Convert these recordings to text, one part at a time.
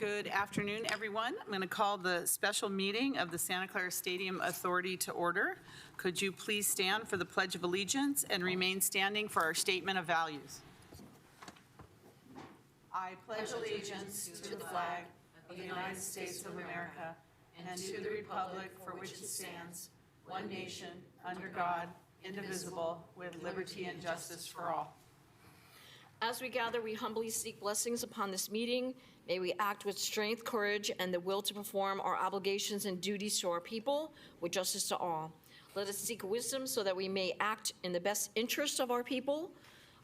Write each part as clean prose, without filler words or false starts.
Good afternoon, everyone. I'm going to call the special meeting of the Santa Clara Stadium Authority to order. Could you please stand for the Pledge of Allegiance and remain standing for our statement of values? I pledge allegiance to the flag of the United States of America and to the republic for which it stands, one nation, under God, indivisible, with liberty and justice for all. As we gather, we humbly seek blessings upon this meeting. May we act with strength, courage, and the will to perform our obligations and duties to our people with justice to all. Let us seek wisdom so that we may act in the best interest of our people,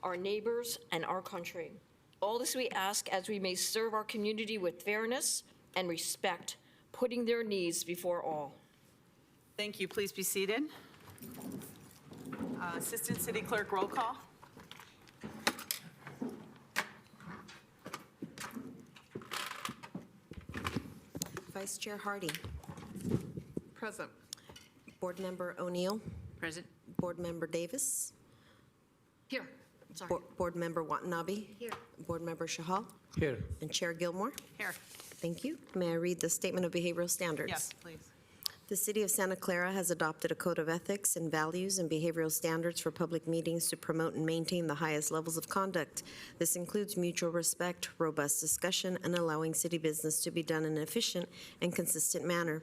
our neighbors, and our country. All this we ask as we may serve our community with fairness and respect, putting their needs before all. Thank you. Please be seated. Assistant City Clerk, roll call. Vice Chair Hardy. Present. Board Member O'Neill. Present. Board Member Davis. Here. Sorry. Board Member Watanabe. Here. Board Member Shahal. Here. And Chair Gilmore. Here. Thank you. May I read the Statement of Behavioral Standards? Yes, please. The City of Santa Clara has adopted a code of ethics and values and behavioral standards for public meetings to promote and maintain the highest levels of conduct. This includes mutual respect, robust discussion, and allowing city business to be done in an efficient and consistent manner.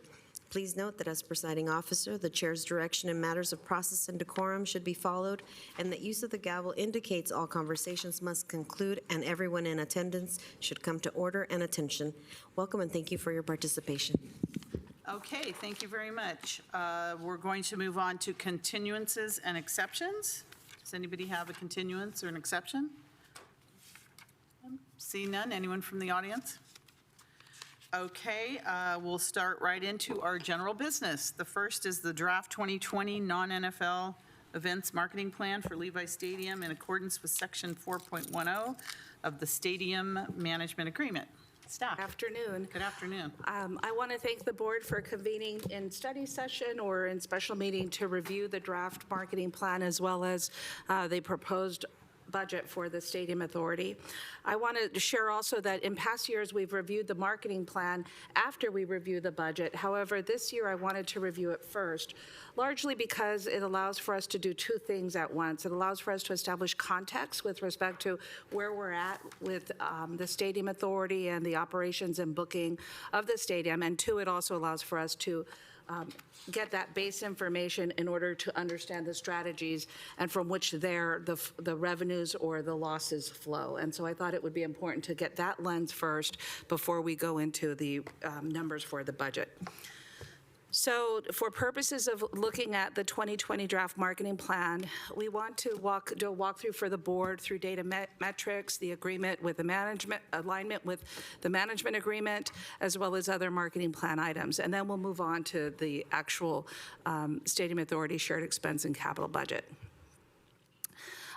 Please note that as presiding officer, the chair's direction in matters of process and decorum should be followed, and that use of the gavel indicates all conversations must conclude and everyone in attendance should come to order and attention. Welcome and thank you for your participation. Okay, thank you very much. We're going to move on to continuances and exceptions. Does anybody have a continuance or an exception? See none. Anyone from the audience? Okay, we'll start right into our general business. The first is the draft 2020 non-NFL events marketing plan for Levi Stadium in accordance with section 4.10 of the Stadium Management Agreement. Staff. Afternoon. Good afternoon. I want to thank the board for convening in study session or in special meeting to review the draft marketing plan as well as the proposed budget for the Stadium Authority. I want to share also that in past years we've reviewed the marketing plan after we review the budget. However, this year I wanted to review it first, largely because it allows for us to do two things at once. It allows for us to establish context with respect to where we're at with the Stadium Authority and the operations and booking of the stadium. And two, it also allows for us to get that base information in order to understand the strategies and from which the revenues or the losses flow. And so I thought it would be important to get that lens first before we go into the numbers for the budget. So for purposes of looking at the 2020 draft marketing plan, we want to do a walkthrough for the board through data metrics, the agreement with the management, alignment with the management agreement, as well as other marketing plan items. And then we'll move on to the actual Stadium Authority shared expense and capital budget.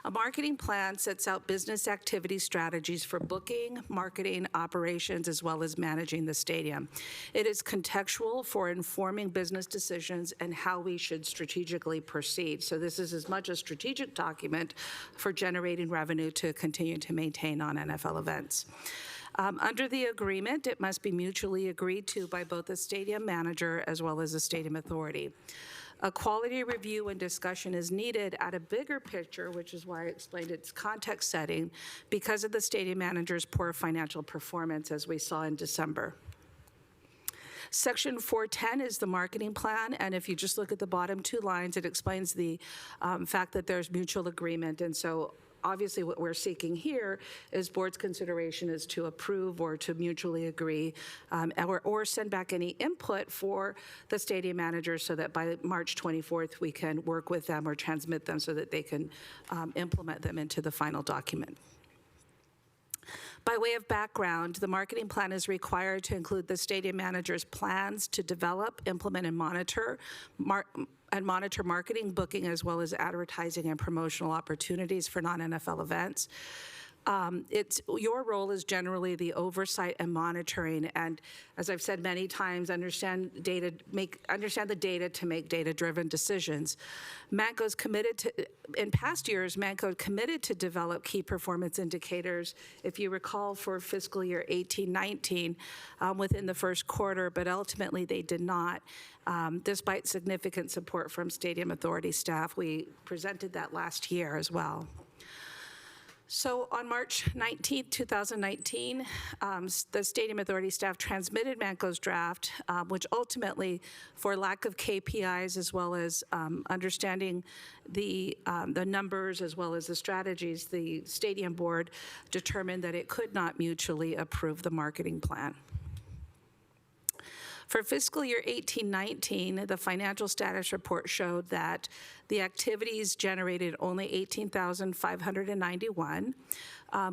A marketing plan sets out business activity strategies for booking, marketing, operations, as well as managing the stadium. It is contextual for informing business decisions and how we should strategically proceed. So this is as much a strategic document for generating revenue to continue to maintain on NFL events. Under the agreement, it must be mutually agreed to by both the stadium manager as well as the Stadium Authority. A quality review and discussion is needed at a bigger picture, which is why I explained its context setting, because of the stadium manager's poor financial performance, as we saw in December. Section 410 is the marketing plan, and if you just look at the bottom two lines, it explains the fact that there's mutual agreement. And so obviously what we're seeking here is board's consideration is to approve or to mutually agree or send back any input for the stadium manager so that by March 24th we can work with them or transmit them so that they can implement them into the final document. By way of background, the marketing plan is required to include the stadium manager's plans to develop, implement, and monitor marketing, booking, as well as advertising and promotional opportunities for non-NFL events. Your role is generally the oversight and monitoring, and as I've said many times, understand the data to make data-driven decisions. Manco's committed to, in past years, Manco committed to develop key performance indicators, if you recall, for fiscal year 18-19 within the first quarter, but ultimately they did not. Despite significant support from Stadium Authority staff. We presented that last year as well. So on March 19, 2019, the Stadium Authority staff transmitted Manco's draft, which ultimately, for lack of KPIs as well as understanding the numbers as well as the strategies, the Stadium Board determined that it could not mutually approve the marketing plan. For fiscal year 18-19, the financial status report showed that the activities generated only $18,591.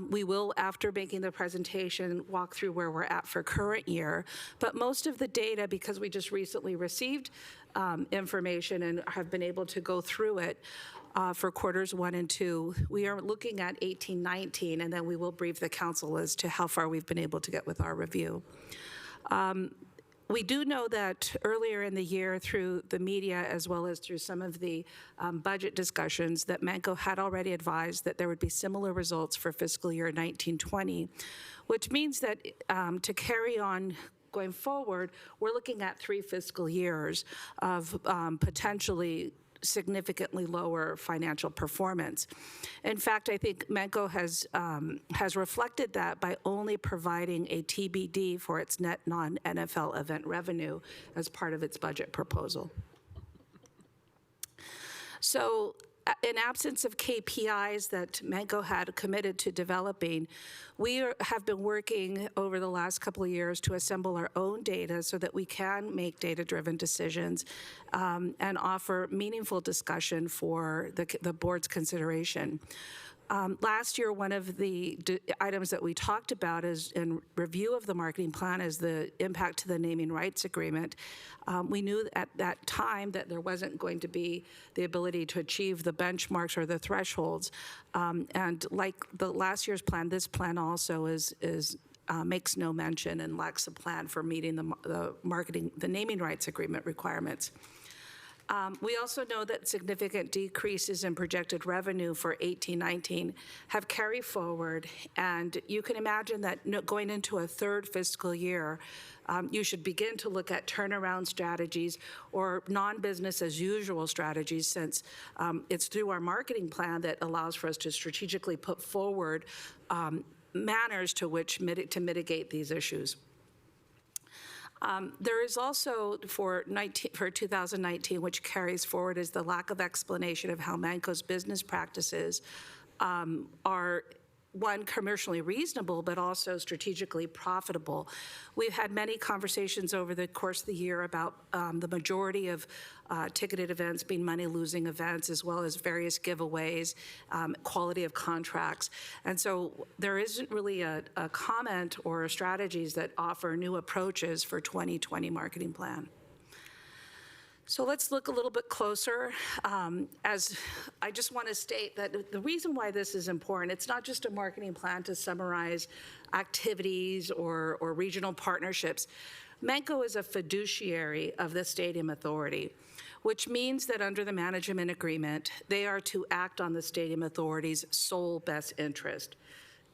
We will, after making the presentation, walk through where we're at for current year. But most of the data, because we just recently received information and have been able to go through it for quarters 1 and 2, we are looking at 18-19, and then we will brief the council as to how far we've been able to get with our review. We do know that earlier in the year, through the media as well as through some of the budget discussions, that Manco had already advised that there would be similar results for fiscal year 19-20, which means that to carry on going forward, we're looking at 3 fiscal years of potentially significantly lower financial performance. In fact, I think Manco has reflected that by only providing a TBD for its net non-NFL event revenue as part of its budget proposal. So in absence of KPIs that Manco had committed to developing, we have been working over the last couple of years to assemble our own data so that we can make data-driven decisions and offer meaningful discussion for the board's consideration. Last year, one of the items that we talked about is in review of the marketing plan is the impact to the naming rights agreement. We knew at that time that there wasn't going to be the ability to achieve the benchmarks or the thresholds. And like the last year's plan, this plan also makes no mention and lacks a plan for meeting the naming rights agreement requirements. We also know that significant decreases in projected revenue for 18-19 have carried forward, and you can imagine that going into a 3rd fiscal year, you should begin to look at turnaround strategies or non-business as usual strategies, since it's through our marketing plan that allows for us to strategically put forward manners to mitigate these issues. There is also, for 2019, which carries forward, is the lack of explanation of how Manco's business practices are, one, commercially reasonable, but also strategically profitable. We've had many conversations over the course of the year about the majority of ticketed events being money-losing events, as well as various giveaways, quality of contracts. And so there isn't really a comment or strategies that offer new approaches for 2020 marketing plan. So let's look a little bit closer. As I just want to state that the reason why this is important, it's not just a marketing plan to summarize activities or regional partnerships. Manco is a fiduciary of the Stadium Authority, which means that under the management agreement, they are to act on the Stadium Authority's sole best interest.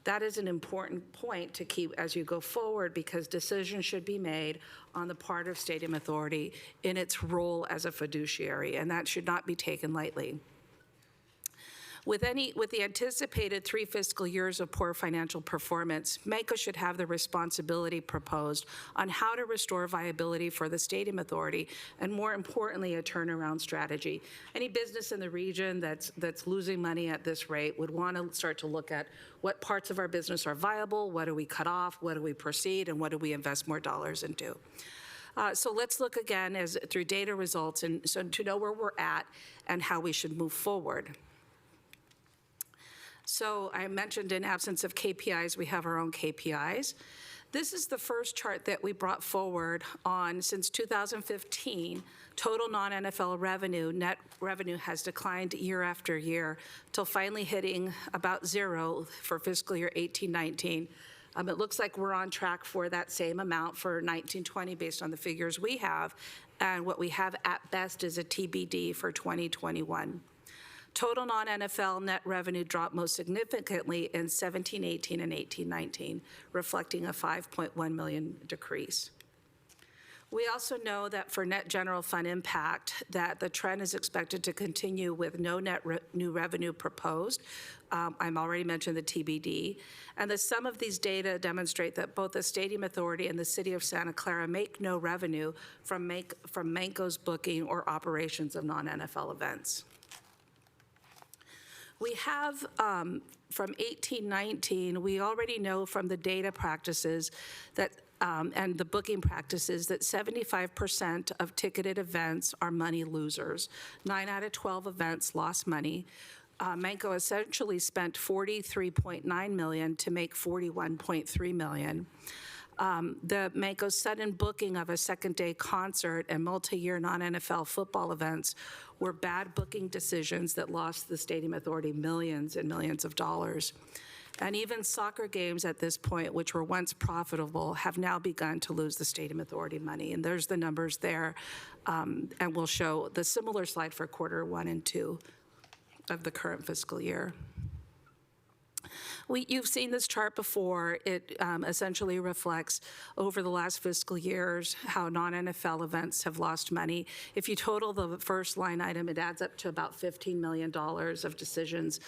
That is an important point to keep as you go forward, because decisions should be made on the part of Stadium Authority in its role as a fiduciary, and that should not be taken lightly. With the anticipated 3 fiscal years of poor financial performance, Manco should have the responsibility proposed on how to restore viability for the Stadium Authority, and more importantly, a turnaround strategy. Any business in the region that's losing money at this rate would want to start to look at what parts of our business are viable, what do we cut off, what do we proceed, and what do we invest more dollars into. So let's look again through data results, and so to know where we're at and how we should move forward. So I mentioned in absence of KPIs, we have our own KPIs. This is the first chart that we brought forward on since 2015. Total non-NFL revenue, net revenue has declined year after year till finally hitting about zero for fiscal year 18-19. It looks like we're on track for that same amount for 19-20 based on the figures we have, and what we have at best is a TBD for 2021. Total non-NFL net revenue dropped most significantly in 17-18 and 18-19, reflecting a $5.1 million decrease. We also know that for net general fund impact, that the trend is expected to continue with no new revenue proposed. I've already mentioned the TBD. And the sum of these data demonstrate that both the Stadium Authority and the City of Santa Clara make no revenue from Manco's booking or operations of non-NFL events. We have, from 18-19, we already know from the data practices that, and the booking practices that 75% of ticketed events are money losers. 9 out of 12 events lost money. Manco essentially spent $43.9 million to make $41.3 million. The Manco's sudden booking of a second-day concert and multi-year non-NFL football events were bad booking decisions that lost the Stadium Authority millions and millions of dollars. And even soccer games at this point, which were once profitable, have now begun to lose the Stadium Authority money. And there's the numbers there, and we'll show the similar slide for quarter 1 and 2 of the current fiscal year. You've seen this chart before. It essentially reflects over the last fiscal years how non-NFL events have lost money. If you total the first line item, it adds up to about $15 million of decisions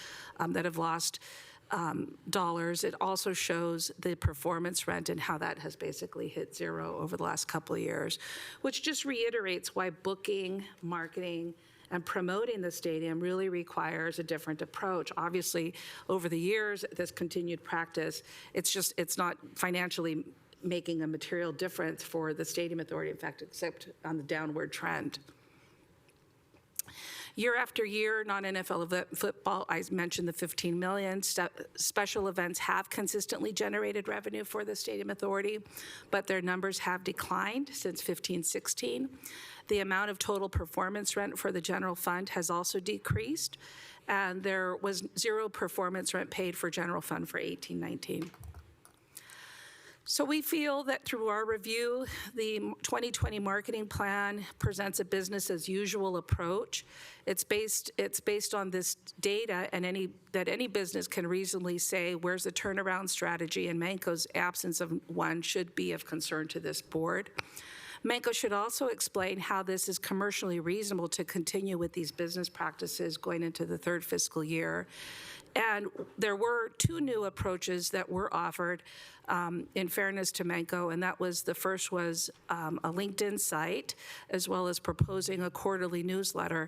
that have lost dollars. It also shows the performance rent and how that has basically hit zero over the last couple of years, which just reiterates why booking, marketing, and promoting the stadium really requires a different approach. Obviously, over the years, this continued practice, it's not financially making a material difference for the Stadium Authority, in fact, except on the downward trend. Year after year, non-NFL football, I mentioned the $15 million. Special events have consistently generated revenue for the Stadium Authority, but their numbers have declined since 15-16. The amount of total performance rent for the general fund has also decreased, and there was zero performance rent paid for general fund for 18-19. So we feel that through our review, the 2020 marketing plan presents a business as usual approach. It's based on this data and any business can reasonably say where's the turnaround strategy, and Manco's absence of one should be of concern to this board. Manco should also explain how this is commercially reasonable to continue with these business practices going into the third fiscal year. And there were 2 new approaches that were offered in fairness to Manco, and that was, the first was a LinkedIn site, as well as proposing a quarterly newsletter.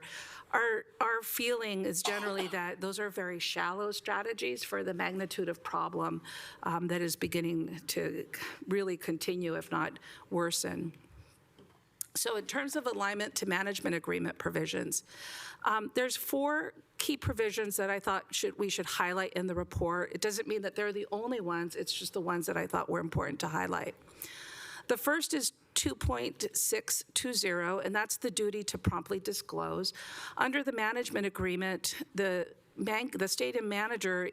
Our feeling is generally that those are very shallow strategies for the magnitude of problem that is beginning to really continue, if not worsen. So in terms of alignment to management agreement provisions, there's 4 key provisions that I thought we should highlight in the report. It doesn't mean that they're the only ones, it's just the ones that I thought were important to highlight. The first is 2.620, and that's the duty to promptly disclose. Under the management agreement, the stadium manager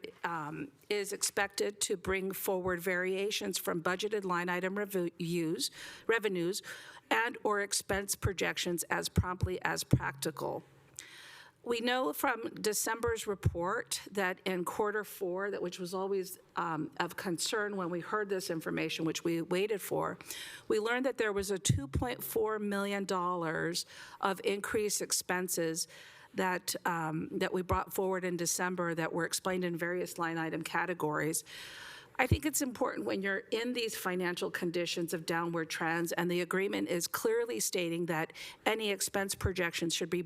is expected to bring forward variations from budgeted line item revenues and or expense projections as promptly as practical. We know from December's report that in quarter 4, which was always of concern when we heard this information, which we waited for, we learned that there was a $2.4 million of increased expenses that we brought forward in December that were explained in various line item categories. I think it's important when you're in these financial conditions of downward trends, and the agreement is clearly stating that any expense projections should be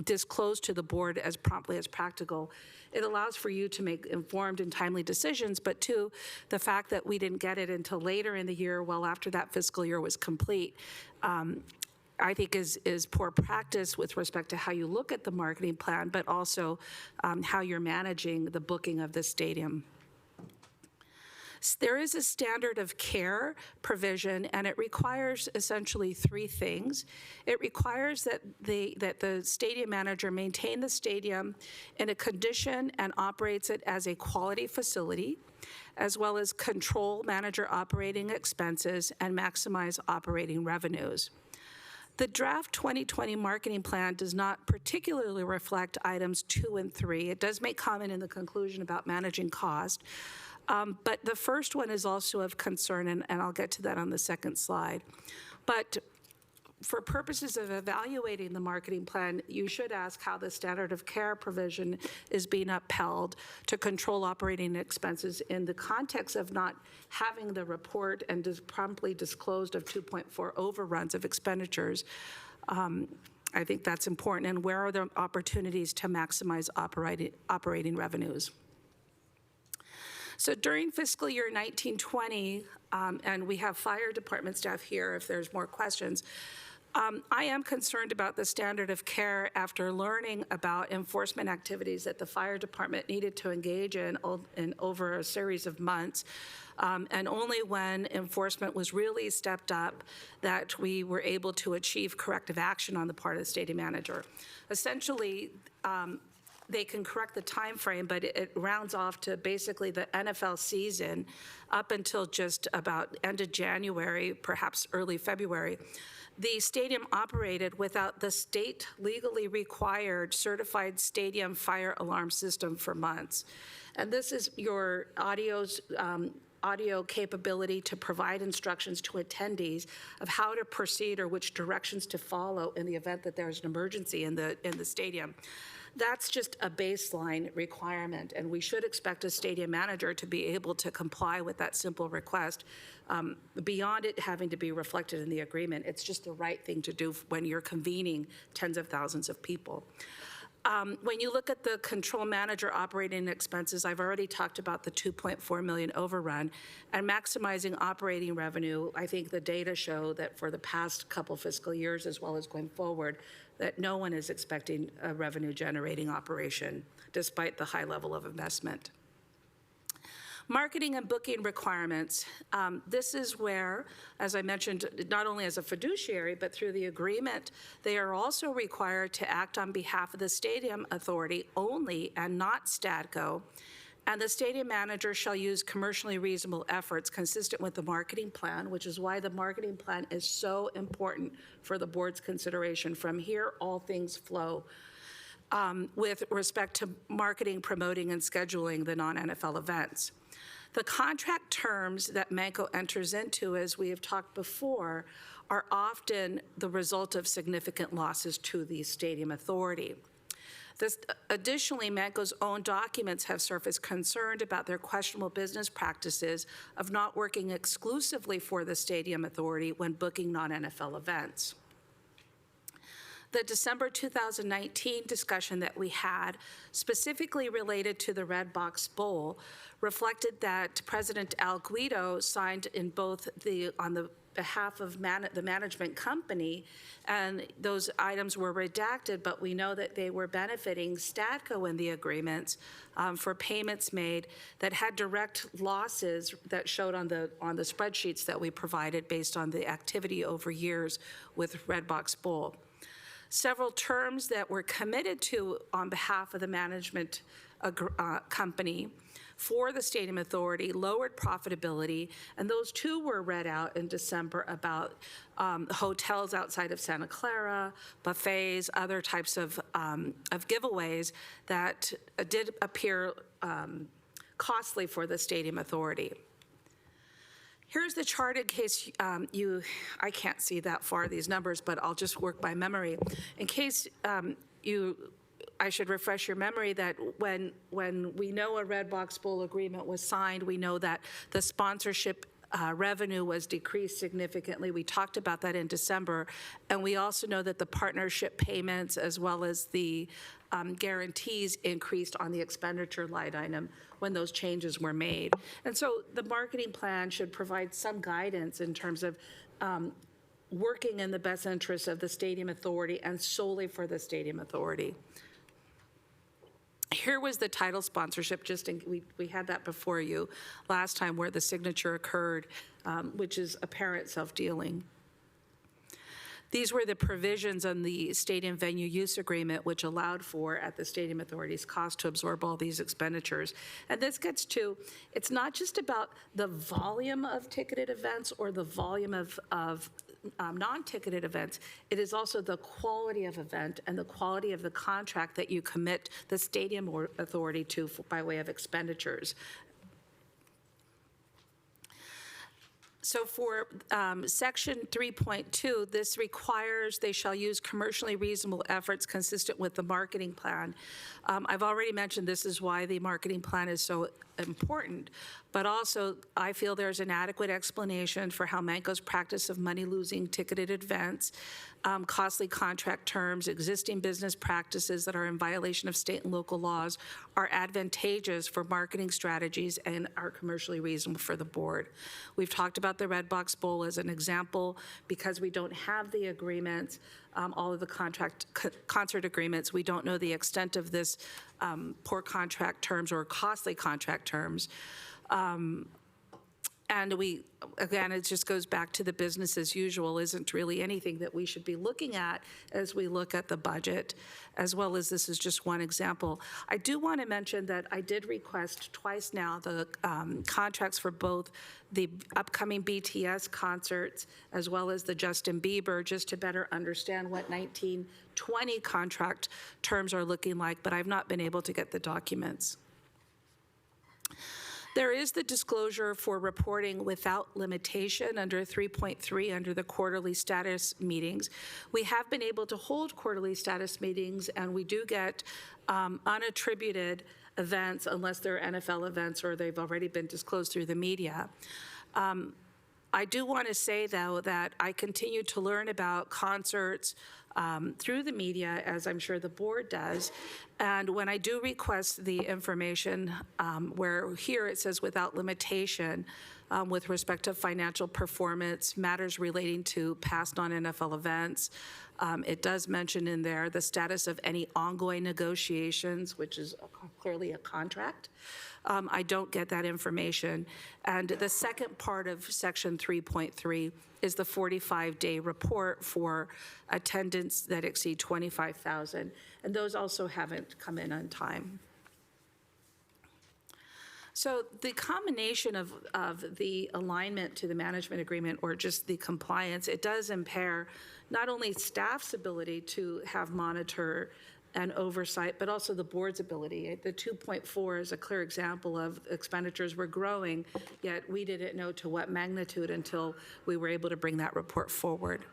disclosed to the board as promptly as practical. It allows for you to make informed and timely decisions, but 2, the fact that we didn't get it until later in the year, well after that fiscal year was complete, I think is poor practice with respect to how you look at the marketing plan, but also how you're managing the booking of the stadium. There is a standard of care provision, and it requires essentially three things. It requires that the stadium manager maintain the stadium in a condition and operates it as a quality facility, as well as control manager operating expenses and maximize operating revenues. The draft 2020 marketing plan does not particularly reflect items 2 and 3. It does make comment in the conclusion about managing cost, but the first one is also of concern, and I'll get to that on the second slide. But for purposes of evaluating the marketing plan, you should ask how the standard of care provision is being upheld to control operating expenses in the context of not having the report and promptly disclosed of 2.4 overruns of expenditures. I think that's important. And where are the opportunities to maximize operating revenues? So during fiscal year 1920, and we have fire department staff here if there's more questions, I am concerned about the standard of care after learning about enforcement activities that the fire department needed to engage in over a series of months. And only when enforcement was really stepped up that we were able to achieve corrective action on the part of the stadium manager. Essentially, they can correct the time frame, but it rounds off to basically the NFL season up until just about end of January, perhaps early February. The stadium operated without the state legally required certified stadium fire alarm system for months. And this is your audio capability to provide instructions to attendees of how to proceed or which directions to follow in the event that there's an emergency in the stadium. That's just a baseline requirement, and we should expect a stadium manager to be able to comply with that simple request. Beyond it having to be reflected in the agreement, it's just the right thing to do when you're convening tens of thousands of people. When you look at the control manager operating expenses, I've already talked about the 2.4 million overrun, and maximizing operating revenue. I think the data show that for the past couple fiscal years, as well as going forward, that no one is expecting a revenue generating operation despite the high level of investment. Marketing and booking requirements. This is where, as I mentioned, not only as a fiduciary, but through the agreement, they are also required to act on behalf of the stadium authority only and not Stadco. And the stadium manager shall use commercially reasonable efforts consistent with the marketing plan, which is why the marketing plan is so important for the board's consideration. From here, all things flow. With respect to marketing, promoting, and scheduling the non-NFL events. The contract terms that Manco enters into, as we have talked before, are often the result of significant losses to the stadium authority. Additionally, Manco's own documents have surfaced concerned about their questionable business practices of not working exclusively for the stadium authority when booking non-NFL events. The December 2019 discussion that we had, specifically related to the Redbox Bowl, reflected that President Al Guido signed in both on the behalf of the management company, and those items were redacted, but we know that they were benefiting Stadco in the agreements for payments made that had direct losses that showed on the spreadsheets that we provided based on the activity over years with Redbox Bowl. Several terms that were committed to on behalf of the management company for the stadium authority lowered profitability, and those too were read out in December about hotels outside of Santa Clara, buffets, other types of giveaways that did appear costly for the stadium authority. Here's the chart in case I can't see that far, these numbers, but I'll just work by memory. In case I should refresh your memory that when we know a Redbox Bowl agreement was signed, we know that the sponsorship revenue was decreased significantly. We talked about that in December. And we also know that the partnership payments as well as the guarantees increased on the expenditure line item when those changes were made. And so the marketing plan should provide some guidance in terms of working in the best interest of the stadium authority and solely for the stadium authority. Here was the title sponsorship, we had that before you last time where the signature occurred, which is apparent self-dealing. These were the provisions on the stadium venue use agreement, which allowed for, at the stadium authority's cost, to absorb all these expenditures. And this gets to, it's not just about the volume of ticketed events or the volume of non-ticketed events. It is also the quality of event and the quality of the contract that you commit the stadium authority to by way of expenditures. So for section 3.2, this requires they shall use commercially reasonable efforts consistent with the marketing plan. I've already mentioned this is why the marketing plan is so important, but also I feel there's an adequate explanation for how Manco's practice of money-losing ticketed events, costly contract terms, existing business practices that are in violation of state and local laws are advantageous for marketing strategies and are commercially reasonable for the board. We've talked about the Redbox Bowl as an example because we don't have the agreements, all of the concert agreements. We don't know the extent of this poor contract terms or costly contract terms. And again, it just goes back to the business as usual isn't really anything that we should be looking at as we look at the budget, as well as this is just one example. I do want to mention that I did request twice now the contracts for both the upcoming BTS concerts as well as the Justin Bieber, just to better understand what 1920 contract terms are looking like, but I've not been able to get the documents. There is the disclosure for reporting without limitation under 3.3 under the quarterly status meetings. We have been able to hold quarterly status meetings, and we do get unattributed events unless they're NFL events or they've already been disclosed through the media. I do want to say, though, that I continue to learn about concerts through the media, as I'm sure the board does. And when I do request the information, where here it says without limitation, with respect to financial performance, matters relating to past non-NFL events, it does mention in there the status of any ongoing negotiations, which is clearly a contract. I don't get that information. And the second part of section 3.3 is the 45-day report for attendance that exceed 25,000. And those also haven't come in on time. So the combination of the alignment to the management agreement or just the compliance, it does impair not only staff's ability to have monitor and oversight, but also the board's ability. The 2.4 is a clear example of expenditures were growing, yet we didn't know to what magnitude until we were able to bring that report forward.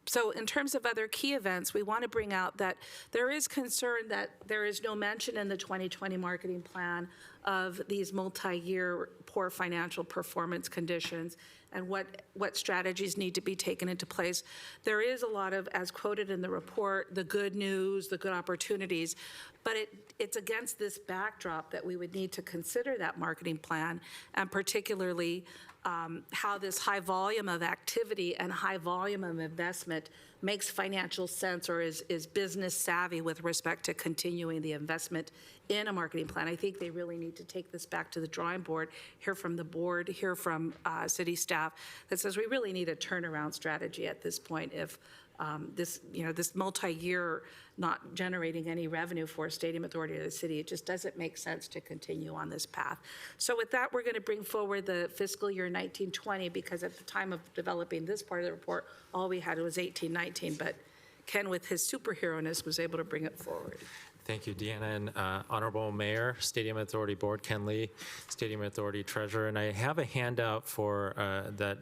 So in terms of other key events, we want to bring out that there is concern that there is no mention in the 2020 marketing plan of these multi-year poor financial performance conditions and what strategies need to be taken into place. There is a lot of, as quoted in the report, the good news, the good opportunities, but it's against this backdrop that we would need to consider that marketing plan, and particularly how this high volume of activity and high volume of investment makes financial sense or is business savvy with respect to continuing the investment in a marketing plan. I think they really need to take this back to the drawing board, hear from the board, hear from city staff that says we really need a turnaround strategy at this point if this multi-year not generating any revenue for a stadium authority or the city, it just doesn't make sense to continue on this path. So with that, we're going to bring forward the fiscal year 1920 because at the time of developing this part of the report, all we had was 1819, but Ken, with his superhero-ness, was able to bring it forward. Thank you, Deanna, and Honorable Mayor, Stadium Authority Board, Ken Lee, Stadium Authority Treasurer, and I have a handout for that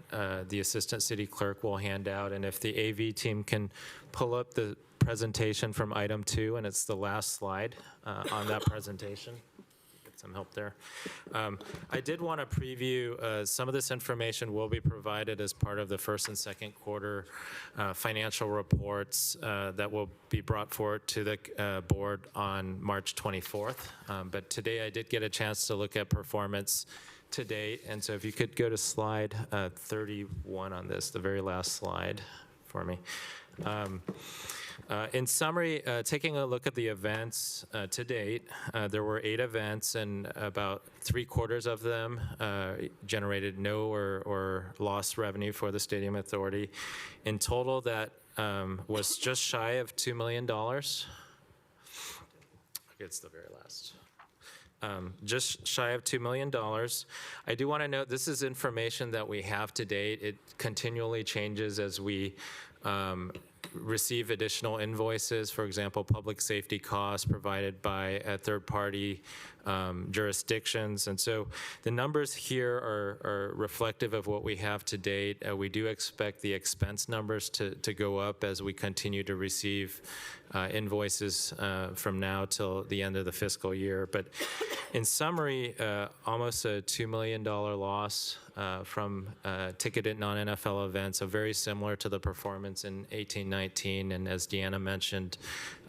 the Assistant City Clerk will hand out, and if the AV team can pull up the presentation from item 2, and it's the last slide on that presentation. Get some help there. I did want to preview some of this information will be provided as part of the first and second quarter financial reports that will be brought forward to the board on March 24th. But today I did get a chance to look at performance to date, and so if you could go to slide 31 on this, the very last slide for me. In summary, taking a look at the events to date, there were 8 events, and about 3/4 of them generated no or lost revenue for the Stadium Authority. In total, that was just shy of $2 million. It's the very last. Just shy of $2 million. I do want to note this is information that we have to date. It continually changes as we receive additional invoices, for example, public safety costs provided by third-party jurisdictions. And so the numbers here are reflective of what we have to date. We do expect the expense numbers to go up as we continue to receive invoices from now till the end of the fiscal year. But in summary, almost a $2 million loss from ticketed non-NFL events, so very similar to the performance in 18-19. And as Deanna mentioned,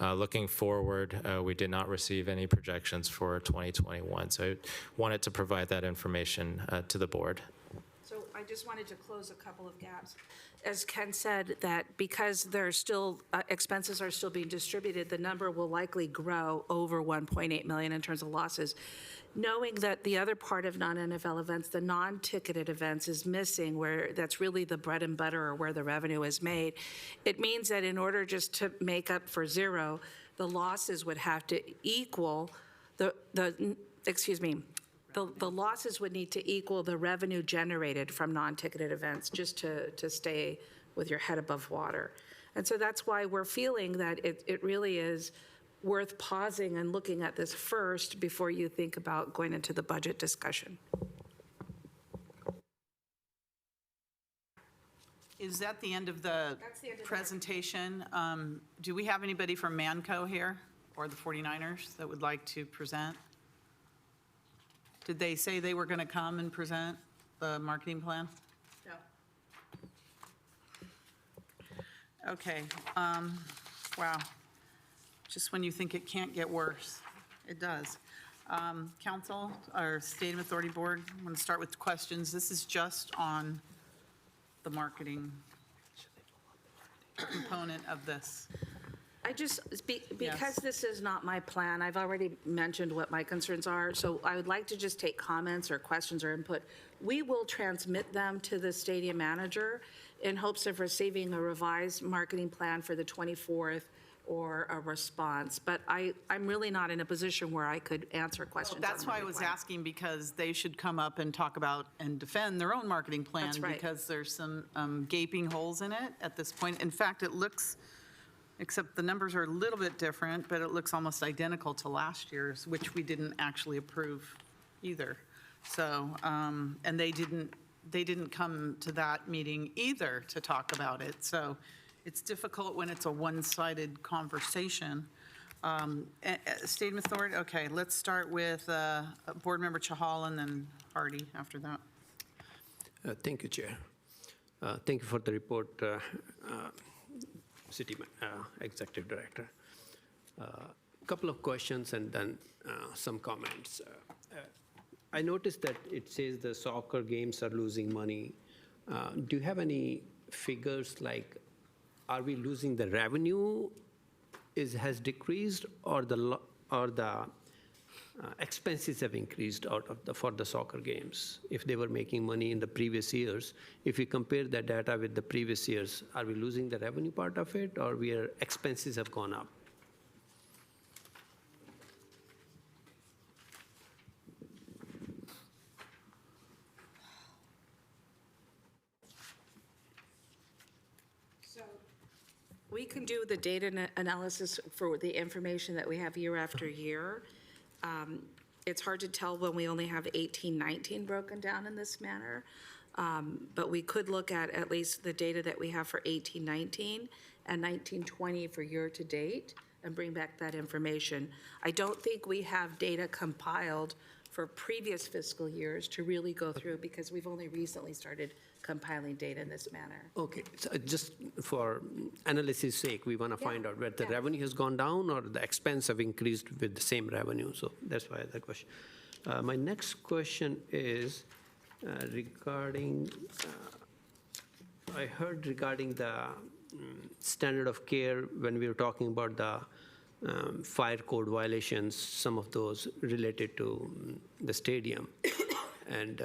looking forward, we did not receive any projections for 2021. So I wanted to provide that information to the board. So I just wanted to close a couple of gaps. As Ken said, that because there's still, expenses are still being distributed, the number will likely grow over 1.8 million in terms of losses. Knowing that the other part of non-NFL events, the non-ticketed events, is missing, where that's really the bread and butter or where the revenue is made, it means that in order just to make up for zero, the losses would have to equal the losses would need to equal the revenue generated from non-ticketed events just to stay with your head above water. And so that's why we're feeling that it really is worth pausing and looking at this first before you think about going into the budget discussion. Is that the end of the That's the end of the- presentation? Do we have anybody from Manco here or the 49ers that would like to present? Did they say they were going to come and present the marketing plan? No. Okay. Wow. Just when you think it can't get worse, it does. Council, or Stadium Authority Board, I'm going to start with questions. This is just on the marketing component of this. I just, because this is not my plan, I've already mentioned what my concerns are, so I would like to just take comments or questions or input. We will transmit them to the stadium manager in hopes of receiving a revised marketing plan for the 24th or a response, but I'm really not in a position where I could answer questions. That's on why I the was plan. asking, because they should come up and talk about and defend their own marketing plan. That's right. Because there's some gaping holes in it at this point. In fact, it looks, except the numbers are a little bit different, but it looks almost identical to last year's, which we didn't actually approve either. So, and they didn't come to that meeting either to talk about it. So it's difficult when it's a one-sided conversation. Stadium Authority, okay, let's start with Board Member Chahal and then Hardy after that. Thank you, Chair. Thank you for the report, City Executive Director. Couple of questions and then some comments. I noticed that it says the soccer games are losing money. Do you have any figures, like, are we losing the revenue has decreased, or the expenses have increased for the soccer games? If they were making money in the previous years, if we compare the data with the previous years, are we losing the revenue part of it, or expenses have gone up? We can do the data analysis for the information that we have year after year. It's hard to tell when we only have 18-19 broken down in this manner, but we could look at least the data that we have for 18-19 and 19-20 for year-to-date and bring back that information. I don't think we have data compiled for previous fiscal years to really go through, because we've only recently started compiling data in this manner. Okay, so just for analysis' sake, we want to find out whether the revenue has gone down or the expense have increased with the same revenue. So that's why that question. My next question is regarding, I heard regarding the standard of care when we were talking about the fire code violations, some of those related to the stadium. And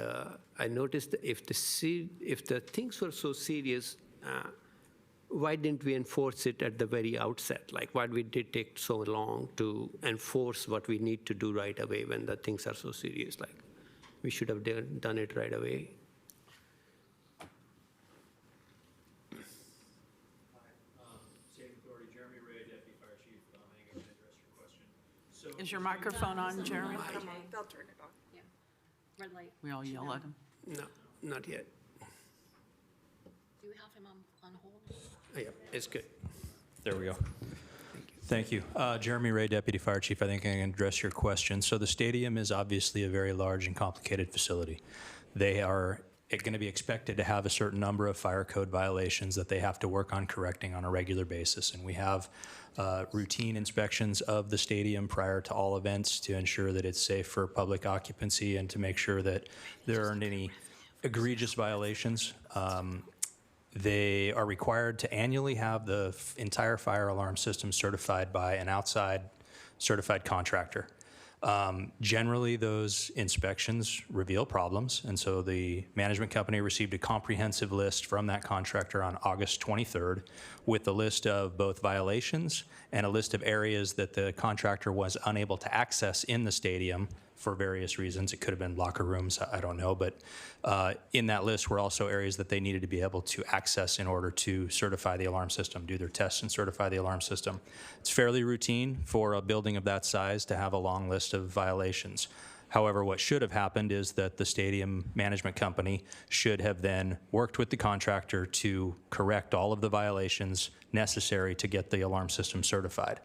I noticed that if the things were so serious, why didn't we enforce it at the very outset? Like, why did it take so long to enforce what we need to do right away when the things are so serious? Like, we should have done it right away. Is your microphone on, Jeremy? They'll turn it on. Red light. We all yell at him. No, not yet. Do we have him on hold? Yeah, it's good. There we go. Thank you. Jeremy Ray, Deputy Fire Chief. I think I can address your question. So the stadium is obviously a very large and complicated facility. They are going to be expected to have a certain number of fire code violations that they have to work on correcting on a regular basis. And we have routine inspections of the stadium prior to all events to ensure that it's safe for public occupancy and to make sure that there aren't any egregious violations. They are required to annually have the entire fire alarm system certified by an outside certified contractor. Generally, those inspections reveal problems, and so the management company received a comprehensive list from that contractor on August 23rd with a list of both violations and a list of areas that the contractor was unable to access in the stadium for various reasons. It could have been locker rooms, I don't know, but in that list were also areas that they needed to be able to access in order to certify the alarm system, do their tests and certify the alarm system. It's fairly routine for a building of that size to have a long list of violations. However, what should have happened is that the stadium management company should have then worked with the contractor to correct all of the violations necessary to get the alarm system certified.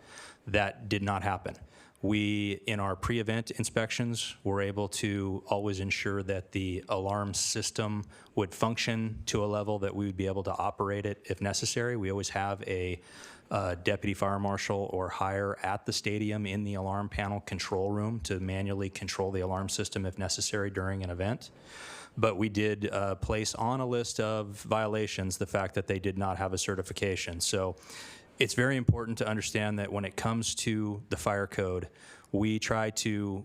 That did not happen. We, in our pre-event inspections, were able to always ensure that the alarm system would function to a level that we would be able to operate it if necessary. We always have a deputy fire marshal or higher at the stadium in the alarm panel control room to manually control the alarm system if necessary during an event. But we did place on a list of violations the fact that they did not have a certification. So it's very important to understand that when it comes to the fire code, we try to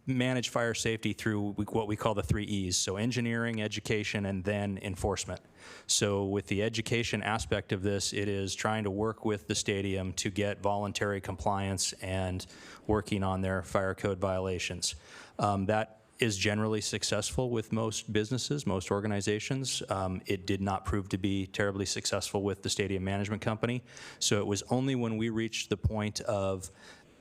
manage fire safety through what we call the 3 E's, so engineering, education, and then enforcement. So with the education aspect of this, it is trying to work with the stadium to get voluntary compliance and working on their fire code violations. That is generally successful with most businesses, most organizations. It did not prove to be terribly successful with the stadium management company. So it was only when we reached the point of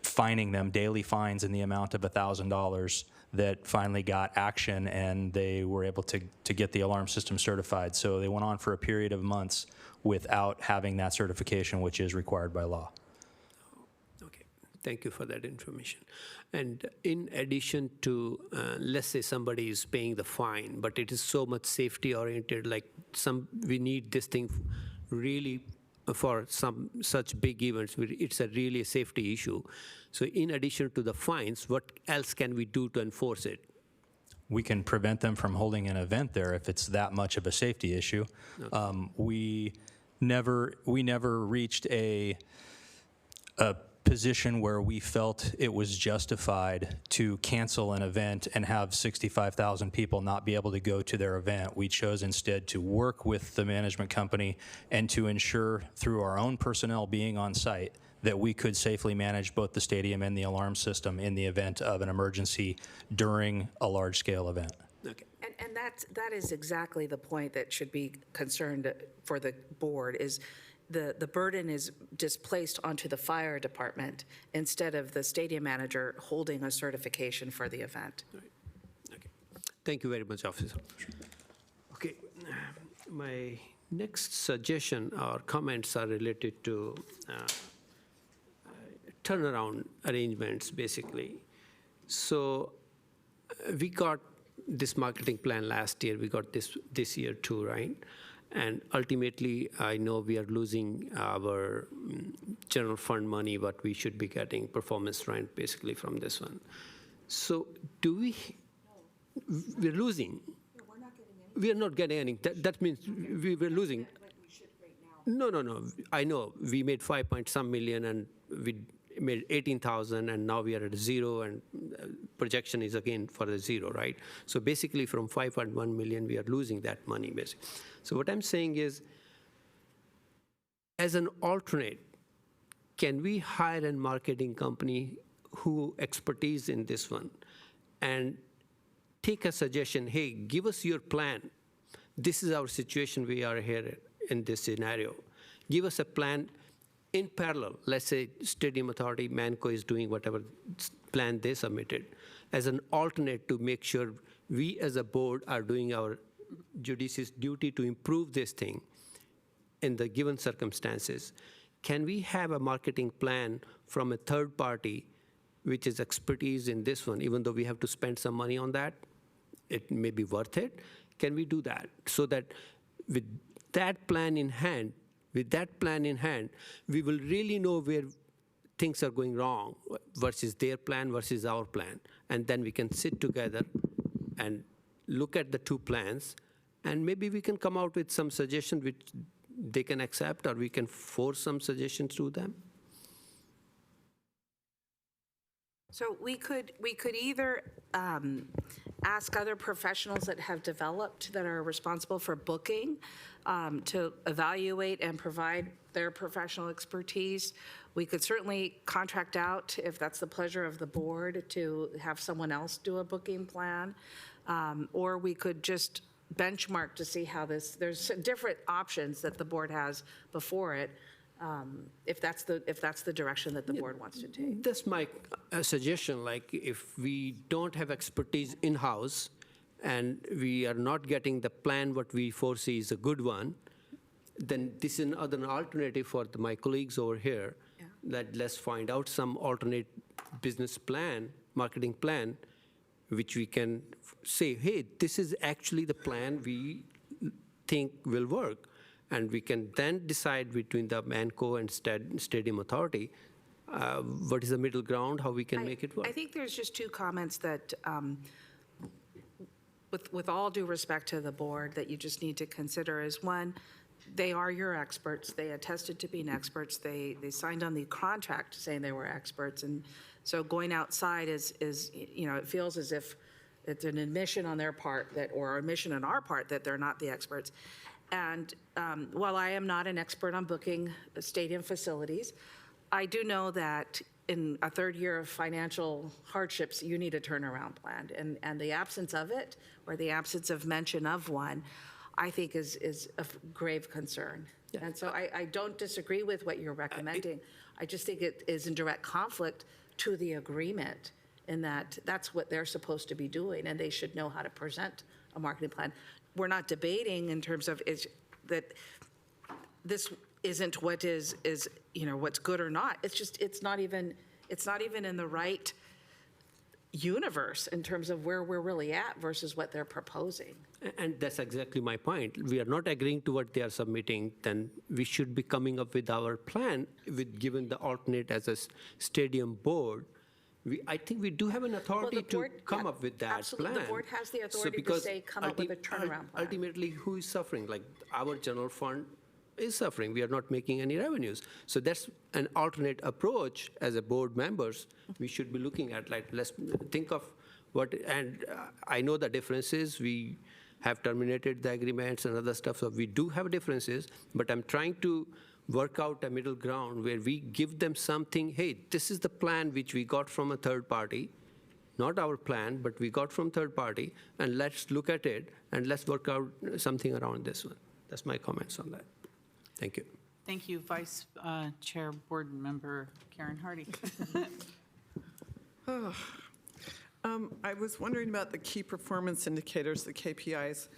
fining them daily fines in the amount of $1,000 that finally got action and they were able to get the alarm system certified. So they went on for a period of months without having that certification, which is required by law. Okay, thank you for that information. And in addition to, let's say somebody is paying the fine, but it is so much safety oriented, like we need this thing really for some such big events, it's really a safety issue. So in addition to the fines, what else can we do to enforce it? We can prevent them from holding an event there if it's that much of a safety issue. Okay. We never reached a position where we felt it was justified to cancel an event and have 65,000 people not be able to go to their event. We chose instead to work with the management company and to ensure through our own personnel being on site that we could safely manage both the stadium and the alarm system in the event of an emergency during a large-scale event. Okay. And that is exactly the point that should be concerned for the board is the burden is just placed onto the fire department instead of the stadium manager holding a certification for the event. Right. Okay. Thank you very much, officer. Okay. My next suggestion or comments are related to turnaround arrangements, basically. So we got this marketing plan last year. We got this year too, right? And ultimately, I know we are losing our general fund money, what we should be getting performance rent basically from this one. So we're losing. No, we're not getting any. We are not getting any. That means we were losing. Like we should right now No. I know we made 5 point some million and we made 18,000 and now we are at 0 and projection is again for a 0, right? So basically from 5.1 million, we are losing that money basically. So what I'm saying is, as an alternate, can we hire a marketing company who expertise in this one and take a suggestion, hey, give us your plan. This is our situation, we are here in this scenario. Give us a plan in parallel. Let's say Stadium Authority, Manco is doing whatever plan they submitted as an alternate to make sure we as a board are doing our judicious duty to improve this thing in the given circumstances. Can we have a marketing plan from a third party which is expertise in this one, even though we have to spend some money on that? It may be worth it. Can we do that so that with that plan in hand, we will really know where things are going wrong versus their plan versus our plan. And then we can sit together and look at the two plans, and maybe we can come out with some suggestion which they can accept, or we can force some suggestions to them. So we could either ask other professionals that have developed, that are responsible for booking, to evaluate and provide their professional expertise. We could certainly contract out, if that's the pleasure of the board, to have someone else do a booking plan. Or we could just benchmark to see how there's different options that the board has before it, if that's the direction that the board wants to take. That's my suggestion, like if we don't have expertise in-house and we are not getting the plan what we foresee is a good one, then this is another alternative for my colleagues over here, that let's find out some alternate business plan, marketing plan, which we can say, hey, this is actually the plan we think will work. And we can then decide between the Manco and Stadium Authority, what is the middle ground, how we can make it work. I think there's just two comments that, with all due respect to the board, that you just need to consider is, one, they are your experts. They attested to being experts. They signed on the contract saying they were experts. And so going outside is it feels as if it's an admission on their part or an admission on our part that they're not the experts. And while I am not an expert on booking stadium facilities, I do know that in a third year of financial hardships, you need a turnaround plan. And the absence of it, or the absence of mention of one, I think is a grave concern. Yeah. And so I don't disagree with what you're recommending. I just think it is in direct conflict to the agreement, in that that's what they're supposed to be doing, and they should know how to present a marketing plan. We're not debating in terms of that this isn't what is what's good or not. It's just it's not even in the right universe in terms of where we're really at versus what they're proposing. And that's exactly my point. We are not agreeing to what they are submitting, then we should be coming up with our plan, given the alternate as a stadium board. I think we do have an authority to come up with that absolutely. plan. The board has the authority to say, come up with a turnaround plan. Ultimately, who is suffering? Like, our general fund is suffering. We are not making any revenues. So that's an alternate approach as a board members we should be looking at. Like, let's think of what, and I know the differences. We have terminated the agreements and other stuff, so we do have differences, but I'm trying to work out a middle ground where we give them something, hey, this is the plan which we got from a third party, not our plan, but we got from third party, and let's look at it, and let's work out something around this one. That's my comments on that. Thank you. Thank you, Vice Chair Board Member Karen Hardy. I was wondering about the key performance indicators, the KPIs.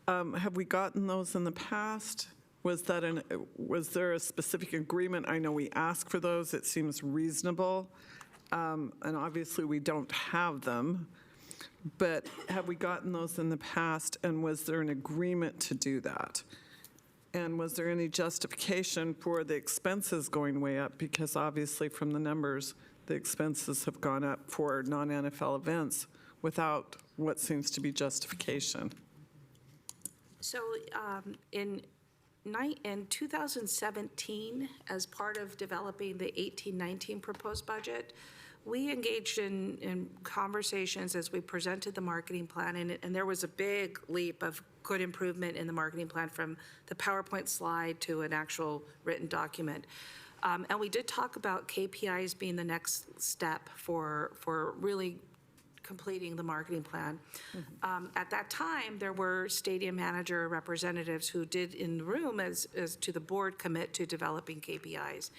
Have we gotten those in the past? Was there a specific agreement? I know we ask for those. It seems reasonable. And obviously, we don't have them. But have we gotten those in the past? And was there an agreement to do that? And was there any justification for the expenses going way up? Because obviously, from the numbers, the expenses have gone up for non-NFL events without what seems to be justification. So in in 2017, as part of developing the 18-19 proposed budget, we engaged in conversations as we presented the marketing plan, and there was a big leap of good improvement in the marketing plan from the PowerPoint slide to an actual written document. And we did talk about KPIs being the next step for really completing the marketing plan. At that time, there were stadium manager representatives who did in the room as to the board commit to developing KPIs.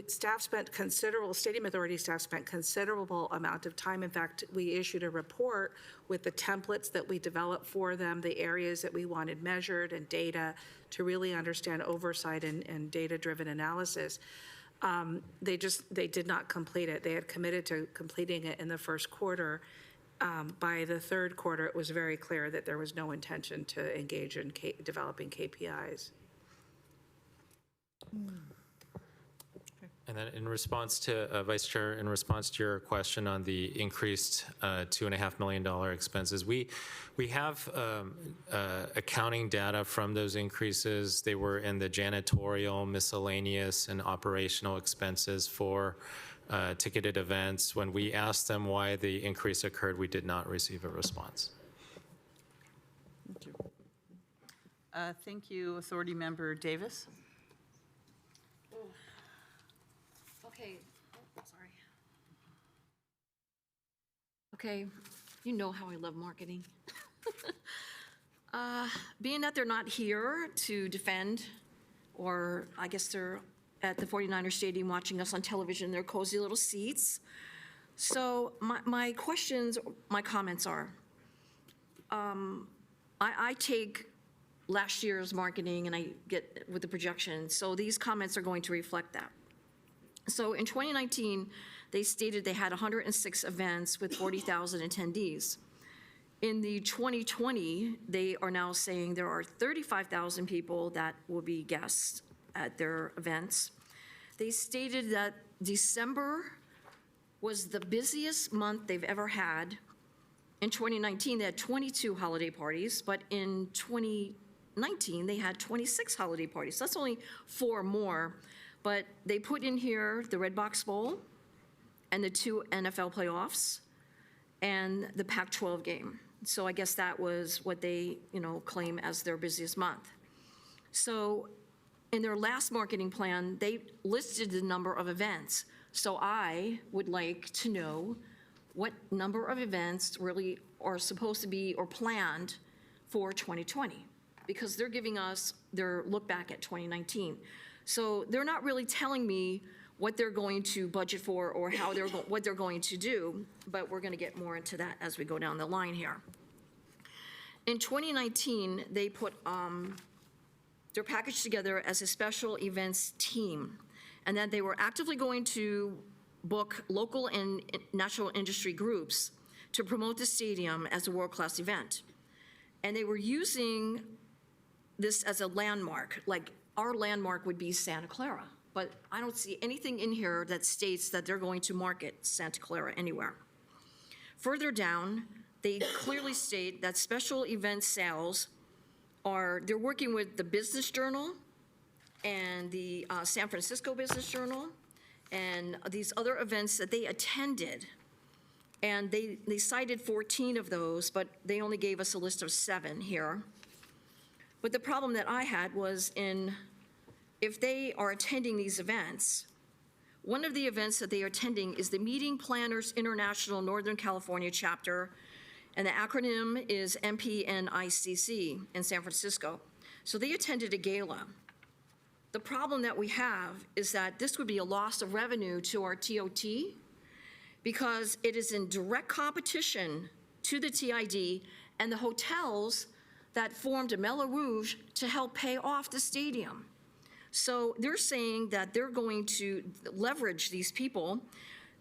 Staff spent considerable, Stadium Authority staff spent considerable amount of time. In fact, we issued a report with the templates that we developed for them, the areas that we wanted measured and data to really understand oversight and data-driven analysis. They did not complete it. They had committed to completing it in the first quarter. By the third quarter, it was very clear that there was no intention to engage in developing KPIs. And then in response to, Vice Chair, in response to your question on the increased $2.5 million expenses, we have accounting data from those increases. They were in the janitorial, miscellaneous, and operational expenses for ticketed events. When we asked them why the increase occurred, we did not receive a response. Thank you. Thank you, Authority Member Davis. Okay, sorry. Okay, you know how I love marketing. Being that they're not here to defend, or I guess they're at the 49er Stadium watching us on television in their cozy little seats. So my questions, my comments are, I take last year's marketing and I get with the projection, so these comments are going to reflect that. So in 2019, they stated they had 106 events with 40,000 attendees. In the 2020, they are now saying there are 35,000 people that will be guests at their events. They stated that December was the busiest month they've ever had. In 2019, they had 22 holiday parties, but in 2019, they had 26 holiday parties. That's only 4 more. But they put in here the Redbox Bowl and the 2 NFL playoffs and the Pac-12 game. So I guess that was what they, claim as their busiest month. So in their last marketing plan, they listed the number of events. So I would like to know what number of events really are supposed to be or planned for 2020, because they're giving us their look back at 2019. So they're not really telling me what they're going to budget for or how what they're going to do, but we're going to get more into that as we go down the line here. In 2019, they put their package together as a special events team, and that they were actively going to book local and national industry groups to promote the stadium as a world-class event. And they were using this as a landmark, like our landmark would be Santa Clara, but I don't see anything in here that states that they're going to market Santa Clara anywhere. Further down, they clearly state that special event sales they're working with the Business Journal and the San Francisco Business Journal and these other events that they attended. And they cited 14 of those, but they only gave us a list of 7 here. But the problem that I had was if they are attending these events, one of the events that they are attending is the Meeting Planners International Northern California Chapter, and the acronym is MPNICC in San Francisco. So they attended a gala. The problem that we have is that this would be a loss of revenue to our TOT because it is in direct competition to the TID and the hotels that formed a Melon Rouge to help pay off the stadium. So they're saying that they're going to leverage these people.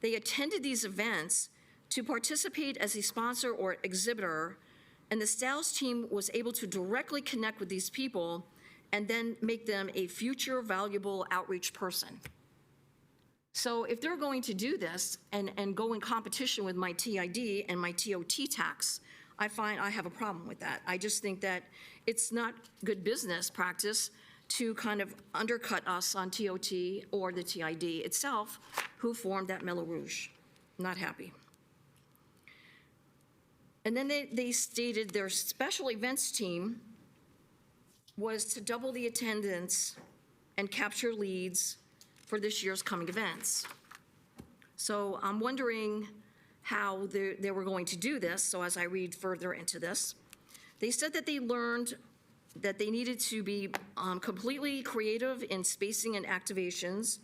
They attended these events to participate as a sponsor or exhibitor, and the sales team was able to directly connect with these people and then make them a future valuable outreach person. So if they're going to do this and go in competition with my TID and my TOT tax, I find I have a problem with that. I just think that it's not good business practice to kind of undercut us on TOT or the TID itself, who formed that Mello Rouge. Not happy. And then they stated their special events team was to double the attendance and capture leads for this year's coming events. So I'm wondering how they were going to do this. So as I read further into this, they said that they learned that they needed to be completely creative in spacing and activations.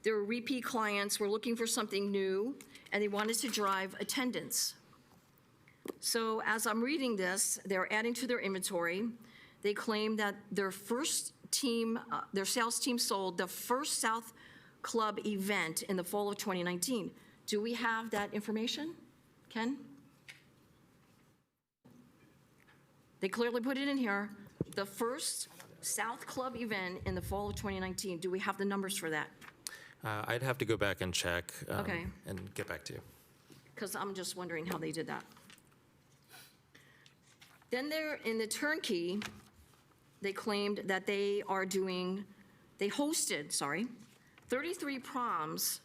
Their repeat clients were looking for something new, and they wanted to drive attendance. So as I'm reading this, they're adding to their inventory. They claim that their first team, their sales team sold the first South Club event in the fall of 2019. Do we have that information, Ken? They clearly put it in here, the first South Club event in the fall of 2019. Do we have the numbers for that? I'd have to go back and check Okay. and get back to you. Because I'm just wondering how they did that. Then they're in the turnkey, they claimed that they hosted 33 proms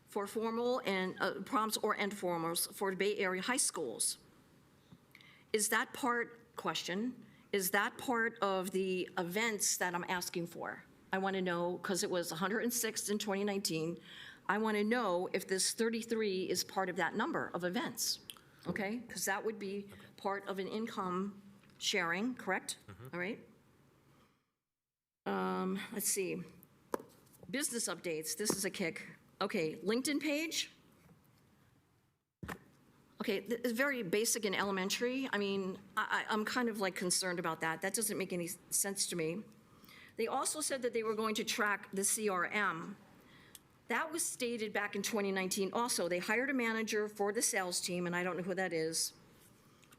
for formal and proms or informals for Bay Area high schools. Is that part of the events that I'm asking for? I want to know, because it was 106 in 2019, I want to know if this 33 is part of that number of events, okay? Because that would be part of an income sharing, correct? All right. Let's see. Business updates, this is a kick. Okay, LinkedIn page. Okay, it's very basic and elementary. I mean, I'm kind of like concerned about that. That doesn't make any sense to me. They also said that they were going to track the CRM. That was stated back in 2019 also. They hired a manager for the sales team, and I don't know who that is.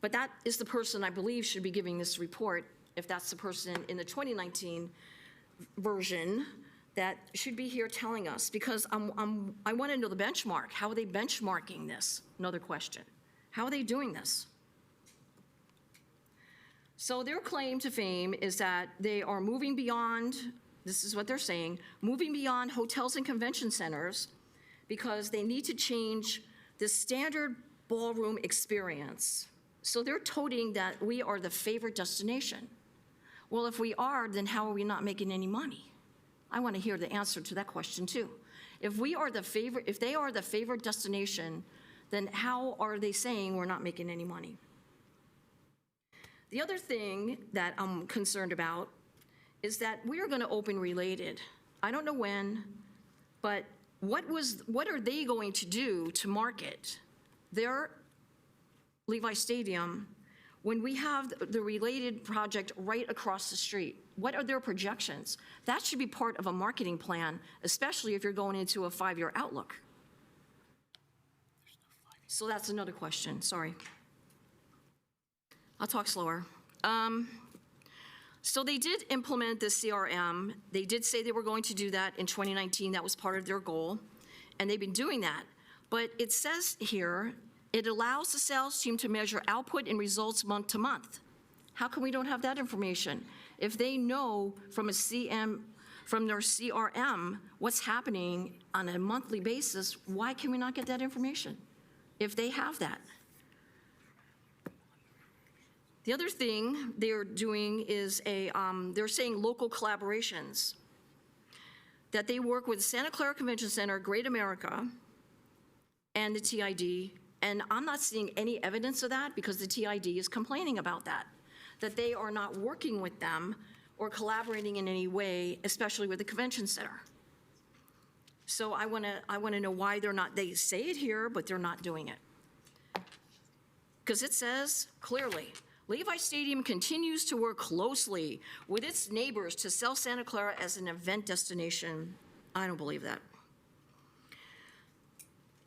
But that is the person I believe should be giving this report, if that's the person in the 2019 version that should be here telling us, because I want to know the benchmark. How are they benchmarking this? Another question. How are they doing this? So their claim to fame is that they are moving beyond, this is what they're saying, moving beyond hotels and convention centers because they need to change the standard ballroom experience. So they're toting that we are the favorite destination. Well, if we are, then how are we not making any money? I want to hear the answer to that question too. If they are the favorite destination, then how are they saying we're not making any money? The other thing that I'm concerned about is that we are going to open Related. I don't know when, but what are they going to do to market their Levi Stadium when we have the Related project right across the street? What are their projections? That should be part of a marketing plan, especially if you're going into a 5-year outlook. So that's another question, sorry. I'll talk slower. So they did implement the CRM. They did say they were going to do that in 2019. That was part of their goal, and they've been doing that. But it says here, it allows the sales team to measure output and results month to month. How come we don't have that information? If they know from their CRM what's happening on a monthly basis, why can we not get that information if they have that? The other thing they're doing is they're saying local collaborations, that they work with Santa Clara Convention Center, Great America, and the TID, and I'm not seeing any evidence of that because the TID is complaining about that they are not working with them or collaborating in any way, especially with the convention center. So I want to know why they're not, they say it here, but they're not doing it. Because it says clearly, Levi Stadium continues to work closely with its neighbors to sell Santa Clara as an event destination. I don't believe that.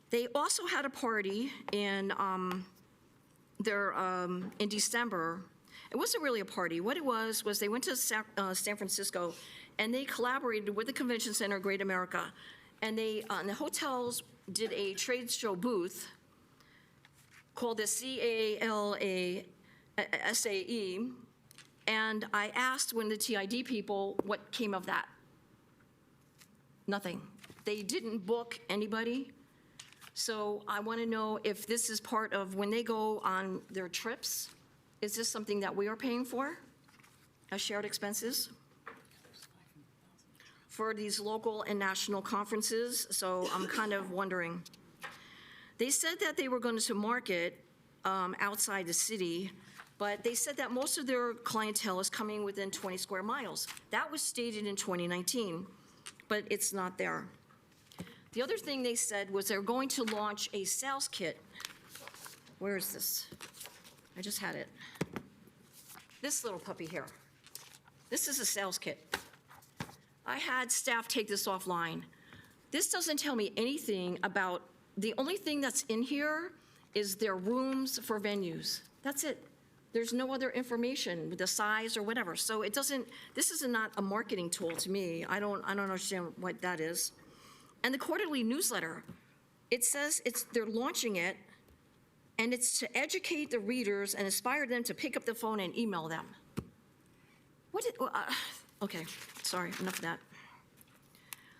They also had a party in December. It wasn't really a party. What it was they went to San Francisco, and they collaborated with the Convention Center, Great America, and they, the hotels did a trade show booth called the SAE, and I asked one of the TID people what came of that. Nothing. They didn't book anybody. So I want to know if this is part of when they go on their trips, is this something that we are paying for as shared expenses for these local and national conferences? So I'm kind of wondering. They said that they were going to market outside the city, but they said that most of their clientele is coming within 20 square miles. That was stated in 2019, but it's not there. The other thing they said was they're going to launch a sales kit. Where is this? I just had it. This little puppy here. This is a sales kit. I had staff take this offline. This doesn't tell me anything about, the only thing that's in here is their rooms for venues. That's it. There's no other information with the size or whatever. So it doesn't, this is not a marketing tool to me. I don't understand what that is. And the quarterly newsletter, it says they're launching it, and it's to educate the readers and inspire them to pick up the phone and email them. Okay, sorry, enough of that.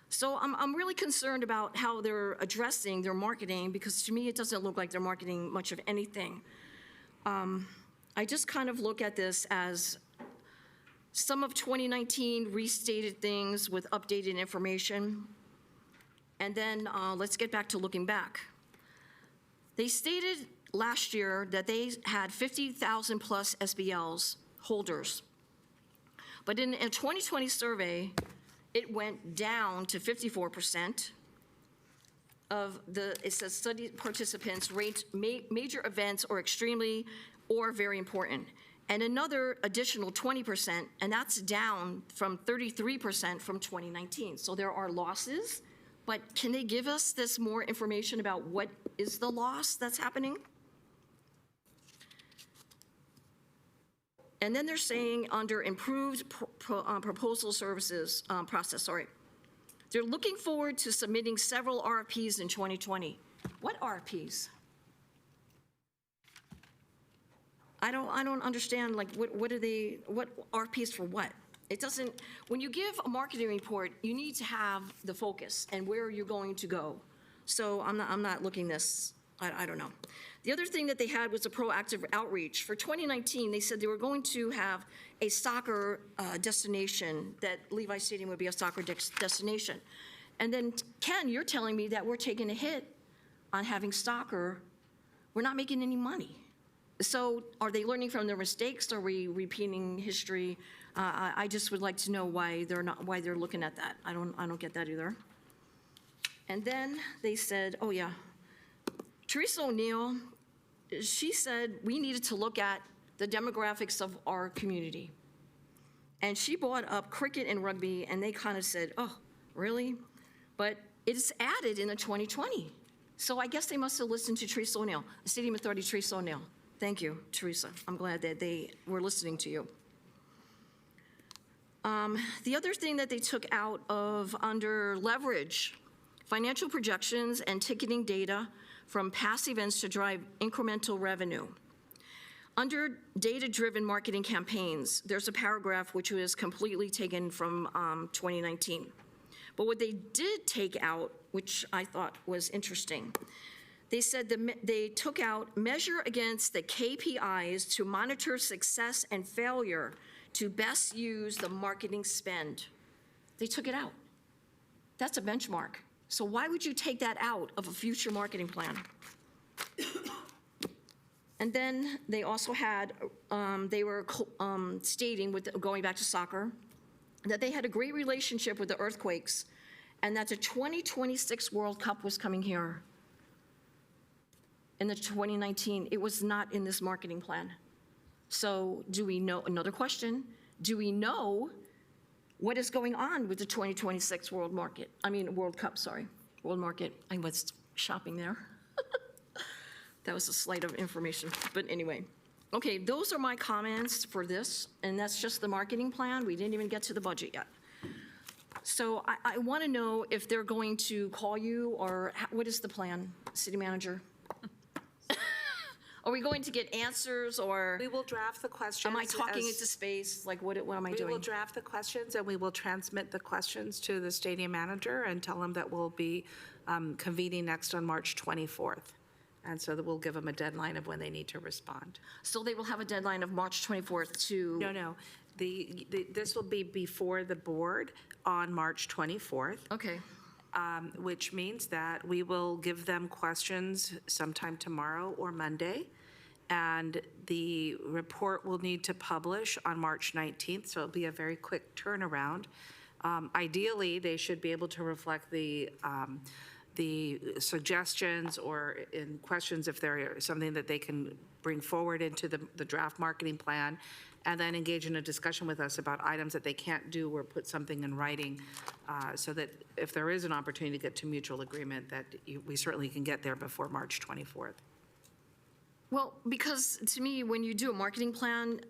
So I'm really concerned about how they're addressing their marketing, because to me, it doesn't look like they're marketing much of anything. I just kind of look at this as some of 2019 restated things with updated information. And then let's get back to looking back. They stated last year that they had 50,000 plus SBLs holders. But in a 2020 survey, it went down to 54% of it says study participants rate major events or extremely or very important. And another additional 20%, and that's down from 33% from 2019. So there are losses. But can they give us this more information about what is the loss that's happening? And then they're saying under improved proposal services process, they're looking forward to submitting several RFPs in 2020. What RFPs? I don't understand, like, what RFPs for what? It doesn't, when you give a marketing report, you need to have the focus and where you're going to go. So I'm not looking this, I don't know. The other thing that they had was a proactive outreach. For 2019, they said they were going to have a soccer destination, that Levi Stadium would be a soccer destination. And then, Ken, you're telling me that we're taking a hit on having soccer. We're not making any money. So are they learning from their mistakes? Are we repeating history? I just would like to know why they're looking at that. I don't get that either. And then they said, oh yeah, Teresa O'Neill, she said we needed to look at the demographics of our community. And she brought up cricket and rugby, and they kind of said, oh, really? But it's added in the 2020. So I guess they must have listened to Teresa O'Neill, the Stadium Authority, Teresa O'Neill. Thank you, Teresa. I'm glad that they were listening to you. The other thing that they took out of under leverage, financial projections and ticketing data from past events to drive incremental revenue. Under data-driven marketing campaigns, there's a paragraph which was completely taken from 2019. But what they did take out, which I thought was interesting, they said they took out measure against the KPIs to monitor success and failure to best use the marketing spend. They took it out. That's a benchmark. So why would you take that out of a future marketing plan? And then they also had, they were stating, going back to soccer, that they had a great relationship with the earthquakes and that the 2026 World Cup was coming here. In the 2019, it was not in this marketing plan. So do we know, another question, do we know what is going on with the 2026 World Cup, World Market? I was shopping there. That was a slight of information, but anyway. Okay, those are my comments for this, and that's just the marketing plan. We didn't even get to the budget yet. So I want to know if they're going to call you, or what is the plan, city manager? Are we going to get answers, or We will draft the questions. am I talking as- into space? Like, what am I We will doing? draft the questions, and we will transmit the questions to the stadium manager and tell him that we'll be convening next on March 24th. And so that we'll give them a deadline of when they need to respond. So they will have a deadline of March 24th to. No. This will be before the board on March 24th, Okay. which means that we will give them questions sometime tomorrow or Monday. And the report will need to publish on March 19th, so it'll be a very quick turnaround. Ideally, they should be able to reflect the suggestions or in questions if there is something that they can bring forward into the draft marketing plan, and then engage in a discussion with us about items that they can't do or put something in writing, so that if there is an opportunity to get to mutual agreement, that we certainly can get there before March 24th. Well, because to me, when you do a marketing plan,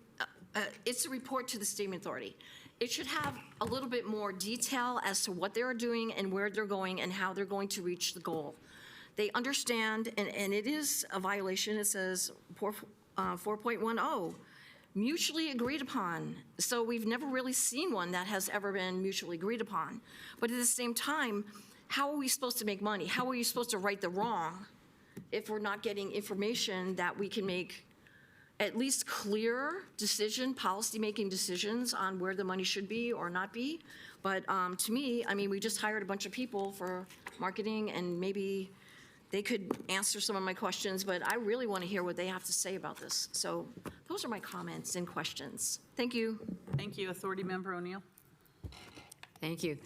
it's a report to the stadium authority. It should have a little bit more detail as to what they're doing and where they're going and how they're going to reach the goal. They understand, and it is a violation, it says 4.10, mutually agreed upon. So we've never really seen one that has ever been mutually agreed upon. But at the same time, how are we supposed to make money? How are you supposed to right the wrong if we're not getting information that we can make at least clear policy-making decisions on where the money should be or not be? But to me, I mean, we just hired a bunch of people for marketing, and maybe they could answer some of my questions, but I really want to hear what they have to say about this. So those are my comments and questions. Thank you. Thank you. Authority Member O'Neill. Thank you.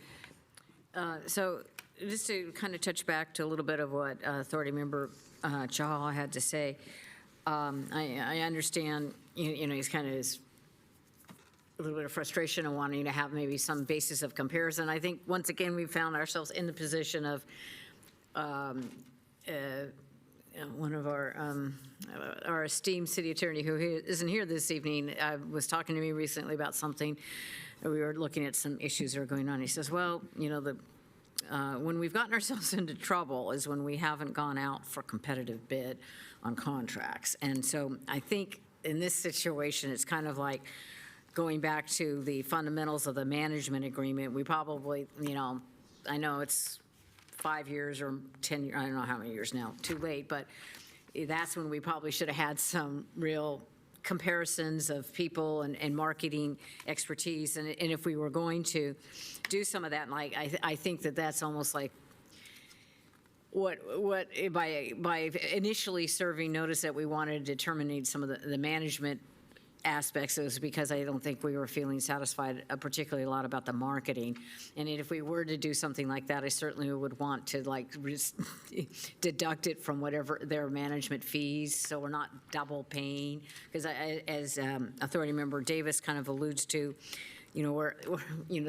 So just to kind of touch back to a little bit of what Authority Member Chahal had to say, I understand, you know, he's kind of a little bit of frustration and wanting to have maybe some basis of comparison. I think, once again, we found ourselves in the position of one of our esteemed city attorney, who isn't here this evening, was talking to me recently about something. We were looking at some issues that are going on. He says, well, you know, when we've gotten ourselves into trouble is when we haven't gone out for competitive bid on contracts. And so I think in this situation, it's kind of like going back to the fundamentals of the management agreement. We probably, you know, I know it's 5 years or 10 years, I don't know how many years now, too late, but that's when we probably should have had some real comparisons of people and marketing expertise. And if we were going to do some of that, like, I think that's almost like what by initially serving notice that we wanted to terminate some of the management aspects, it was because I don't think we were feeling satisfied particularly a lot about the marketing. And if we were to do something like that, I certainly would want to deduct it from whatever their management fees, so we're not double paying. Because as Authority Member Davis kind of alludes to, you know,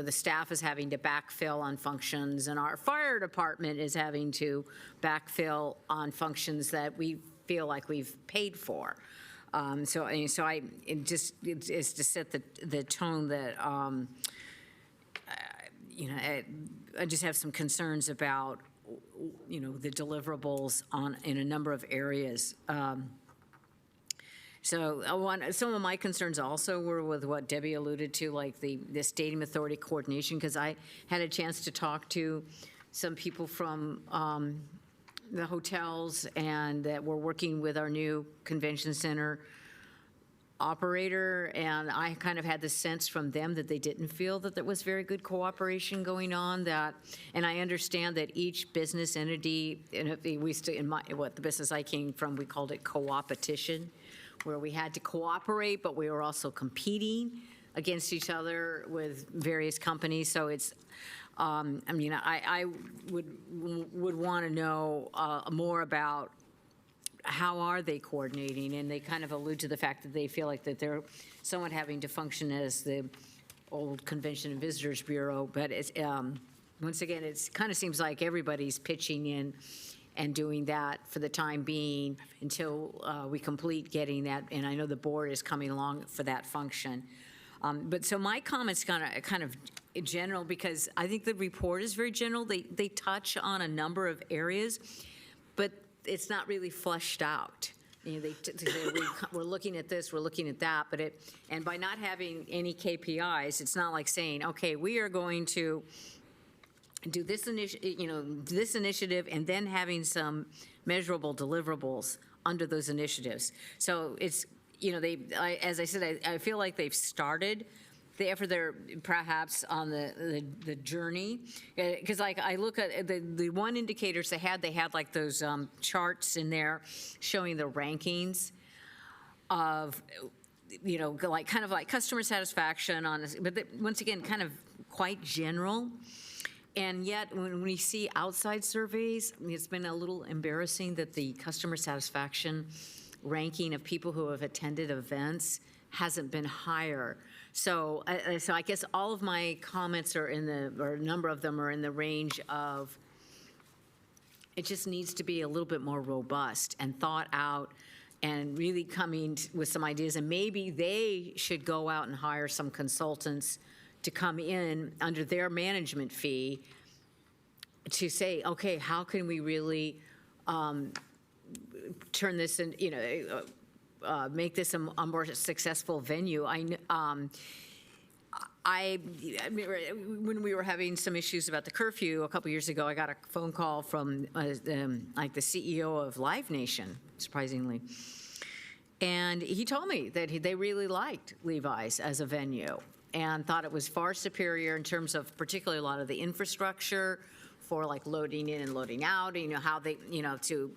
the staff is having to backfill on functions, and our fire department is having to backfill on functions that we feel like we've paid for. It's to set the tone that, you know, I just have some concerns about, you know, the deliverables in a number of areas. Some of my concerns also were with what Debbie alluded to, like the stadium authority coordination, because I had a chance to talk to some people from the hotels and that were working with our new convention center operator, and I kind of had the sense from them that they didn't feel that there was very good cooperation going on. And I understand that each business entity, and the business I came from, we called it co-opetition, where we had to cooperate, but we were also competing against each other with various companies. So it's, I mean, I would want to know more about how are they coordinating, and they kind of allude to the fact that they feel like that they're somewhat having to function as the old Convention and Visitors Bureau. But it's, once again, it kind of seems like everybody's pitching in and doing that for the time being until we complete getting that. And I know the board is coming along for that function. But so my comments kind of general, because I think the report is very general. They touch on a number of areas, but it's not really fleshed out. they say, we're looking at this, we're looking at that, and by not having any KPIs, it's not like saying, okay, we are going to do this initiative, and then having some measurable deliverables under those initiatives. So it's, as I said, I feel like they've started the effort. They're perhaps on the journey, because like I look at the one indicators they had like those charts in there showing the rankings of like kind of like customer satisfaction on this, but once again kind of quite general. And yet when we see outside surveys, it's been a little embarrassing that the customer satisfaction ranking of people who have attended events hasn't been higher. So I guess all of my comments are or a number of them are in the range of, it just needs to be a little bit more robust and thought out and really coming with some ideas. And maybe they should go out and hire some consultants to come in under their management fee to say, okay, how can we really turn this in, make this a more successful venue. When we were having some issues about the curfew a couple years ago, I got a phone call from like the CEO of Live Nation, surprisingly. And he told me that they really liked Levi's as a venue and thought it was far superior in terms of particularly a lot of the infrastructure for like loading in and loading out, how they, to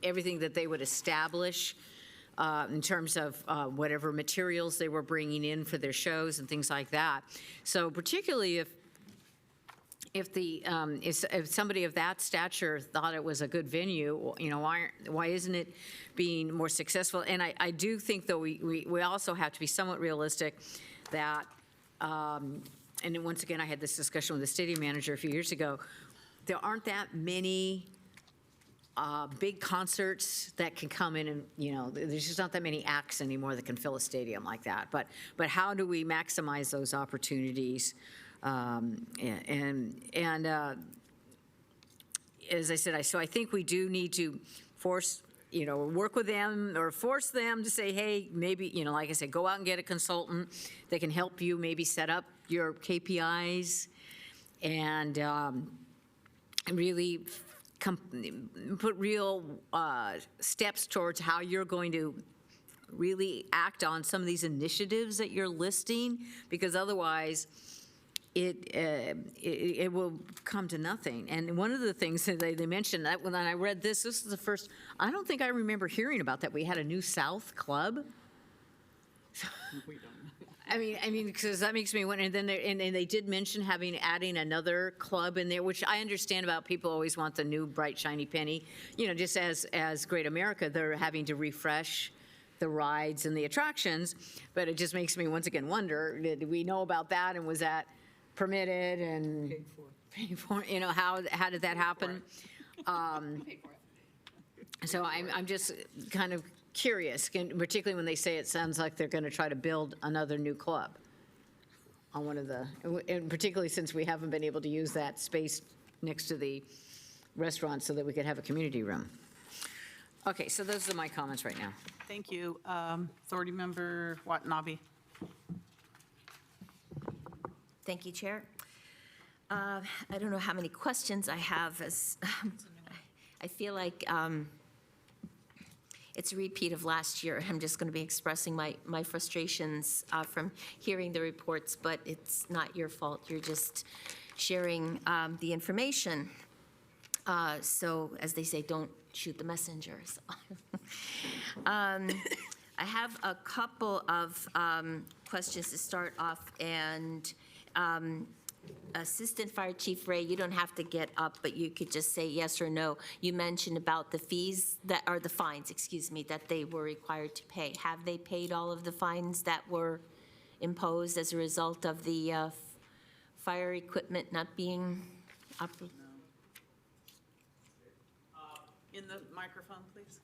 everything that they would establish in terms of whatever materials they were bringing in for their shows and things like that. So particularly if somebody of that stature thought it was a good venue, why isn't it being more successful? And I do think, though, we also have to be somewhat realistic that, and then once again, I had this discussion with the stadium manager a few years ago, there aren't that many big concerts that can come in and, there's just not that many acts anymore that can fill a stadium like that. But how do we maximize those opportunities? As I said, I think we do need to force, work with them or force them to say, hey, maybe, like I said, go out and get a consultant that can help you maybe set up your KPIs and really put real steps towards how you're going to really act on some of these initiatives that you're listing, because otherwise it will come to nothing. And one of the things that they mentioned, that when I read this is the first, I don't think I remember hearing about that. We had a New South club. I mean, because that makes me wonder. And then they did mention adding another club in there, which I understand about people always want the new bright shiny penny. Just as Great America, they're having to refresh the rides and the attractions. But it just makes me once again wonder: did we know about that, and was that permitted and paid for? How did that happen? So I'm just kind of curious, particularly when they say it sounds like they're going to try to build another new club on one of the, and particularly since we haven't been able to use that space next to the restaurant so that we could have a community room. Okay, so those are my comments right now. Thank you. Authority Member Watanabe. Thank you, Chair. I don't know how many questions I have, as I feel like it's a repeat of last year. I'm just going to be expressing my frustrations from hearing the reports, but it's not your fault. You're just sharing the information. So, as they say, don't shoot the messengers. I have a couple of questions to start off, and Assistant Fire Chief Ray, you don't have to get up, but you could just say yes or no. You mentioned about the fees the fines, that they were required to pay. Have they paid all of the fines that were imposed as a result of the fire equipment not being up? In the microphone, please.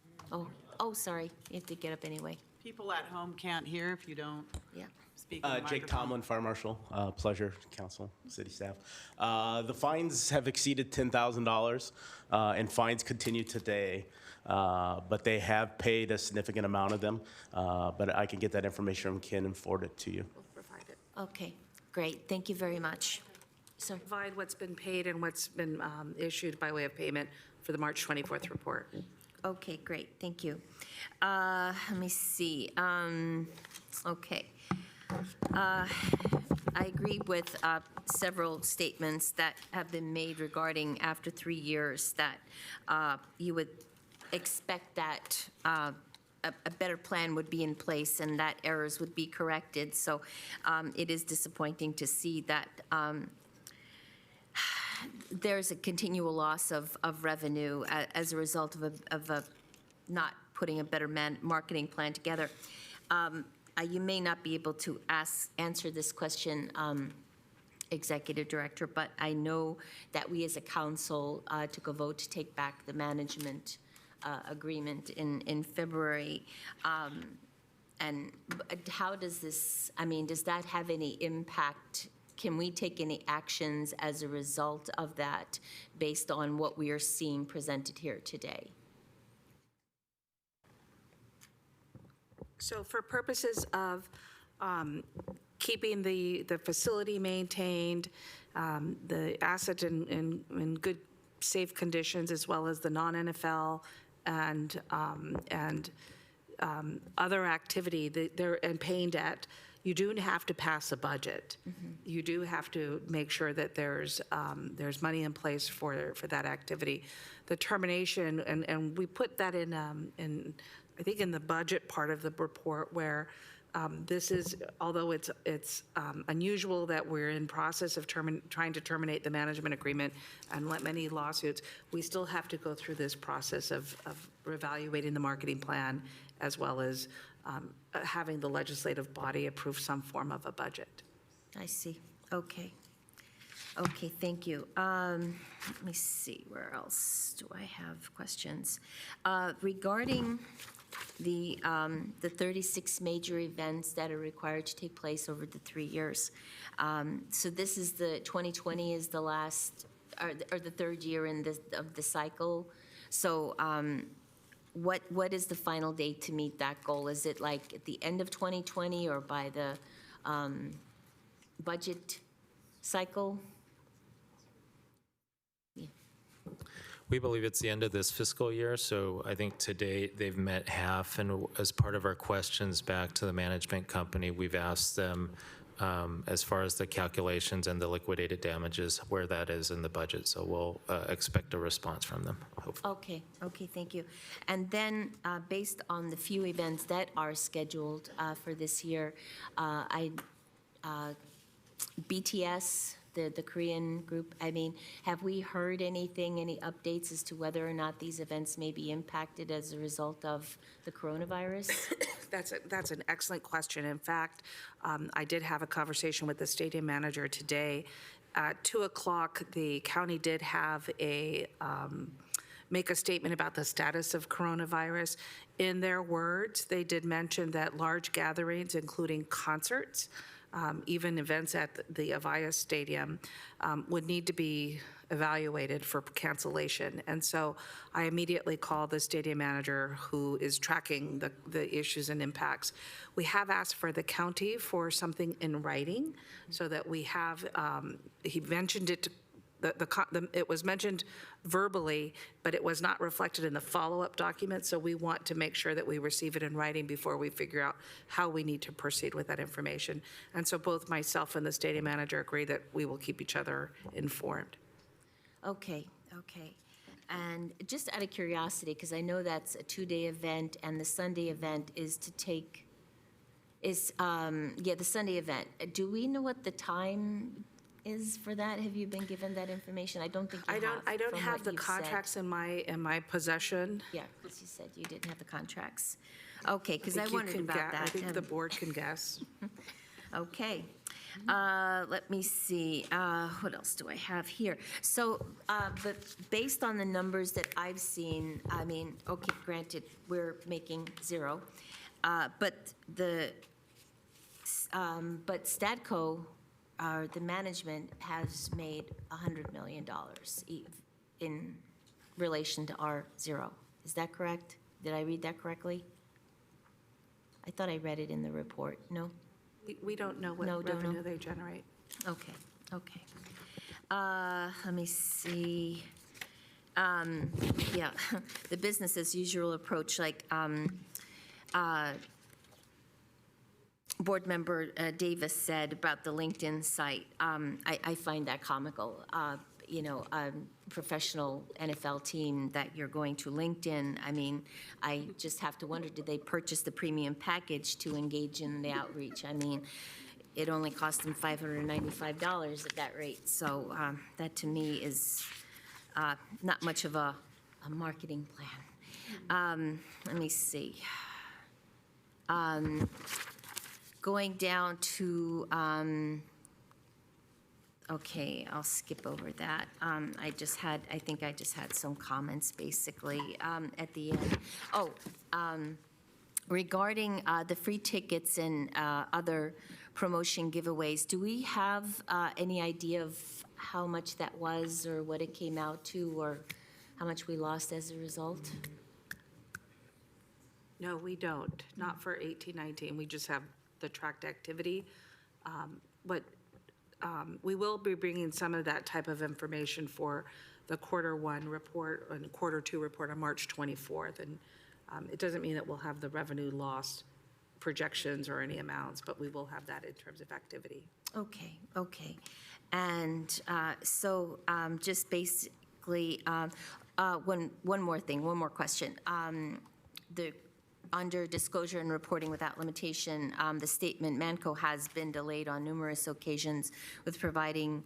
Oh, sorry. You have to get up anyway. People at home can't hear if you don't Yeah. speak in the Jake microphone. Tomlin, Fire Marshal. Pleasure, council, city staff. The fines have exceeded $10,000, and fines continue today, but they have paid a significant amount of them. But I can get that information from Ken and forward it to you. We'll provide it. Okay, great. Thank you very much. Sir? Provide what's been paid and what's been issued by way of payment for the March 24th report. Okay, great, thank you. Let me see. Okay. I agree with several statements that have been made regarding after 3 years that you would expect that a better plan would be in place and that errors would be corrected. So it is disappointing to see that there's a continual loss of revenue as a result of not putting a better marketing plan together. You may not be able to answer this question, Executive Director, but I know that we as a council took a vote to take back the management agreement in February. And how does this, I mean, does that have any impact? Can we take any actions as a result of that based on what we are seeing presented here today? So for purposes of keeping the facility maintained, the asset in good, safe conditions, as well as the non-NFL and other activity and paying debt, you do have to pass a budget. You do have to make sure that there's money in place for that activity. The termination, and we put that in I think in the budget part of the report where this is, although it's unusual that we're in process of trying to terminate the management agreement and let many lawsuits, we still have to go through this process of reevaluating the marketing plan as well as having the legislative body approve some form of a budget. I see. Okay. Okay, thank you. Let me see, where else do I have questions? Regarding the 36 major events that are required to take place over the 3 years. So this is 2020 is the last, or the third year of the cycle. So what is the final date to meet that goal? Is it like at the end of 2020 or by the budget cycle? We believe it's the end of this fiscal year, so I think to date, they've met half, and as part of our questions back to the management company, we've asked them, as far as the calculations and the liquidated damages, where that is in the budget, so we'll expect a response from them, hopefully. Okay, thank you. And then, based on the few events that are scheduled for this year, BTS, the Korean group, I mean, have we heard anything, any updates as to whether or not these events may be impacted as a result of the coronavirus? That's an excellent question. In fact, I did have a conversation with the stadium manager today. At 2:00, the county did have make a statement about the status of coronavirus. In their words, they did mention that large gatherings, including concerts, even events at the Avaya Stadium, would need to be evaluated for cancellation. And so I immediately called the stadium manager who is tracking the issues and impacts. We have asked for the county for something in writing so that we have, he mentioned it, it was mentioned verbally, but it was not reflected in the follow-up document, so we want to make sure that we receive it in writing before we figure out how we need to proceed with that information. And so both myself and the stadium manager agree that we will keep each other informed. Okay. And just out of curiosity, because I know that's a 2-day event, and the Sunday event is the Sunday event. Do we know what the time is for that? Have you been given that information? I don't think you have. I don't from have what the you've contracts said. in my possession. Yeah, because you said you didn't have the contracts. Okay, because I think you wondered can about gu- that. I think the board can guess. Okay. Let me see. What else do I have here? So, but based on the numbers that I've seen, I mean, okay, granted, we're making zero. But Stadco, the management has made $100 million in relation to R0. Is that correct? Did I read that correctly? I thought I read it in the report. No? We don't know what No, don't know. revenue they generate. Okay, okay. Let me see. Yeah, the business as usual approach, like Board Member Davis said about the LinkedIn site, I find that comical. You know, a professional NFL team that you're going to LinkedIn, I mean, I just have to wonder, did they purchase the premium package to engage in the outreach? I mean, it only cost them $595 at that rate. So that to me is not much of a marketing plan. Let me see. Going down to, okay, I'll skip over that. I think I just had some comments basically at the end. Oh, regarding the free tickets and other promotion giveaways, do we have any idea of how much that was or what it came out to or how much we lost as a result? No, we don't, not for 18-19. We just have the tracked activity. But we will be bringing some of that type of information for the Q1 report and Q2 report on March 24th. And it doesn't mean that we'll have the revenue loss projections or any amounts, but we will have that in terms of activity. Okay, okay. And so just basically, one more thing, one more question. Under disclosure and reporting without limitation, the statement, Manco has been delayed on numerous occasions with providing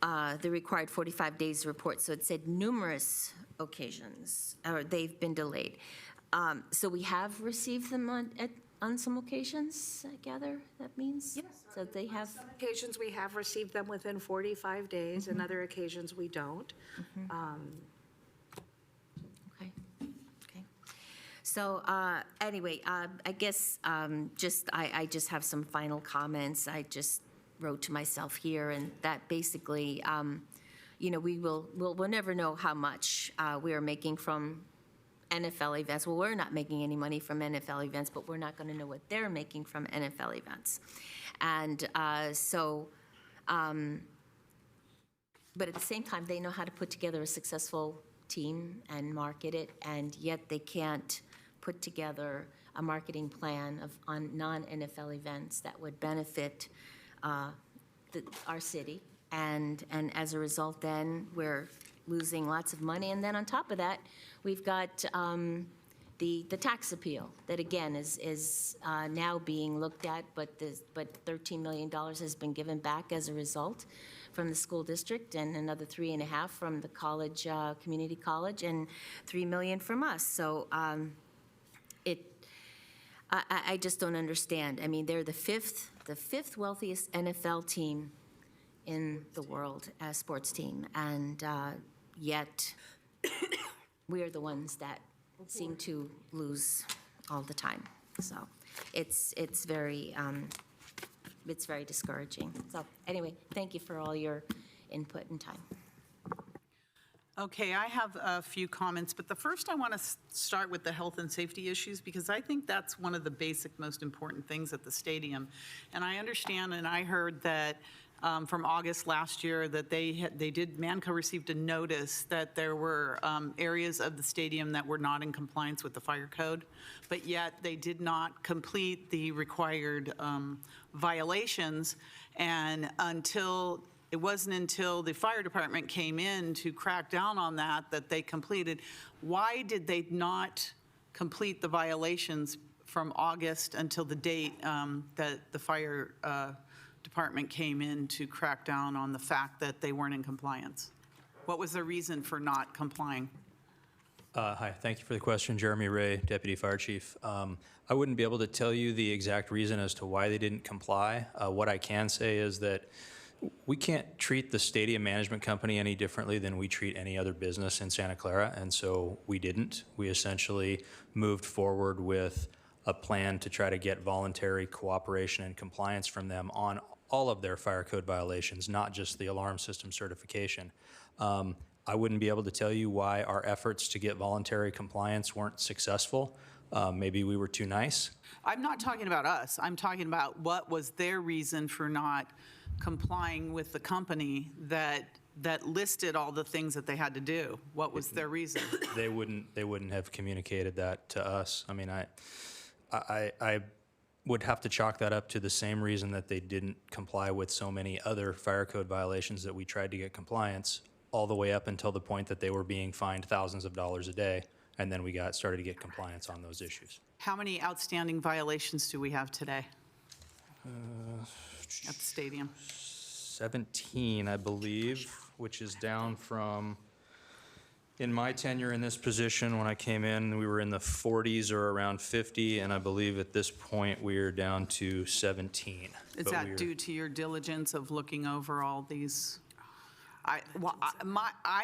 the required 45 days report. So it said numerous occasions, or they've been delayed. So we have received them on some occasions, I gather, that means? Yes. So they have. Some occasions we have received them within 45 days, and other occasions we don't. Okay, okay. So anyway, I guess I just have some final comments. I just wrote to myself here, and that basically, you know, we'll never know how much we are making from NFL events. Well, we're not making any money from NFL events, but we're not going to know what they're making from NFL events. And but at the same time, they know how to put together a successful team and market it, and yet they can't put together a marketing plan on non-NFL events that would benefit our city. And as a result, then we're losing lots of money. And then on top of that, we've got the tax appeal that again is now being looked at, but $13 million has been given back as a result from the school district, and another $3.5 million from the college, community college, and $3 million from us. So I just don't understand. I mean, they're the fifth wealthiest NFL team in the world, as sports team, and yet we are the ones that seem to lose all the time. So it's very discouraging. So anyway, thank you for all your input and time. Okay, I have a few comments, but the first I want to start with the health and safety issues, because I think that's one of the basic, most important things at the stadium. And I understand, and I heard that from August last year that Manco received a notice that there were areas of the stadium that were not in compliance with the fire code, but yet they did not complete the required violations. And it wasn't until the fire department came in to crack down on that they completed. Why did they not complete the violations from August until the date that the fire department came in to crack down on the fact that they weren't in compliance? What was the reason for not complying? Hi, thank you for the question. Jeremy Ray, Deputy Fire Chief. I wouldn't be able to tell you the exact reason as to why they didn't comply. What I can say is that we can't treat the stadium management company any differently than we treat any other business in Santa Clara, and so we didn't. We essentially moved forward with a plan to try to get voluntary cooperation and compliance from them on all of their fire code violations, not just the alarm system certification. I wouldn't be able to tell you why our efforts to get voluntary compliance weren't successful. Maybe we were too nice. I'm not talking about us. I'm talking about what was their reason for not complying with the company that listed all the things that they had to do. What was their reason? They wouldn't have communicated that to us. I mean, I would have to chalk that up to the same reason that they didn't comply with so many other fire code violations that we tried to get compliance, all the way up until the point that they were being fined thousands of dollars a day, and then we started to get compliance on those issues. How many outstanding violations do we have today at the stadium? 17, I believe, which is down from, in my tenure in this position, when I came in, we were in the 40s or around 50, and I believe at this point we are down to 17. Is that due to your diligence of looking over all these? I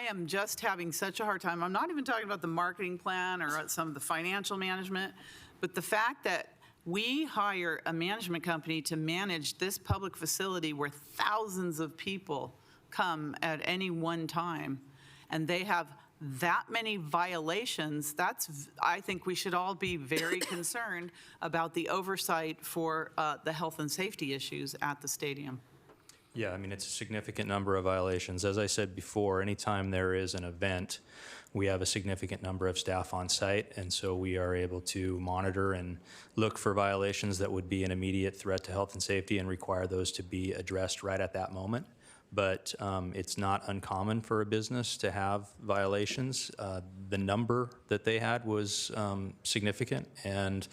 am just having such a hard time. I'm not even talking about the marketing plan or some of the financial management, but the fact that we hire a management company to manage this public facility where thousands of people come at any one time, and they have that many violations, I think we should all be very concerned about the oversight for the health and safety issues at the stadium. Yeah, I mean, it's a significant number of violations. As I said before, anytime there is an event, we have a significant number of staff on site, and so we are able to monitor and look for violations that would be an immediate threat to health and safety and require those to be addressed right at that moment. But it's not uncommon for a business to have violations. The number that they had was significant, and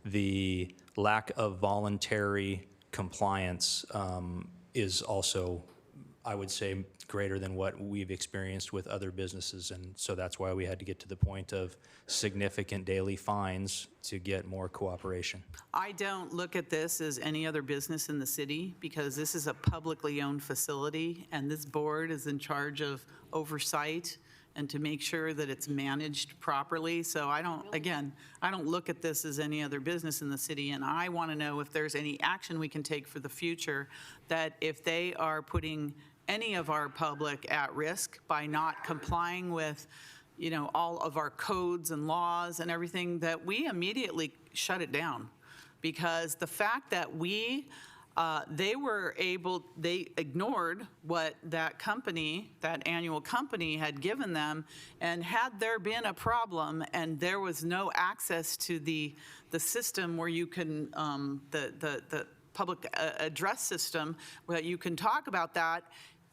the lack of voluntary compliance is also, I would say, greater than what we've experienced with other businesses. And so that's why we had to get to the point of significant daily fines to get more cooperation. I don't look at this as any other business in the city, because this is a publicly owned facility, and this board is in charge of oversight and to make sure that it's managed properly. So I don't look at this as any other business in the city, and I want to know if there's any action we can take for the future, that if they are putting any of our public at risk by not complying with, all of our codes and laws and everything, that we immediately shut it down. Because the fact that they ignored what that company, that annual company, had given them, and had there been a problem and there was no access to the system where you can, the public address system, where you can talk about that,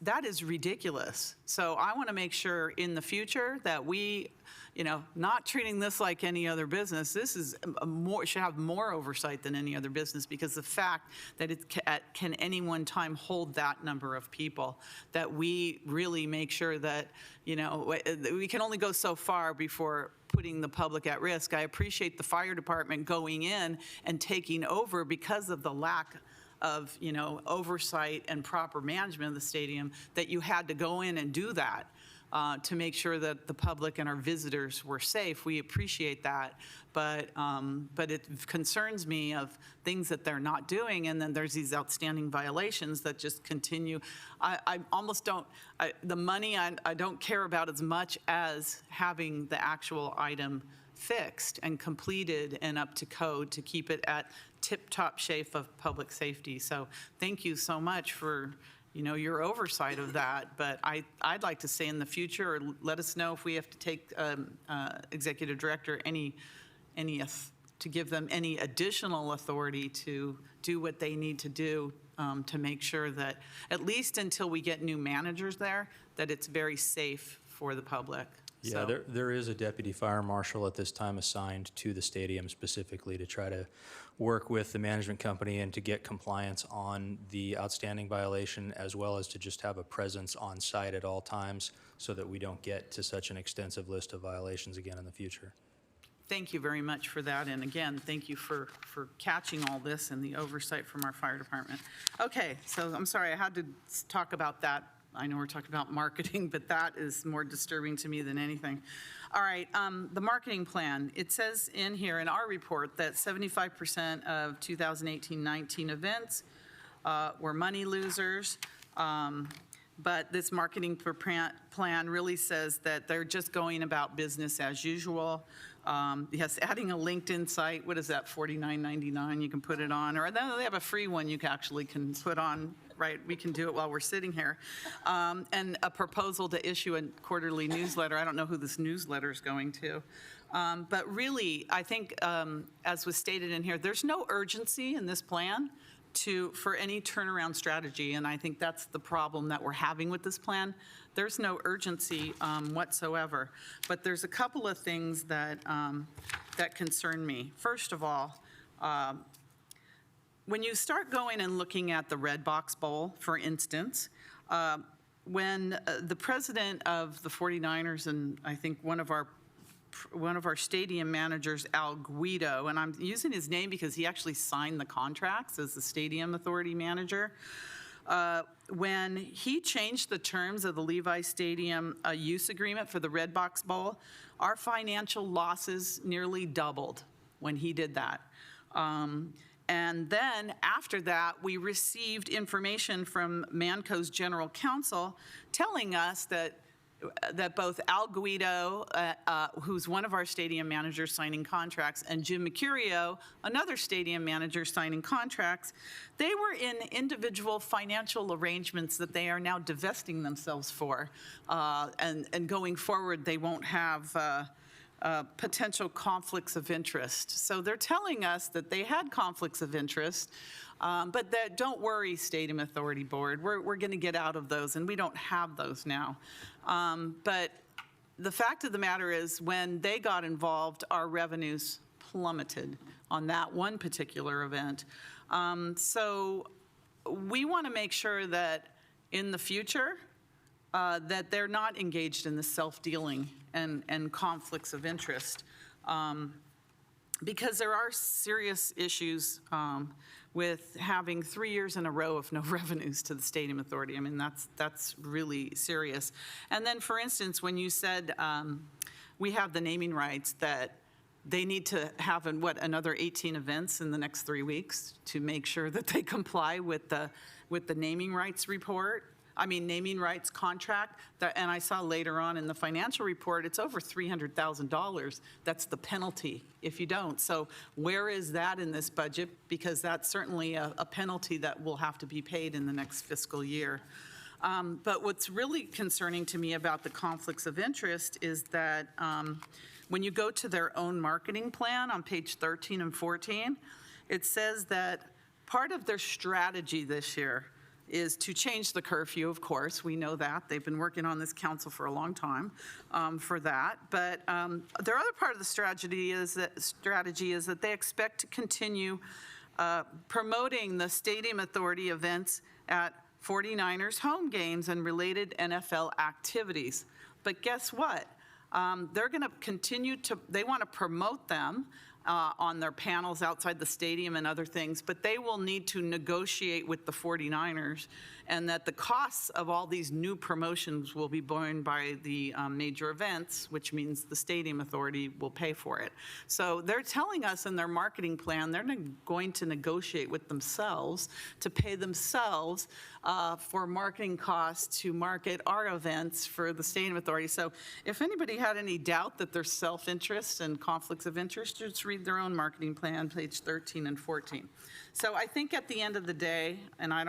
that is ridiculous. So I want to make sure in the future that we, not treating this like any other business. This is should have more oversight than any other business, because the fact that it can any one time hold that number of people, that we really make sure that, we can only go so far before putting the public at risk. I appreciate the fire department going in and taking over because of the lack of, oversight and proper management of the stadium, that you had to go in and do that to make sure that the public and our visitors were safe. We appreciate that, but it concerns me of things that they're not doing, and then there's these outstanding violations that just continue. I almost don't, the money I don't care about as much as having the actual item fixed and completed and up to code to keep it at tip-top shape of public safety. So thank you so much for, your oversight of that. But I'd like to say in the future, or let us know if we have to take executive director to give them any additional authority to do what they need to do to make sure that, at least until we get new managers there, that it's very safe for the public. Yeah, there is a deputy fire marshal at this time assigned to the stadium specifically to try to work with the management company and to get compliance on the outstanding violation, as well as to just have a presence on site at all times so that we don't get to such an extensive list of violations again in the future. Thank you very much for that. And again, thank you for catching all this and the oversight from our fire department. Okay, so I'm sorry, I had to talk about that. I know we're talking about marketing, but that is more disturbing to me than anything. All right, the marketing plan. It says in here in our report that 75% of 2018-19 events were money losers. But this marketing plan really says that they're just going about business as usual. Yes, adding a LinkedIn site, what is that, $49.99 you can put it on? Or they have a free one you actually can put on, right? We can do it while we're sitting here. And a proposal to issue a quarterly newsletter. I don't know who this newsletter is going to. But really, I think, as was stated in here, there's no urgency in this plan for any turnaround strategy, and I think that's the problem that we're having with this plan. There's no urgency whatsoever, but there's a couple of things that that concern me. First of all, when you start going and looking at the Redbox Bowl, for instance, when the president of the 49ers and I think one of our stadium managers, Al Guido, and I'm using his name because he actually signed the contracts as the stadium authority manager. When he changed the terms of the Levi Stadium use agreement for the Redbox Bowl, our financial losses nearly doubled when he did that. And then after that, we received information from Manco's general counsel telling us that both Al Guido, who's one of our stadium managers signing contracts, and Jim Mercurio, another stadium manager signing contracts, they were in individual financial arrangements that they are now divesting themselves for. And going forward, they won't have potential conflicts of interest. So they're telling us that they had conflicts of interest, but that, don't worry, Stadium Authority Board, we're going to get out of those, and we don't have those now. But the fact of the matter is, when they got involved, our revenues plummeted on that one particular event. So we want to make sure that in the future, that they're not engaged in the self-dealing and conflicts of interest, because there are serious issues with having 3 years in a row of no revenues to the Stadium Authority. I mean, that's really serious. And then, for instance, when you said we have the naming rights, that they need to have, another 18 events in the next 3 weeks to make sure that they comply with the naming rights naming rights contract. And I saw later on in the financial report, it's over $300,000. That's the penalty if you don't. So where is that in this budget? Because that's certainly a penalty that will have to be paid in the next fiscal year. But what's really concerning to me about the conflicts of interest is that when you go to their own marketing plan on page 13 and 14, it says that part of their strategy this year is to change the curfew, of course. We know that. They've been working on this council for a long time for that. But their other part of the strategy is that they expect to continue promoting the Stadium Authority events at 49ers home games and related NFL activities. But guess what? They're going to continue they want to promote them on their panels outside the stadium and other things, but they will need to negotiate with the 49ers, and that the costs of all these new promotions will be borne by the major events, which means the Stadium Authority will pay for it. So they're telling us in their marketing plan they're going to negotiate with themselves to pay themselves for marketing costs to market our events for the Stadium Authority. So if anybody had any doubt that there's self-interest and conflicts of interest, just read their own marketing plan, page 13 and 14. So I think at the end of the day, and I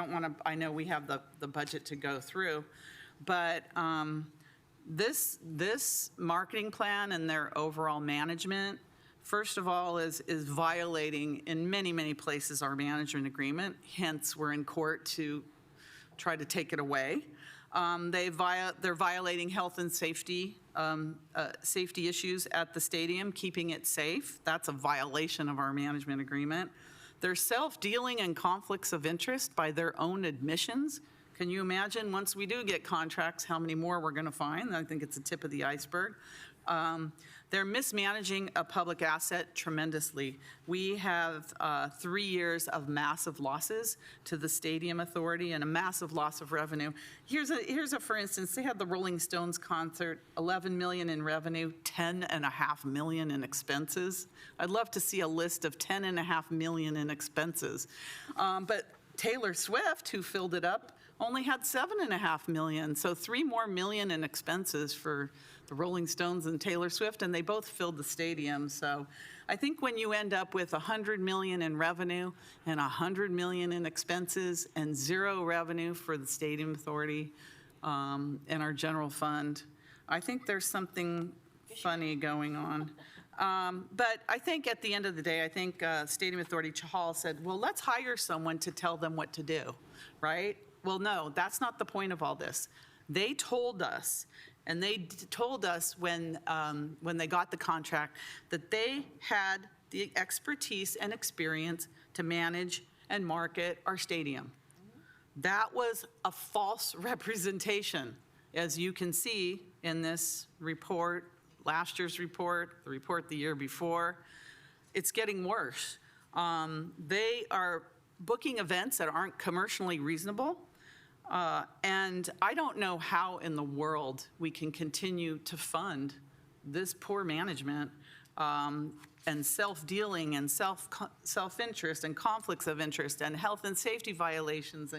know we have the budget to go through, but this marketing plan and their overall management, first of all, is violating in many, many places our management agreement. Hence, we're in court to try to take it away. They're violating health and safety issues at the stadium, keeping it safe. That's a violation of our management agreement. They're self-dealing and conflicts of interest by their own admissions. Can you imagine, once we do get contracts, how many more we're going to find? I think it's the tip of the iceberg. They're mismanaging a public asset tremendously. We have 3 years of massive losses to the Stadium Authority and a massive loss of revenue. Here's a for instance, they had the Rolling Stones concert, 11 million in revenue, 10.5 million in expenses. I'd love to see a list of 10.5 million in expenses. But Taylor Swift, who filled it up, only had 7.5 million, so 3 more million in expenses for the Rolling Stones and Taylor Swift, and they both filled the stadium. So I think when you end up with 100 million in revenue and 100 million in expenses and 0 revenue for the Stadium Authority and our general fund, I think there's something funny going on. But I think at the end of the day, I think Stadium Authority Hall said, well, let's hire someone to tell them what to do, right? Well, no, that's not the point of all this. They told us, and they told us when they got the contract, that they had the expertise and experience to manage and market our stadium. That was a false representation, as you can see in this report, last year's report, the report the year before. It's getting worse. They are booking events that aren't commercially reasonable. And I don't know how in the world we can continue to fund this poor management and self-dealing and self-interest and conflicts of interest and health and safety violations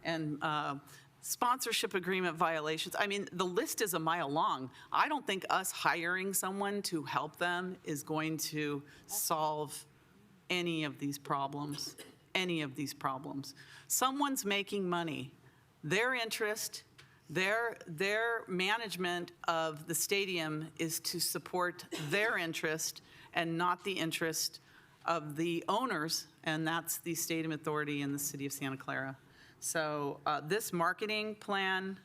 and sponsorship agreement violations. I mean, the list is a mile long. I don't think us hiring someone to help them is going to solve any of these problems, Someone's making money. Their interest, their management of the stadium is to support their interest and not the interest of the owners, and that's the Stadium Authority in the city of Santa Clara. So this marketing plan,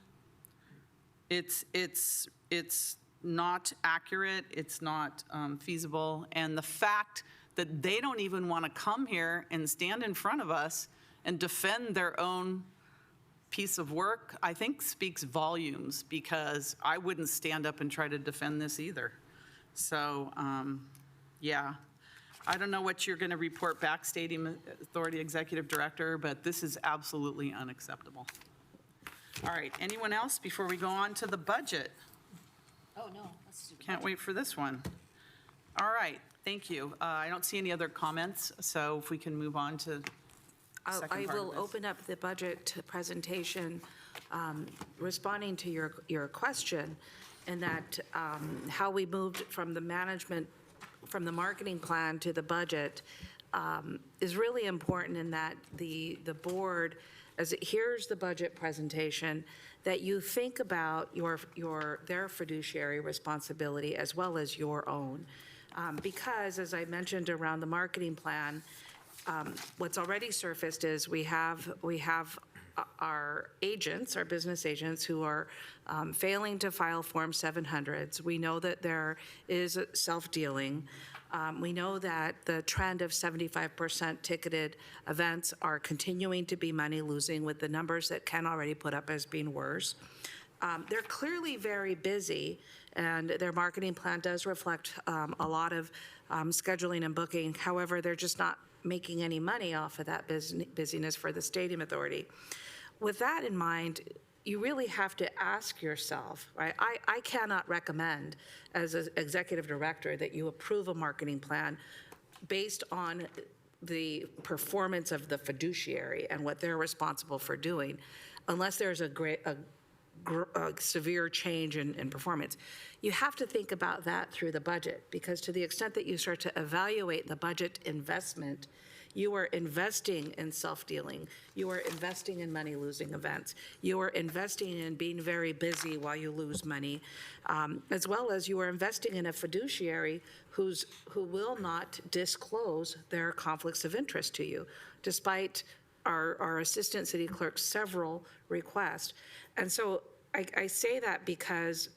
it's not accurate, it's not feasible, and the fact that they don't even want to come here and stand in front of us and defend their own piece of work, I think speaks volumes, because I wouldn't stand up and try to defend this either. So, yeah. I don't know what you're going to report back, Stadium Authority Executive Director, but this is absolutely unacceptable. All right, anyone else before we go on to the budget? Oh, no. Let's do Can't wait for this one. All right, thank you. I don't see any other comments, so if we can move on to I second part of will this. open up the budget presentation, responding to your question, and that how we moved from the management, from the marketing plan to the budget is really important, in that the board, as it hears the budget presentation, that you think about their fiduciary responsibility as well as your own. Because, as I mentioned around the marketing plan, what's already surfaced is we have our agents, our business agents, who are failing to file Form 700s. We know that there is self-dealing. We know that the trend of 75% ticketed events are continuing to be money-losing, with the numbers that Ken already put up as being worse. They're clearly very busy, and their marketing plan does reflect a lot of scheduling and booking. However, they're just not making any money off of that busyness for the Stadium Authority. With that in mind, you really have to ask yourself, right? I cannot recommend, as an executive director, that you approve a marketing plan based on the performance of the fiduciary and what they're responsible for doing, unless there's a severe change in performance. You have to think about that through the budget, because to the extent that you start to evaluate the budget investment, you are investing in self-dealing. You are investing in money-losing events. You are investing in being very busy while you lose money, as well as you are investing in a fiduciary who will not disclose their conflicts of interest to you, despite our assistant city clerk's several requests. And so I say that because,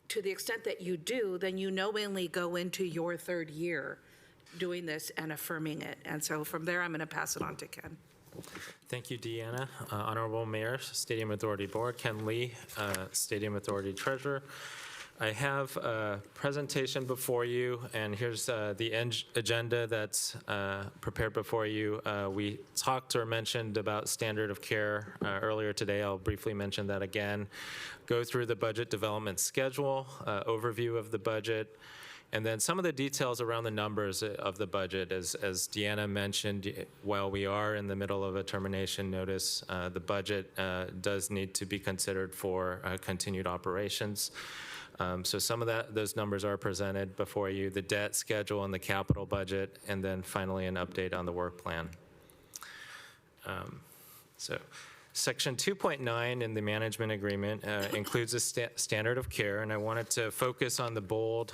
to the extent that you do, then you knowingly go into your third year doing this and affirming it. And so from there, I'm going to pass it on to Ken. Thank you, Deanna. Honorable Mayor, Stadium Authority Board, Ken Lee, Stadium Authority Treasurer. I have a presentation before you, and here's the agenda that's prepared before you. We talked or mentioned about standard of care earlier today. I'll briefly mention that again. Go through the budget development schedule, overview of the budget, and then some of the details around the numbers of the budget. As Deanna mentioned, while we are in the middle of a termination notice, the budget does need to be considered for continued operations. So some of those numbers are presented before you, the debt schedule and the capital budget, and then finally an update on the work plan. So Section 2.9 in the management agreement includes a standard of care, and I wanted to focus on the bold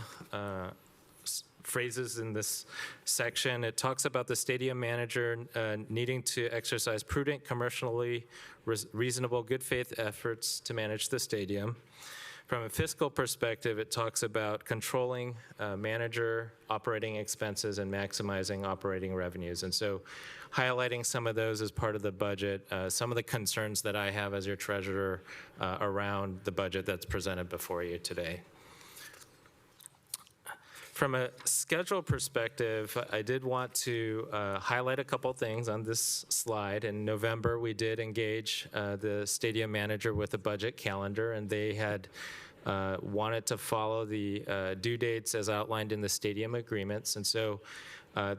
phrases in this section. It talks about the stadium manager needing to exercise prudent, commercially reasonable, good faith efforts to manage the stadium. From a fiscal perspective, it talks about controlling manager operating expenses and maximizing operating revenues. And so highlighting some of those as part of the budget, some of the concerns that I have as your treasurer around the budget that's presented before you today. From a schedule perspective, I did want to highlight a couple things on this slide. In November, we did engage the stadium manager with a budget calendar, and they had wanted to follow the due dates as outlined in the stadium agreements. And so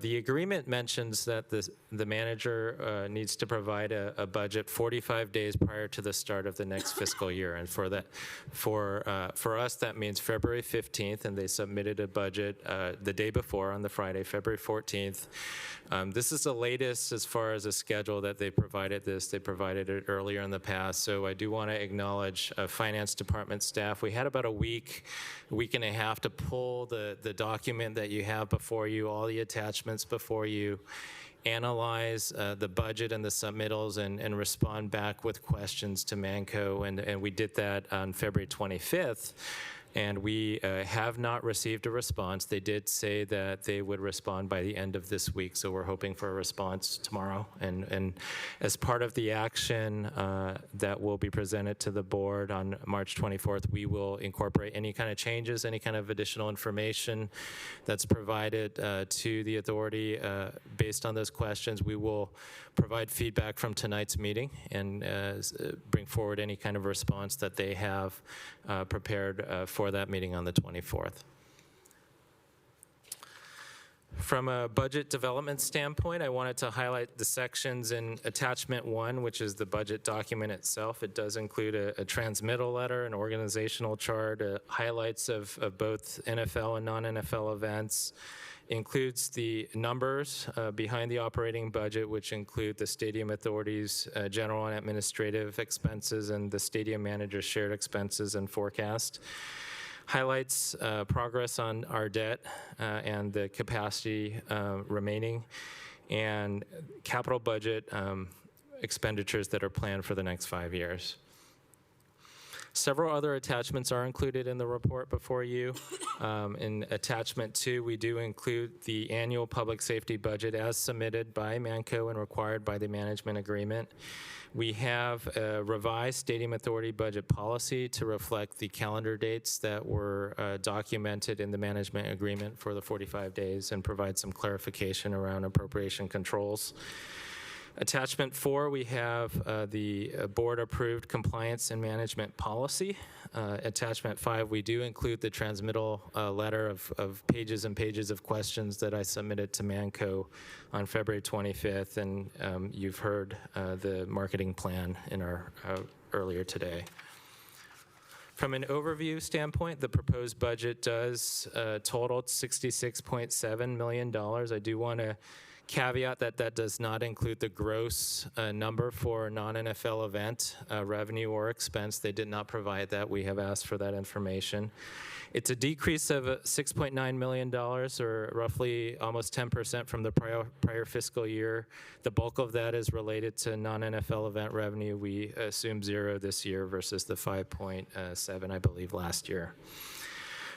the agreement mentions that the manager needs to provide a budget 45 days prior to the start of the next fiscal year. And for us, that means February 15th, and they submitted a budget the day before on the Friday, February 14th. This is the latest as far as a schedule that they provided this. They provided it earlier in the past. So I do want to acknowledge finance department staff. We had about a week and a half to pull the document that you have before you, all the attachments before you, analyze the budget and the submittals and respond back with questions to Manco. And we did that on February 25th. And we have not received a response. They did say that they would respond by the end of this week, so we're hoping for a response tomorrow. And as part of the action that will be presented to the board on March 24th, we will incorporate any kind of changes, any kind of additional information that's provided to the authority based on those questions. We will provide feedback from tonight's meeting and bring forward any kind of response that they have prepared for that meeting on the 24th. From a budget development standpoint, I wanted to highlight the sections in Attachment 1, which is the budget document itself. It does include a transmittal letter, an organizational chart, highlights of both NFL and non-NFL events. Includes the numbers behind the operating budget, which include the Stadium Authority's general and administrative expenses and the stadium manager's shared expenses and forecast. Highlights progress on our debt and the capacity remaining, and capital budget expenditures that are planned for the next 5 years. Several other attachments are included in the report before you. In Attachment 2, we do include the annual public safety budget as submitted by Manco and required by the management agreement. We have a revised Stadium Authority budget policy to reflect the calendar dates that were documented in the management agreement for the 45 days and provide some clarification around appropriation controls. Attachment 4, we have the board-approved compliance and management policy. Attachment 5, we do include the transmittal letter of pages and pages of questions that I submitted to Manco on February 25th, and you've heard the marketing plan in our earlier today. From an overview standpoint, the proposed budget does total $66.7 million. I do want to caveat that that does not include the gross number for non-NFL event revenue or expense. They did not provide that. We have asked for that information. It's a decrease of $6.9 million, or roughly almost 10% from the prior fiscal year. The bulk of that is related to non-NFL event revenue. We assume 0 this year versus the 5.7, I believe, last year.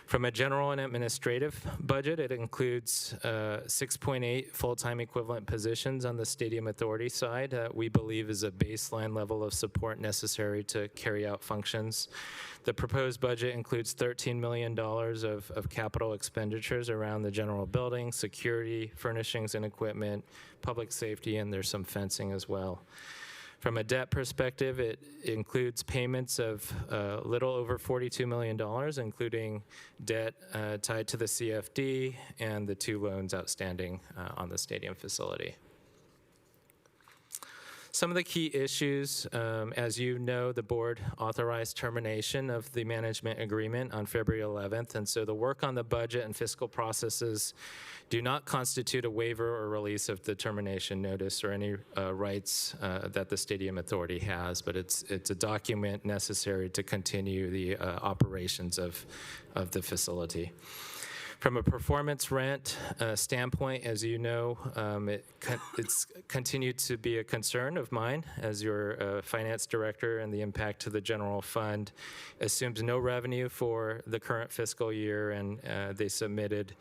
From a general and administrative budget, it includes 6.8 full-time equivalent positions on the Stadium Authority side. We believe is a baseline level of support necessary to carry out functions. The proposed budget includes $13 million of capital expenditures around the general building, security, furnishings and equipment, public safety, and there's some fencing as well. From a debt perspective, it includes payments of a little over $42 million, including debt tied to the CFD and the 2 loans outstanding on the stadium facility. Some of the key issues, as you know, the board authorized termination of the management agreement on February 11th, and so the work on the budget and fiscal processes do not constitute a waiver or release of the termination notice or any rights that the Stadium Authority has, but it's a document necessary to continue the operations of the facility. From a performance rent standpoint, as you know, it's continued to be a concern of mine as your finance director, and the impact to the general fund assumes no revenue for the current fiscal year, and they submitted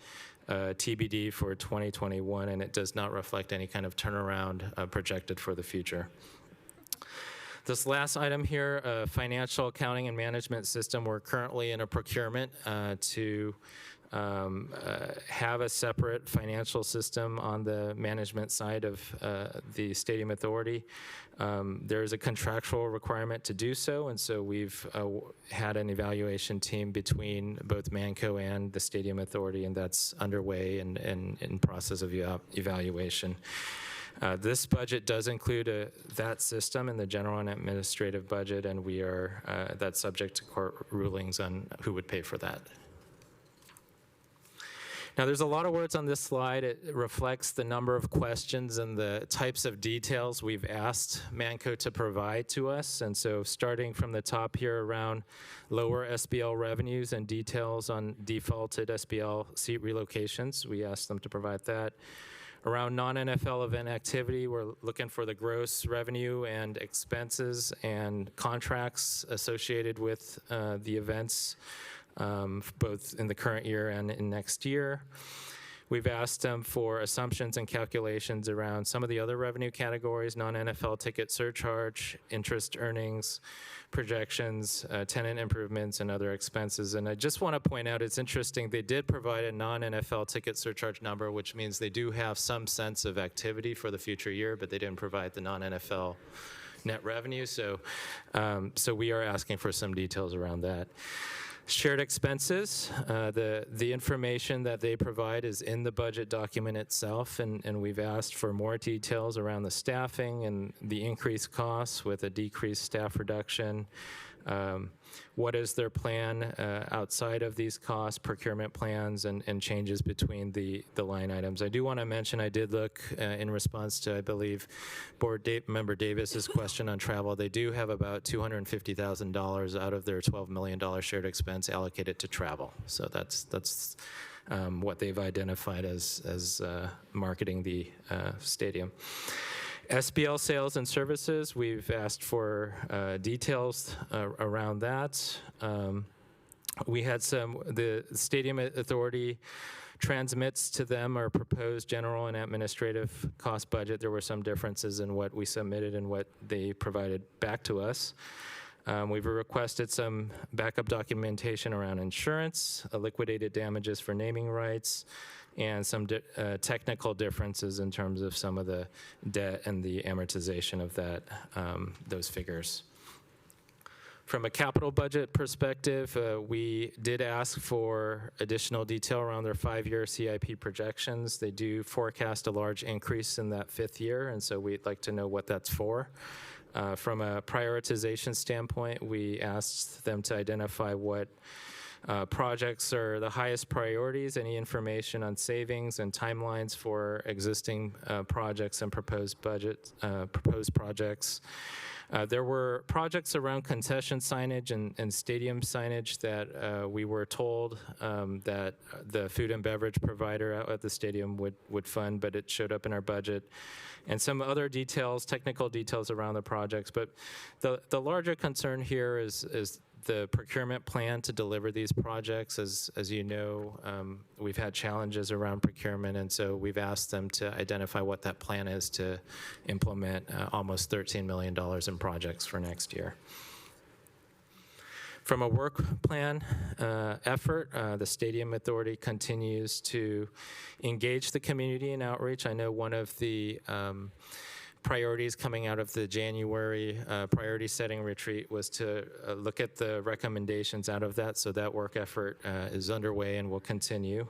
TBD for 2021, and it does not reflect any kind of turnaround projected for the future. This last item here, financial accounting and management system, we're currently in a procurement to have a separate financial system on the management side of the Stadium Authority. There is a contractual requirement to do so, and so we've had an evaluation team between both Manco and the Stadium Authority, and that's underway and in process of evaluation. This budget does include that system in the general and administrative budget, and we are that's subject to court rulings on who would pay for that. Now, there's a lot of words on this slide. It reflects the number of questions and the types of details we've asked Manco to provide to us. And so starting from the top here around lower SBL revenues and details on defaulted SBL seat relocations, we asked them to provide that. Around non-NFL event activity, we're looking for the gross revenue and expenses and contracts associated with the events, both in the current year and in next year. We've asked them for assumptions and calculations around some of the other revenue categories, non-NFL ticket surcharge, interest earnings, projections, tenant improvements, and other expenses. And I just want to point out, it's interesting, they did provide a non-NFL ticket surcharge number, which means they do have some sense of activity for the future year, but they didn't provide the non-NFL net revenue. So we are asking for some details around that. Shared expenses, the information that they provide is in the budget document itself, and we've asked for more details around the staffing and the increased costs with a decreased staff reduction. What is their plan outside of these costs, procurement plans, and changes between the line items? I do want to mention, I did look in response to, I believe, Board Member Davis's question on travel. They do have about $250,000 out of their $12 million shared expense allocated to travel. So that's what they've identified as marketing the stadium. SBL sales and services, we've asked for details around that. We had the Stadium Authority transmits to them our proposed general and administrative cost budget. There were some differences in what we submitted and what they provided back to us. We've requested some backup documentation around insurance, liquidated damages for naming rights, and some technical differences in terms of some of the debt and the amortization of that, those figures. From a capital budget perspective, we did ask for additional detail around their 5-year CIP projections. They do forecast a large increase in that 5th year, and so we'd like to know what that's for. From a prioritization standpoint, we asked them to identify what projects are the highest priorities, any information on savings and timelines for existing projects and proposed projects. There were projects around concession signage and stadium signage that we were told that the food and beverage provider out at the stadium would fund, but it showed up in our budget. And some other details, technical details around the projects. But the larger concern here is the procurement plan to deliver these projects. As you know, we've had challenges around procurement, and so we've asked them to identify what that plan is to implement almost $13 million in projects for next year. From a work plan effort, the Stadium Authority continues to engage the community in outreach. I know one of the priorities coming out of the January priority setting retreat was to look at the recommendations out of that. So that work effort is underway and will continue.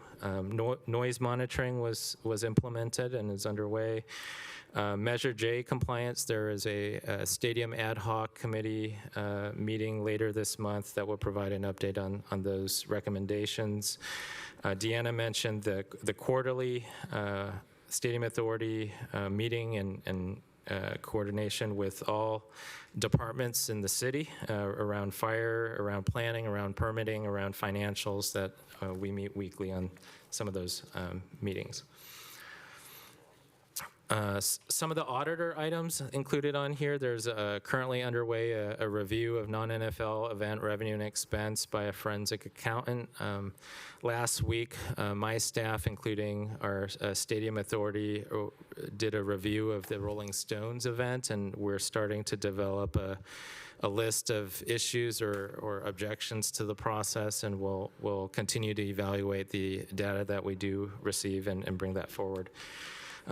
Noise monitoring was implemented and is underway. Measure J compliance, there is a stadium ad hoc committee meeting later this month that will provide an update on those recommendations. Deanna mentioned the quarterly Stadium Authority meeting and coordination with all departments in the city around fire, around planning, around permitting, around financials, that we meet weekly on some of those meetings. Some of the auditor items included on here, there's currently underway a review of non-NFL event revenue and expense by a forensic accountant. Last week, my staff, including our Stadium Authority, did a review of the Rolling Stones event, and we're starting to develop a list of issues or objections to the process, and we'll continue to evaluate the data that we do receive and bring that forward.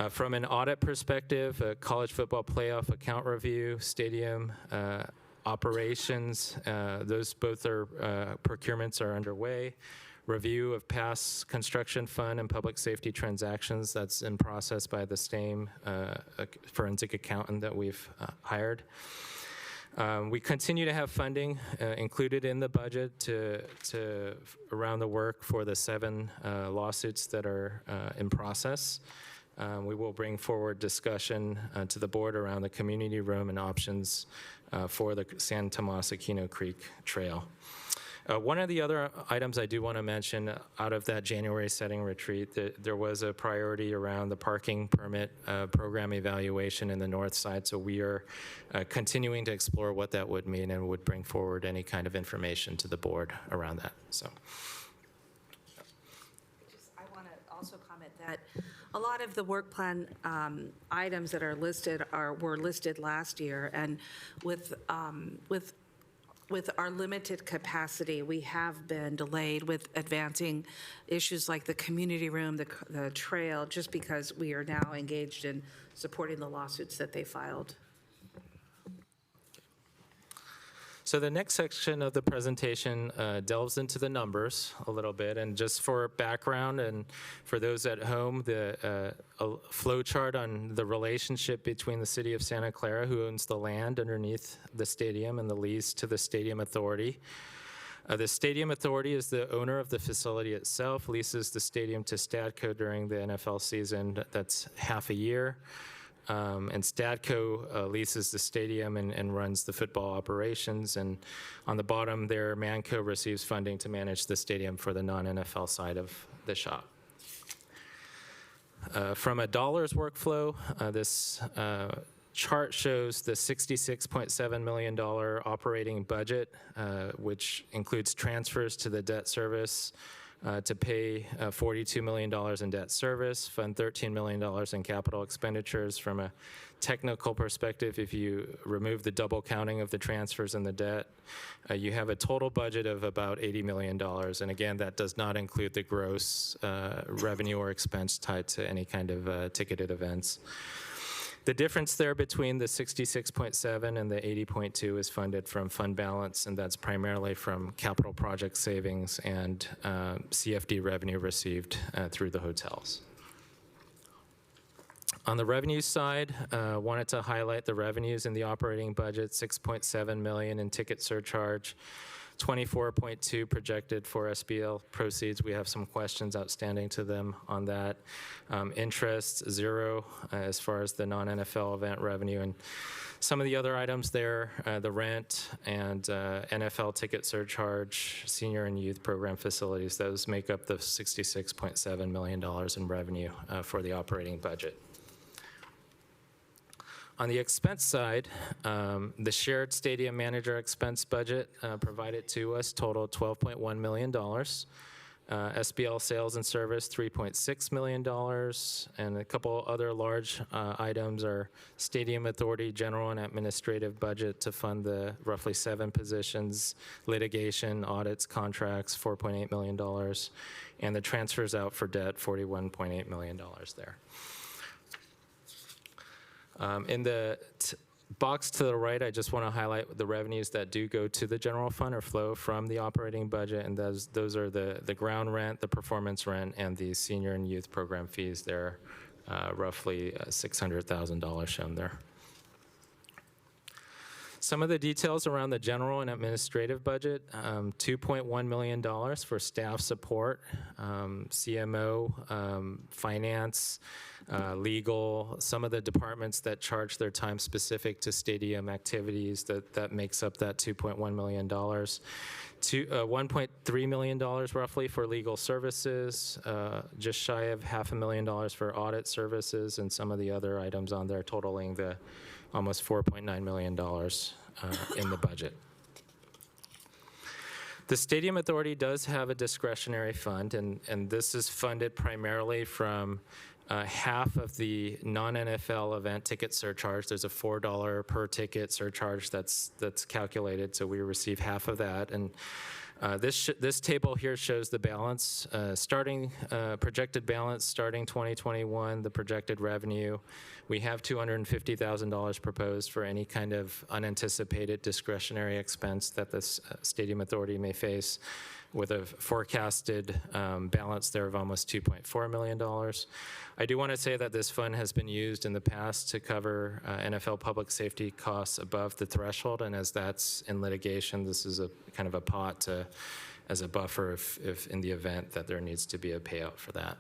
From an audit perspective, a college football playoff account review, stadium operations, those both are procurements are underway. Review of past construction fund and public safety transactions, that's in process by the same forensic accountant that we've hired. We continue to have funding included in the budget to around the work for the 7 lawsuits that are in process. We will bring forward discussion to the board around the community room and options for the San Tomas Aquino Creek Trail. One of the other items I do want to mention out of that January setting retreat, there was a priority around the parking permit program evaluation in the north side. So we are continuing to explore what that would mean and would bring forward any kind of information to the board around that. So. I want to also comment that a lot of the work plan items that are listed were listed last year, and with our limited capacity, we have been delayed with advancing issues like the community room, the trail, just because we are now engaged in supporting the lawsuits that they filed. So the next section of the presentation delves into the numbers a little bit, and just for background and for those at home, the flow chart on the relationship between the city of Santa Clara, who owns the land underneath the stadium, and the lease to the Stadium Authority. The Stadium Authority is the owner of the facility itself, leases the stadium to Stadco during the NFL season. That's half a year. And Stadco leases the stadium and runs the football operations. And on the bottom there, Manco receives funding to manage the stadium for the non-NFL side of the shop. From a dollars workflow, this chart shows the $66.7 million operating budget, which includes transfers to the debt service to pay $42 million in debt service, fund $13 million in capital expenditures. From a technical perspective, if you remove the double counting of the transfers and the debt, you have a total budget of about $80 million. And again, that does not include the gross revenue or expense tied to any kind of ticketed events. The difference there between the 66.7 and the 80.2 is funded from fund balance, and that's primarily from capital project savings and CFD revenue received through the hotels. On the revenue side, wanted to highlight the revenues in the operating budget, $6.7 million in ticket surcharge, 24.2 projected for SBL proceeds. We have some questions outstanding to them on that. Interest, 0 as far as the non-NFL event revenue. And some of the other items there, the rent and NFL ticket surcharge, senior and youth program facilities, those make up the $66.7 million in revenue for the operating budget. On the expense side, the shared stadium manager expense budget provided to us totaled $12.1 million. SBL sales and service, $3.6 million. And a couple other large items are Stadium Authority general and administrative budget to fund the roughly 7 positions, litigation, audits, contracts, $4.8 million. And the transfers out for debt, $41.8 million there. In the box to the right, I just want to highlight the revenues that do go to the general fund or flow from the operating budget, and those are the ground rent, the performance rent, and the senior and youth program fees. They're roughly $600,000 shown there. Some of the details around the general and administrative budget, $2.1 million for staff support, CMO, finance, legal, some of the departments that charge their time specific to stadium activities, that makes up that $2.1 million. $1.3 million roughly for legal services, just shy of $500,000 for audit services, and some of the other items on there totaling the almost $4.9 million in the budget. The Stadium Authority does have a discretionary fund, and this is funded primarily from half of the non-NFL event ticket surcharge. There's a $4 per ticket surcharge that's calculated, so we receive half of that. And this table here shows the balance, projected balance starting 2021, the projected revenue. We have $250,000 proposed for any kind of unanticipated discretionary expense that this Stadium Authority may face, with a forecasted balance there of almost $2.4 million. I do want to say that this fund has been used in the past to cover NFL public safety costs above the threshold, and as that's in litigation, this is a kind of a pot as a buffer if in the event that there needs to be a payout for that.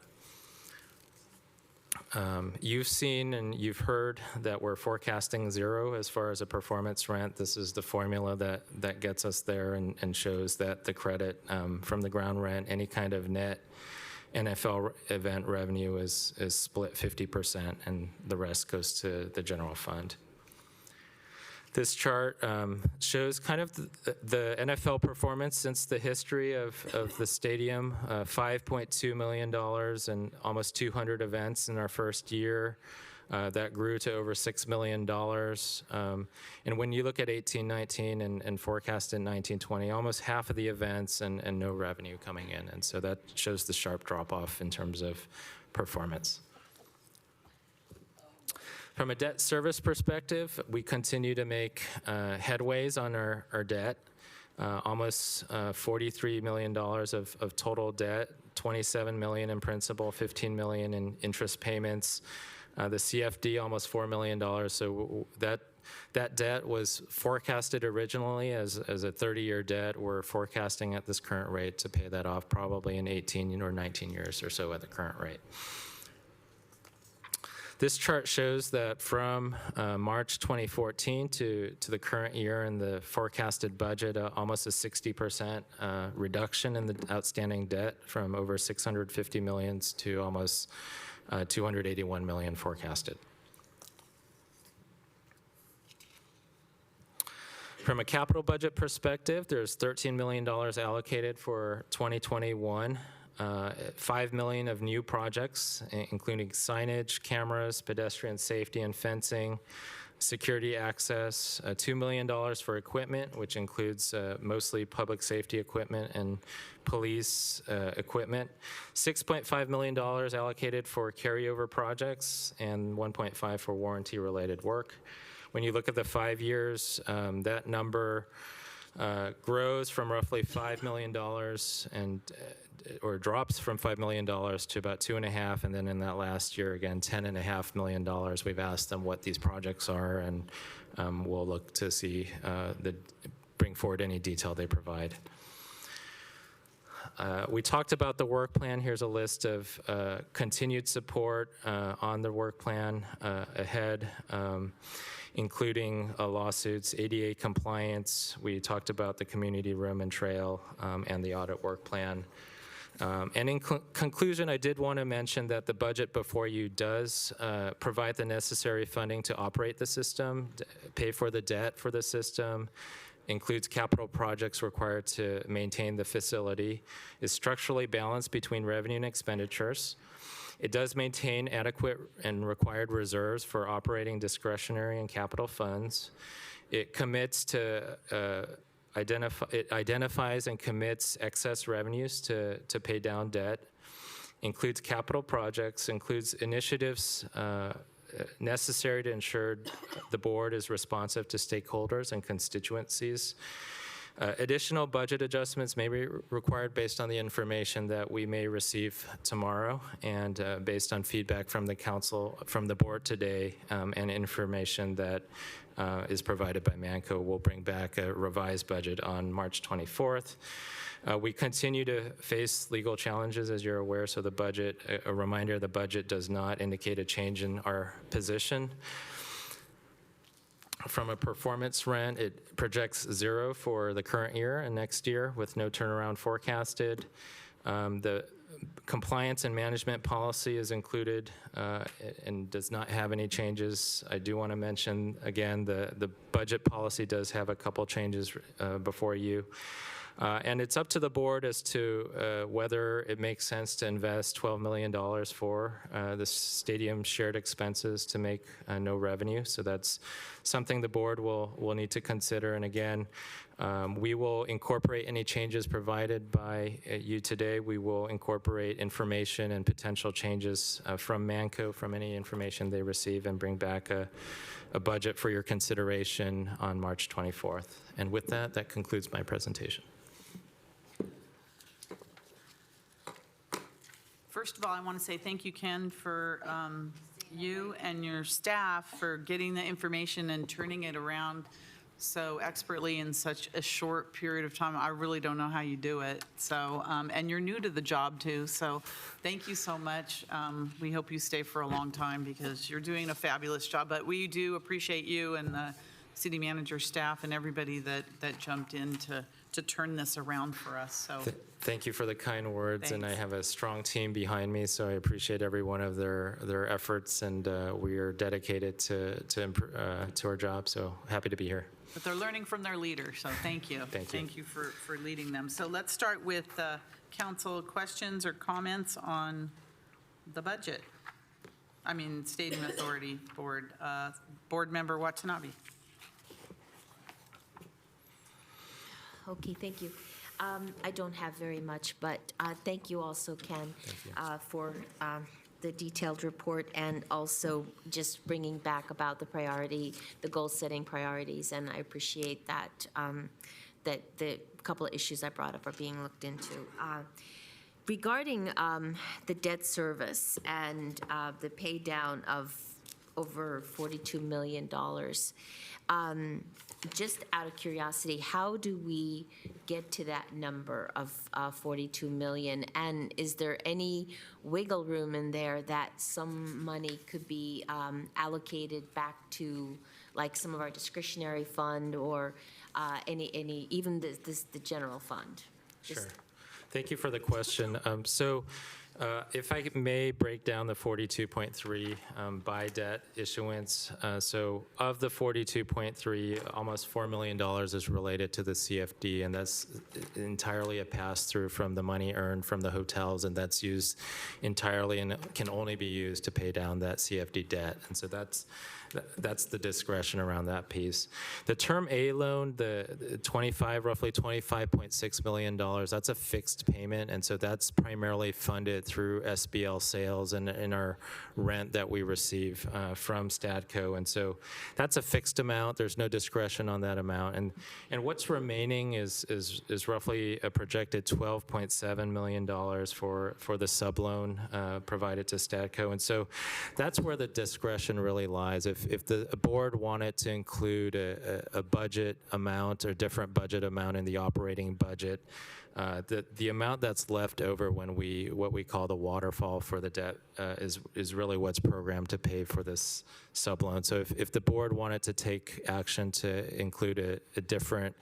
You've seen and you've heard that we're forecasting zero as far as a performance rent. This is the formula that gets us there and shows that the credit from the ground rent, any kind of net NFL event revenue is split 50%, and the rest goes to the general fund. This chart shows kind of the NFL performance since the history of the stadium, $5.2 million and almost 200 events in our first year. That grew to over $6 million. And when you look at 18-19 and forecast in 19-20, almost half of the events and no revenue coming in. And so that shows the sharp drop-off in terms of performance. From a debt service perspective, we continue to make headways on our debt. Almost $43 million of total debt, $27 million in principal, $15 million in interest payments. The CFD, almost $4 million. So that debt was forecasted originally as a 30-year debt. We're forecasting at this current rate to pay that off probably in 18 or 19 years or so at the current rate. This chart shows that from March 2014 to the current year in the forecasted budget, almost a 60% reduction in the outstanding debt from over $650 million to almost $281 million forecasted. From a capital budget perspective, there's $13 million allocated for 2021. $5 million of new projects, including signage, cameras, pedestrian safety and fencing, security access, $2 million for equipment, which includes mostly public safety equipment and police equipment, $6.5 million allocated for carryover projects, and $1.5 million for warranty-related work. When you look at the 5 years, that number grows from roughly $5 million or drops from $5 million to about $2.5 million, and then in that last year, again, $10.5 million. We've asked them what these projects are, and we'll look to see bring forward any detail they provide. We talked about the work plan. Here's a list of continued support on the work plan ahead, including lawsuits, ADA compliance. We talked about the community room and trail and the audit work plan. And in conclusion, I did want to mention that the budget before you does provide the necessary funding to operate the system, pay for the debt for the system, includes capital projects required to maintain the facility, is structurally balanced between revenue and expenditures. It does maintain adequate and required reserves for operating discretionary and capital funds. It commits to it identifies and commits excess revenues to pay down debt, includes capital projects, includes initiatives necessary to ensure the board is responsive to stakeholders and constituencies. Additional budget adjustments may be required based on the information that we may receive tomorrow and based on feedback from the council, from the board today, and information that is provided by Manco. We'll bring back a revised budget on March 24th. We continue to face legal challenges, as you're aware, so the budget, a reminder, the budget does not indicate a change in our position. From a performance rent, it projects 0 for the current year and next year with no turnaround forecasted. The compliance and management policy is included and does not have any changes. I do want to mention, again, the budget policy does have a couple changes before you. And it's up to the board as to whether it makes sense to invest $12 million for the stadium shared expenses to make no revenue. So that's something the board will need to consider. And again, we will incorporate any changes provided by you today. We will incorporate information and potential changes from Manco, from any information they receive, and bring back a budget for your consideration on March 24th. And with that, that concludes my presentation. First of all, I want to say thank you, Ken, for you and your staff for getting the information and turning it around so expertly in such a short period of time. I really don't know how you do it. So, and you're new to the job too, so thank you so much. We hope you stay for a long time because you're doing a fabulous job. But we do appreciate you and the city manager staff and everybody that jumped in to turn this around for us. So. Thank you for the kind words, Thanks. and I have a strong team behind me, so I appreciate every one of their efforts, and we are dedicated to our job, so happy to be here. But they're learning from their leader, so thank you. Thank you. Thank you for leading them. So let's start with council questions or comments on the budget. I mean, Stadium Authority Board. Board Member Watanabe. Okay, thank you. I don't have very much, but thank you also, Ken, for the detailed report and also just bringing back about the goal-setting priorities, and I appreciate that, that the couple of issues I brought up are being looked into. Regarding the debt service and the pay down of over $42 million, just out of curiosity, how do we get to that number of 42 million? And is there any wiggle room in there that some money could be allocated back to, like, some of our discretionary fund or even the general fund? Sure. Thank you for the question. If I may break down the 42.3 by debt issuance. So of the 42.3, almost $4 million is related to the CFD, and that's entirely a pass-through from the money earned from the hotels, and that's used entirely and can only be used to pay down that CFD debt. And so that's the discretion around that piece. The Term A loan, the roughly $25.6 million, that's a fixed payment, and so that's primarily funded through SBL sales and in our rent that we receive from Stadco, and so that's a fixed amount. There's no discretion on that amount, and what's remaining is roughly a projected $12.7 million for the subloan provided to Stadco, and so that's where the discretion really lies. If the board wanted to include a budget amount or different budget amount in the operating budget, the amount that's left over when what we call the waterfall for the debt is really what's programmed to pay for this subloan. So if the board wanted to take action to include a different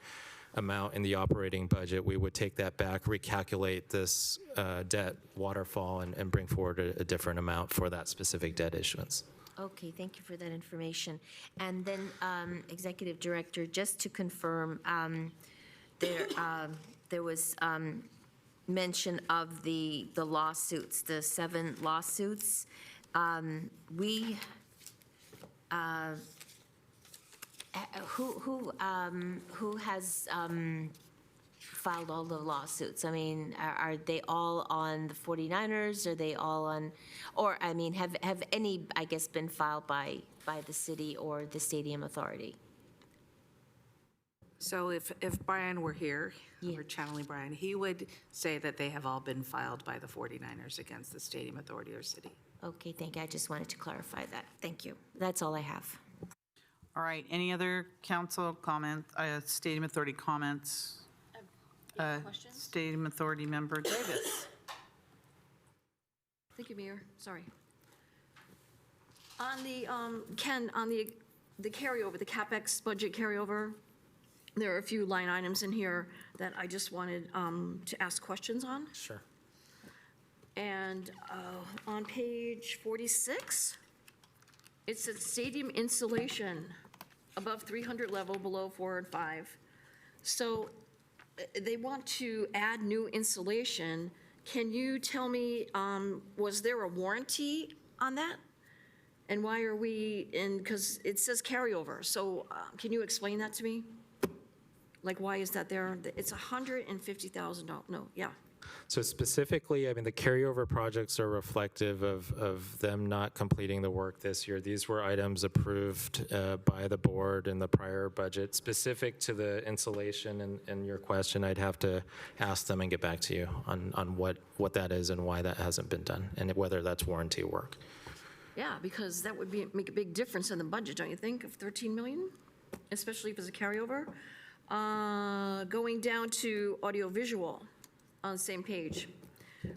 amount in the operating budget, we would take that back, recalculate this debt waterfall, and bring forward a different amount for that specific debt issuance. Okay, thank you for that information. And then, Executive Director, just to confirm, there was mention of the lawsuits, the 7 lawsuits. Who has filed all the lawsuits? I mean, are they all on the 49ers? Are they all on, or, I mean, have any, I guess, been filed by the city or the Stadium Authority? So if Brian were here, we're channeling Brian, he would say that they have all been filed by the 49ers against the Stadium Authority or city. Okay, thank you. I just wanted to clarify that. Thank you. That's all I have. All right, any other council comment, Stadium Authority comments? Questions? Stadium Authority member Davis. Thank you, Mayor. Sorry. On the, Ken, on the carryover, the CapEx budget carryover, there are a few line items in here that I just wanted to ask questions on. Sure. And on page 46, it says stadium insulation above 300 level, below 4 and 5. So they want to add new insulation. Can you tell me, was there a warranty on that? And why are we in, because it says carryover, so can you explain that to me? Like, why is that there? It's $150,000, no, yeah. So specifically, I mean, the carryover projects are reflective of them not completing the work this year. These were items approved by the board in the prior budget. Specific to the insulation and your question, I'd have to ask them and get back to you on what that is and why that hasn't been done, and whether that's warranty work. Yeah, because that would make a big difference in the budget, don't you think, of 13 million? Especially if it's a carryover. Going down to audiovisual on the same page.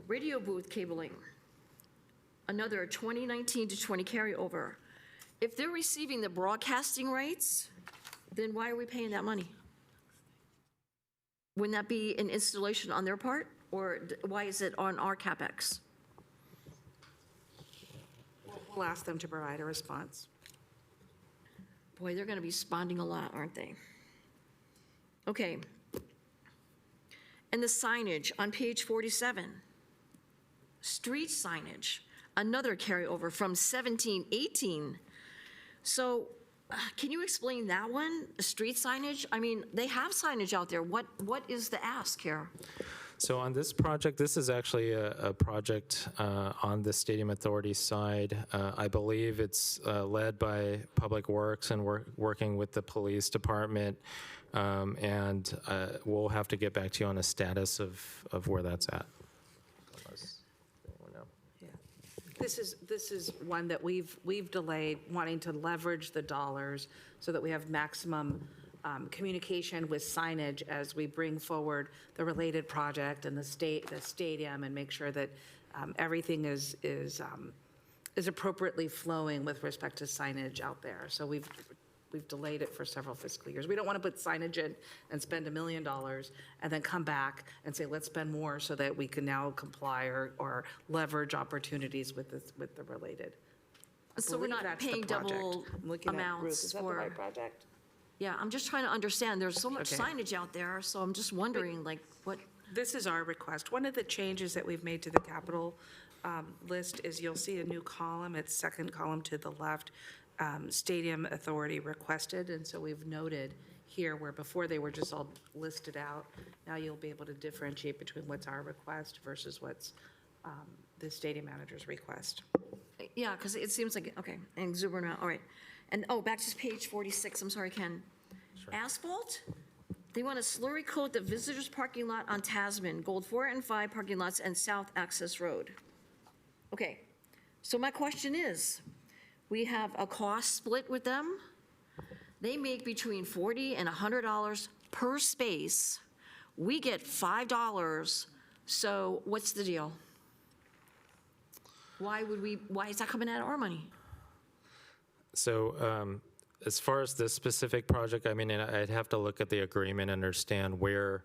Radio booth cabling, another 2019 to 20 carryover. If they're receiving the broadcasting rights, then why are we paying that money? Wouldn't that be an installation on their part, or why is it on our CapEx? We'll ask them to provide a response. Boy, they're going to be spending a lot, aren't they? Okay. And the signage on page 47, street signage, another carryover from 17-18. So can you explain that one, street signage? I mean, they have signage out there. What is the ask here? So on this project, this is actually a project on the Stadium Authority side. I believe it's led by Public Works and working with the police department. And we'll have to get back to you on the status of where that's at. Yeah. This is one that we've delayed, wanting to leverage the dollars so that we have maximum communication with signage as we bring forward the related project and the stadium, and make sure that everything is appropriately flowing with respect to signage out there. So we've delayed it for several fiscal years. We don't want to put signage in and spend $1 million and then come back and say, let's spend more so that we can now comply or leverage opportunities with the related. So we're not paying double amounts Is that the for, right project? yeah, I'm just trying to understand. There's so much Okay. signage out there, so I'm just wondering, like, what, This is our request. One of the changes that we've made to the capital list is you'll see a new column, it's second column to the left, Stadium Authority requested, and so we've noted here where before they were just all listed out, now you'll be able to differentiate between what's our request versus what's the stadium manager's request. yeah, because it seems like, okay, and zooming out, all right. And, oh, back to page 46, I'm sorry, Ken. Asphalt? They want to slurry coat the visitors parking lot on Tasman, Gold 4 and 5 parking lots, and South Access Road. Okay, so my question is, we have a cost split with them. They make between $40 and $100 per space. We get $5, so what's the deal? Why is that coming out of our money? So As far as this specific project, I mean, and I'd have to look at the agreement and understand where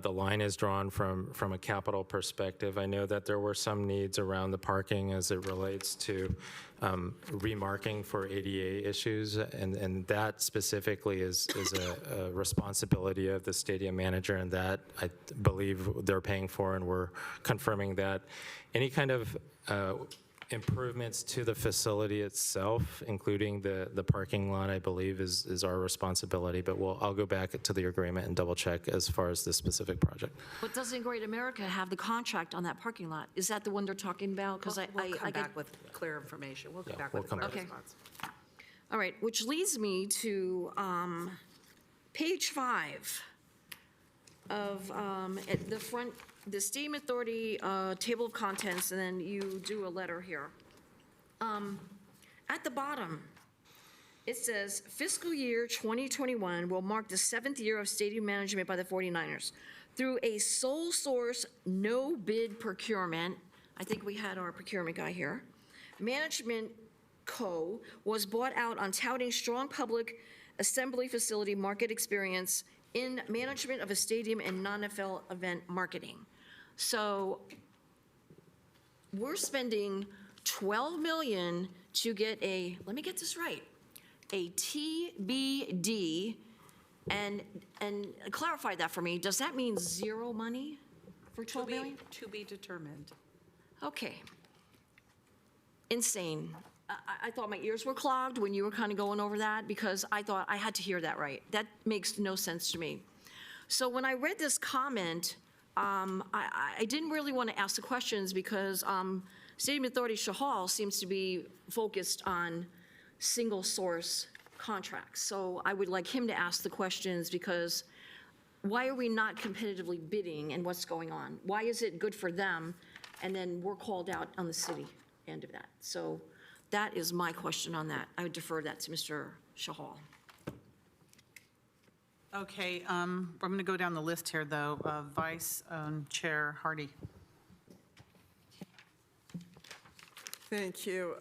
the line is drawn from a capital perspective. I know that there were some needs around the parking as it relates to remarking for ADA issues, and that specifically is a responsibility of the stadium manager, and that I believe they're paying for, and we're confirming that. Any kind of improvements to the facility itself, including the parking lot, I believe is our responsibility, but I'll go back to the agreement and double check as far as this specific project. But doesn't Great America have the contract on that parking lot? Is that the one they're talking about? Because We'll come I back with clear information. We'll come back we'll with a come clear back. response. All right, which leads me to page 5 of at the front, the Stadium Authority table of contents, and then you do a letter here. At the bottom, it says fiscal year 2021 will mark the 7th year of stadium management by the 49ers. Through a sole source, no bid procurement, I think we had our procurement guy here, Management Co. was bought out on touting strong public assembly facility market experience in management of a stadium and non-NFL event marketing. So we're spending $12 million to get a, let me get this right, a TBD, and clarify that for me. Does that mean zero money for $12 million? To be determined. Okay. Insane. I thought my ears were clogged when you were kind of going over that, because I thought I had to hear that right. That makes no sense to me. So when I read this comment, I didn't really want to ask the questions, because Stadium Authority Shahal seems to be focused on single source contracts. So I would like him to ask the questions, because why are we not competitively bidding, and what's going on? Why is it good for them, and then we're called out on the city end of that? So that is my question on that. I would defer that to Mr. Shahal. Okay, I'm going to go down the list here, though. Vice Chair Hardy. Thank you.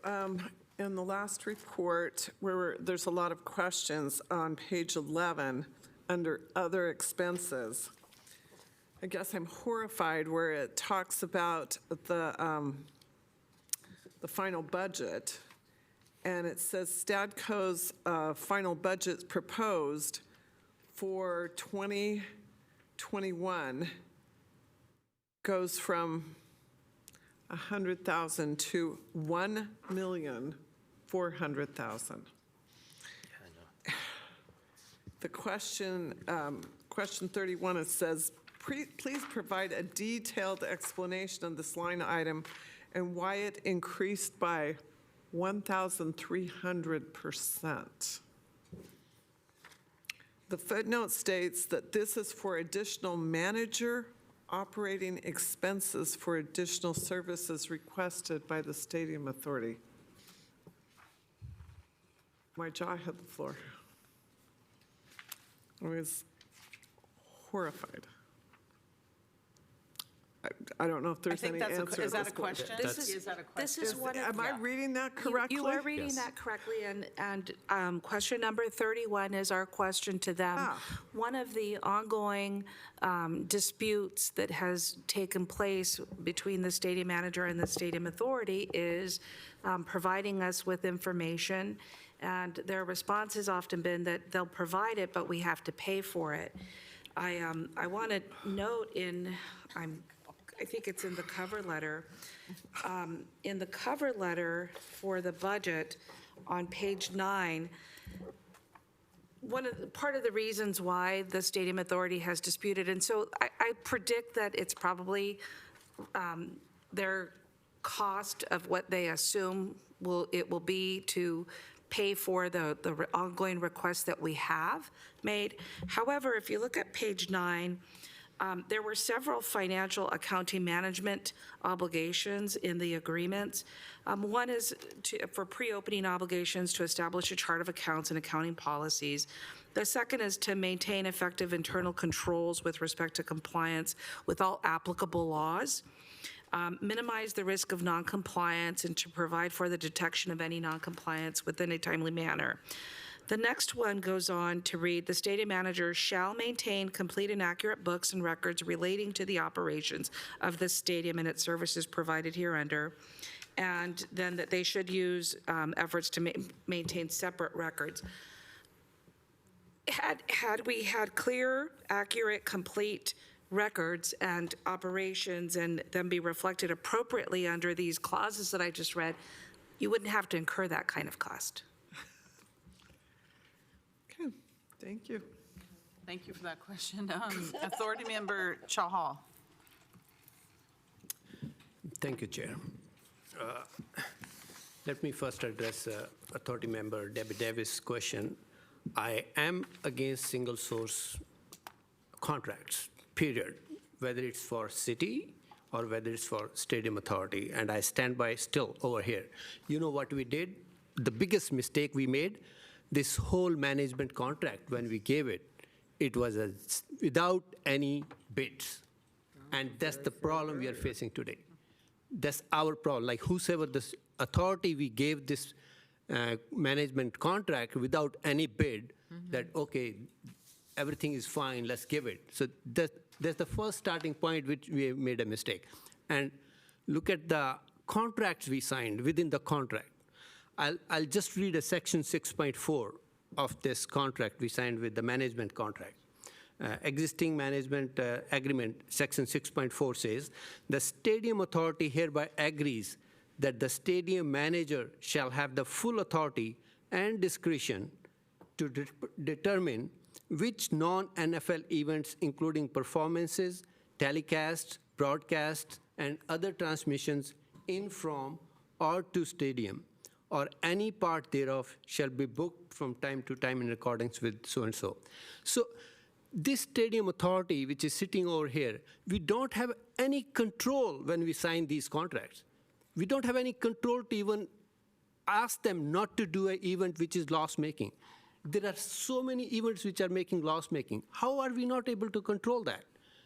In the last report, where there's a lot of questions on page 11, under other expenses, I guess I'm horrified where it talks about the final budget, and it says Stadco's final budget proposed for 2021 goes from 100,000 to 1,400,000. The question 31, it says, please provide a detailed explanation of this line item and why it increased by 1,300%. The footnote states that this is for additional manager operating expenses for additional services requested by the Stadium Authority. My jaw hit the floor. I was horrified. I don't know if I there's think any that's answer. is that a at this point. question? This Is that a question? This is one of, Am I reading that correctly? you are reading Yes. that correctly, and question number 31 is our question to them. Ah. One of the ongoing disputes that has taken place between the stadium manager and the Stadium Authority is providing us with information, and their response has often been that they'll provide it, but we have to pay for it. I want to note I think it's in the cover letter. In the cover letter for the budget on page 9, part of the reasons why the Stadium Authority has disputed, and so I predict that it's probably their cost of what they assume it will be to pay for the ongoing requests that we have made. However, if you look at page 9, there were several financial accounting management obligations in the agreements. One is for pre-opening obligations to establish a chart of accounts and accounting policies. The second is to maintain effective internal controls with respect to compliance with all applicable laws, minimize the risk of noncompliance, and to provide for the detection of any noncompliance within a timely manner. The next one goes on to read, "The stadium manager shall maintain complete and accurate books and records relating to the operations of the stadium and its services provided hereunder," and then that they should use efforts to maintain separate records. Had we had clear, accurate, complete records and operations and them be reflected appropriately under these clauses that I just read, you wouldn't have to incur that kind of cost. Okay, thank you. Thank you for that question. Authority Member Chahal. Thank you, Chair. Let me first address Authority Member Debbie Davis' question. I am against single source contracts, period, whether it's for city or whether it's for stadium authority, and I stand by still over here. You know what we did? The biggest mistake we made, this whole management contract, when we gave it, it was without any bids. And that's the problem we are facing today. That's our problem. Like whosoever this authority we gave this management contract without any bid, that, okay, everything is fine, let's give it. So that's the first starting point which we have made a mistake. And look at the contracts we signed within the contract. I'll just read a section 6.4 of this contract we signed with the management contract. Existing management agreement, section 6.4 says, "The stadium authority hereby agrees that the stadium manager shall have the full authority and discretion to determine which non-NFL events, including performances, telecasts, broadcasts, and other transmissions in, from, or to stadium, or any part thereof shall be booked from time to time in accordance with so-and-so." So this stadium authority, which is sitting over here, we don't have any control when we sign these contracts. We don't have any control to even ask them not to do an event which is loss-making. There are so many events which are making loss-making. How are we not able to control that?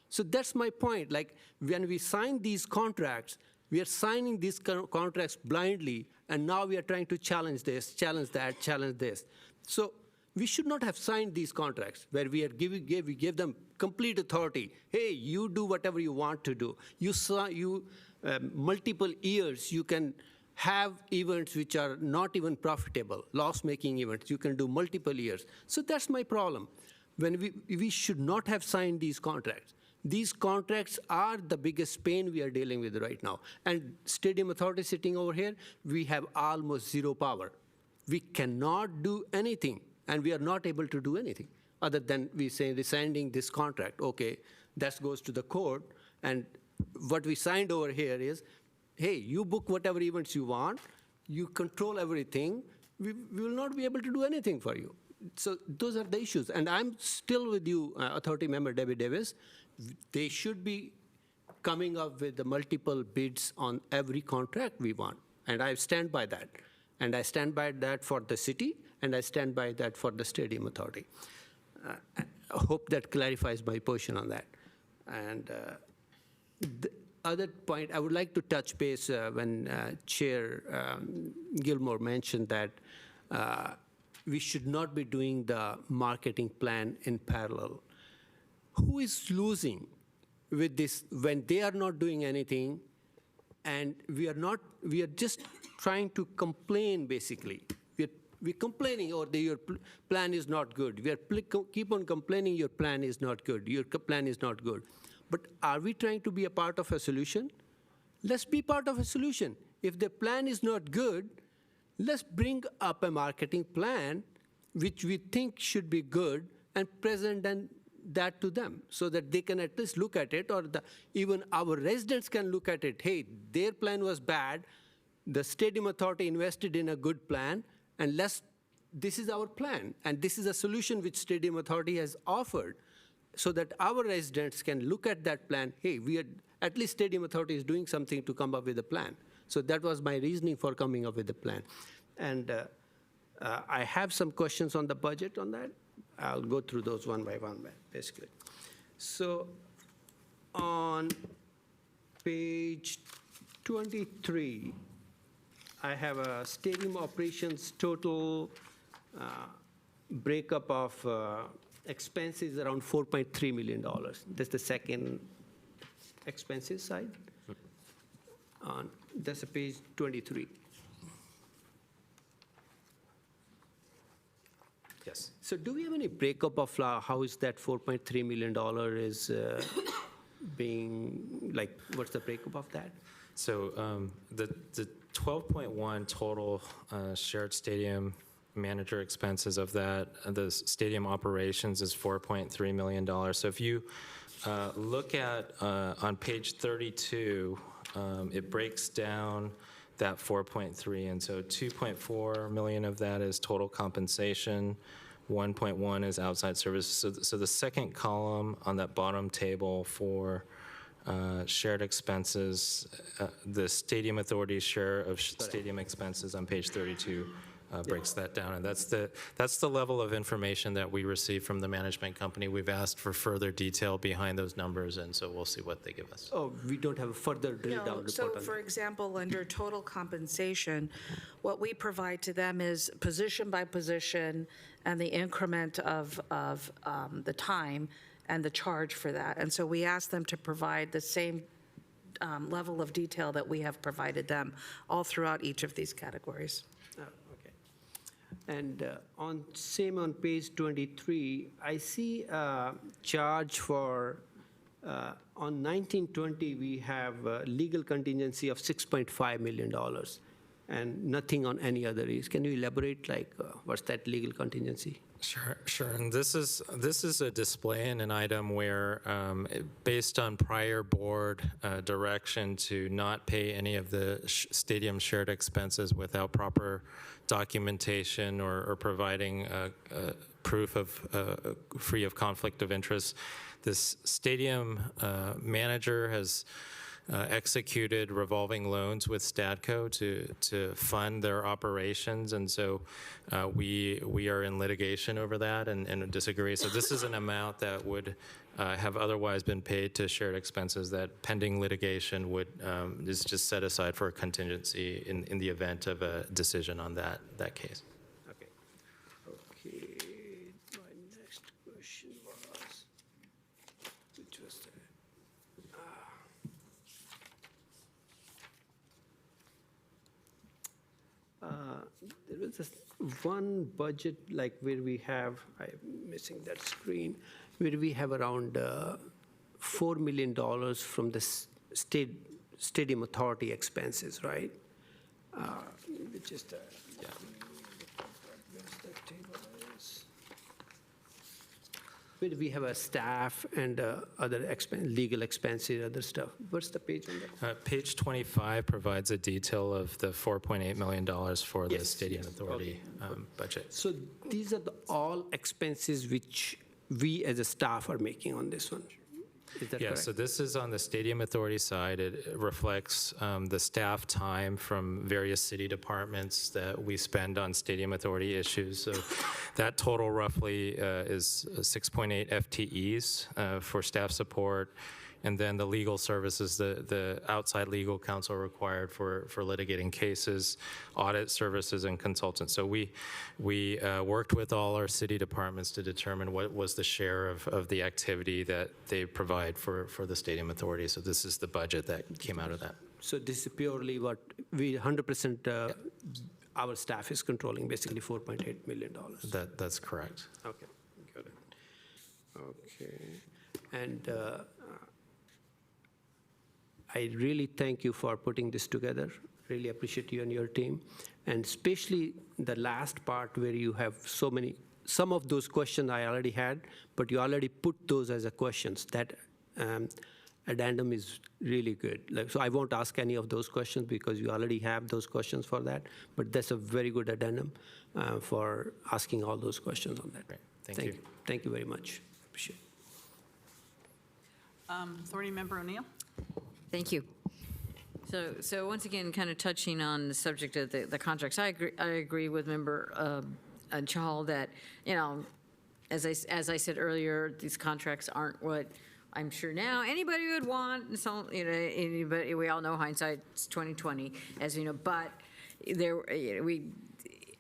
So that's my point. Like when we sign these contracts, we are signing these contracts blindly, and now we are trying to challenge this, challenge that, challenge this. So we should not have signed these contracts where we give them complete authority. Hey, you do whatever you want to do. Multiple years, you can have events which are not even profitable, loss-making events. You can do multiple years. So that's my problem. When we should not have signed these contracts. These contracts are the biggest pain we are dealing with right now. And Stadium Authority sitting over here, we have almost zero power. We cannot do anything, and we are not able to do anything other than we say rescinding this contract. Okay, that goes to the court, and what we signed over here is, hey, you book whatever events you want, you control everything, we will not be able to do anything for you. So those are the issues. And I'm still with you, Authority Member Debbie Davis. They should be coming up with the multiple bids on every contract we want. And I stand by that. And I stand by that for the city, and I stand by that for the Stadium Authority. I hope that clarifies my position on that. And the other point, I would like to touch base when Chair Gilmore mentioned that we should not be doing the marketing plan in parallel. Who is losing with this when they are not doing anything, and we are just trying to complain, basically. We're complaining, or your plan is not good. We keep on complaining your plan is not good. Your plan is not good. But are we trying to be a part of a solution? Let's be part of a solution. If the plan is not good, let's bring up a marketing plan which we think should be good and present that to them so that they can at least look at it, or even our residents can look at it. Hey, their plan was bad. The Stadium Authority invested in a good plan, and this is our plan. And this is a solution which Stadium Authority has offered, so that our residents can look at that plan. Hey, at least Stadium Authority is doing something to come up with a plan. So that was my reasoning for coming up with a plan. And I have some questions on the budget on that. I'll go through those one by one, basically. So on page 23, I have a stadium operations total breakup of expenses around $4.3 million. That's the second expenses side. That's page 23. Yes. So do we have any breakup of how is that $4.3 million is being, like, what's the breakup of that? So the 12.1 total shared stadium manager expenses of that, the stadium operations is $4.3 million. So if you look at on page 32, it breaks down that 4.3, and so 2.4 million of that is total compensation, 1.1 is outside services. So the second column on that bottom table for shared expenses, the Stadium Authority's share of stadium expenses on page 32 breaks that down, and that's the level of information that we receive from the management company. We've asked for further detail behind those numbers, and so we'll see what they give us. Oh, we don't have a further drill down No, report so on for that. example, under total compensation, what we provide to them is position by position and the increment of the time and the charge for that. And so we ask them to provide the same level of detail that we have provided them all throughout each of these categories. Okay. And on page 23, I see a charge for, on 1920, we have legal contingency of $6.5 million and nothing on any other is. Can you elaborate, like, what's that legal contingency? Sure. And this is a display in an item where, based on prior board direction to not pay any of the stadium shared expenses without proper documentation or providing proof of free of conflict of interest, this stadium manager has executed revolving loans with Stadco to fund their operations, and so we are in litigation over that and disagree. So this is an amount that would have otherwise been paid to shared expenses that pending litigation would is just set aside for a contingency in the event of a decision on that case. Okay. Okay. My next question was, which was the, there was this one budget, like, where we have, I'm missing that screen, where we have around $4 million from the stadium authority expenses, right? Which is the, where's that table is? Where we have a staff and other legal expenses, other stuff. What's the page on that? Page 25 provides a detail of the $4.8 million for the Yes, Stadium yes. Authority budget. So these are all expenses which we as a staff are making on this one. Is that Yeah, correct? so this is on the Stadium Authority side. It reflects the staff time from various city departments that we spend on Stadium Authority issues. So that total roughly is 6.8 FTEs for staff support. And then the legal services, the outside legal counsel required for litigating cases, audit services, and consultants. So we worked with all our city departments to determine what was the share of the activity that they provide for the Stadium Authority. So this is the budget that came out of that. So this is purely what we 100% our staff is controlling, basically $4.8 million. That's correct. Okay, got it. Okay, and I really thank you for putting this together. Really appreciate you and your team, and especially the last part where you have some of those questions I already had, but you already put those as a questions. That addendum is really good. So I won't ask any of those questions because you already have those questions for that, but that's a very good addendum for asking all those questions on that. Great. Thank you. Thank you very much. Appreciate it. Authority Member O'Neill? Thank you. So once again, kind of touching on the subject of the contracts, I agree with Member Chahal that, as I said earlier, these contracts aren't what I'm sure now anybody would want. So, anybody, we all know hindsight's 20/20, as you know, but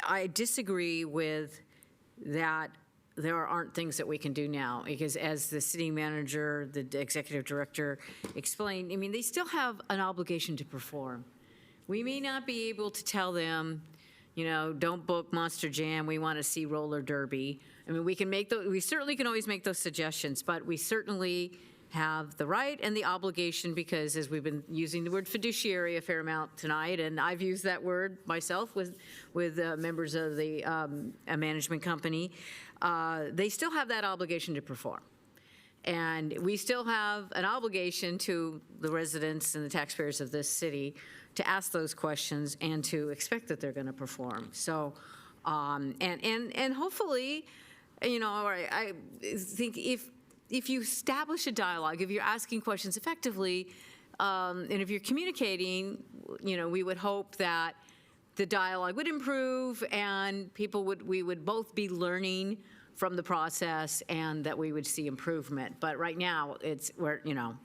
I disagree with that there aren't things that we can do now, because as the city manager, the executive director explained, I mean, they still have an obligation to perform. We may not be able to tell them, you know, don't book Monster Jam, we want to see roller derby. I mean, we certainly can always make those suggestions, but we certainly have the right and the obligation, because as we've been using the word fiduciary a fair amount tonight, and I've used that word myself with members of the a management company, they still have that obligation to perform. And we still have an obligation to the residents and the taxpayers of this city to ask those questions and to expect that they're going to perform. So, and hopefully, you know, I think if you establish a dialogue, if you're asking questions effectively, and if you're communicating, you know, we would hope that the dialogue would improve and we would both be learning from the process and that we would see improvement. But right now, you know,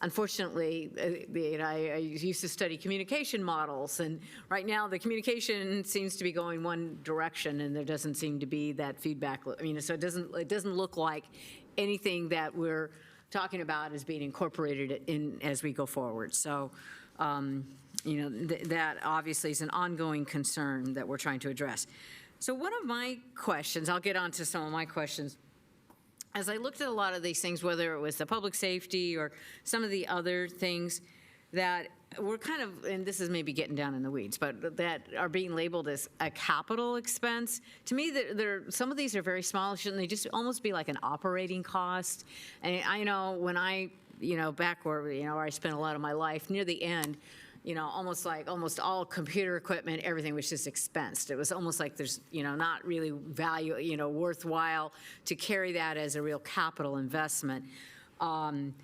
unfortunately, I used to study communication models, and right now the communication seems to be going one direction, and there doesn't seem to be that feedback. I mean, so it doesn't look like anything that we're talking about is being incorporated in as we go forward. So, you know, that obviously is an ongoing concern that we're trying to address. So one of my questions, I'll get on to some of my questions. As I looked at a lot of these things, whether it was the public safety or some of the other things that were kind of, and this is maybe getting down in the weeds, but that are being labeled as a capital expense, to me, some of these are very small. Shouldn't they just almost be like an operating cost? And I know when back where, where I spent a lot of my life, near the end, almost all computer equipment, everything was just expensed. It was almost like there's, not really value, worthwhile to carry that as a real capital investment. And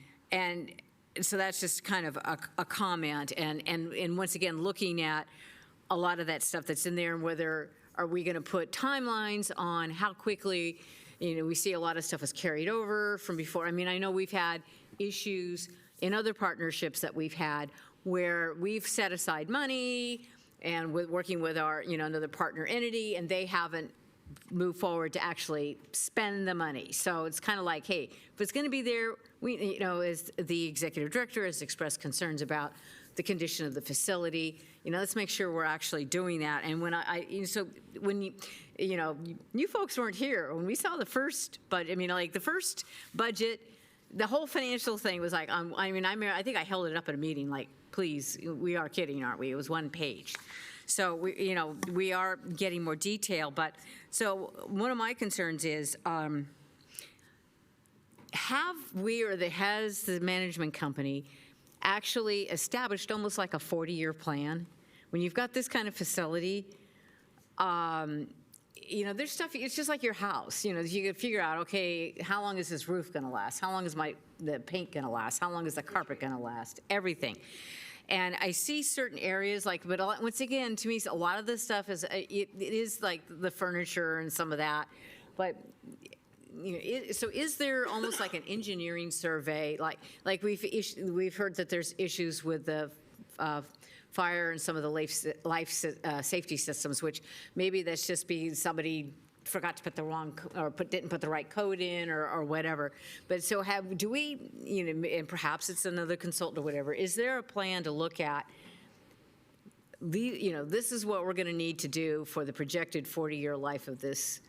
so that's just kind of a comment. And once again, looking at a lot of that stuff that's in there, and whether are we going to put timelines on how quickly, we see a lot of stuff is carried over from before. I mean, I know we've had issues in other partnerships that we've had where we've set aside money and working with our, another partner entity, and they haven't moved forward to actually spend the money. So it's kind of like, hey, if it's going to be there, we, as the executive director has expressed concerns about the condition of the facility, let's make sure we're actually doing that. And when when you folks weren't here when we saw the first, but I mean, like the first budget, the whole financial thing was like, I think I held it up at a meeting, like, please, we are kidding, aren't we? It was one page. So we are getting more detail. But so one of my concerns is, has the management company actually established almost like a 40-year plan? When you've got this kind of facility, there's stuff, it's just like your house. You can figure out, okay, how long is this roof going to last? How long is the paint going to last? How long is the carpet going to last? Everything. And I see certain areas but once again, to me, a lot of this stuff is, it is like the furniture and some of that. But, so is there almost like an engineering survey? Like we've heard that there's issues with the fire and some of the life safety systems, which maybe that's just being somebody forgot to put the wrong, or didn't put the right code in, or whatever. But so do we, and perhaps it's another consultant or whatever, is there a plan to look at, this is what we're going to need to do for the projected 40-year life of this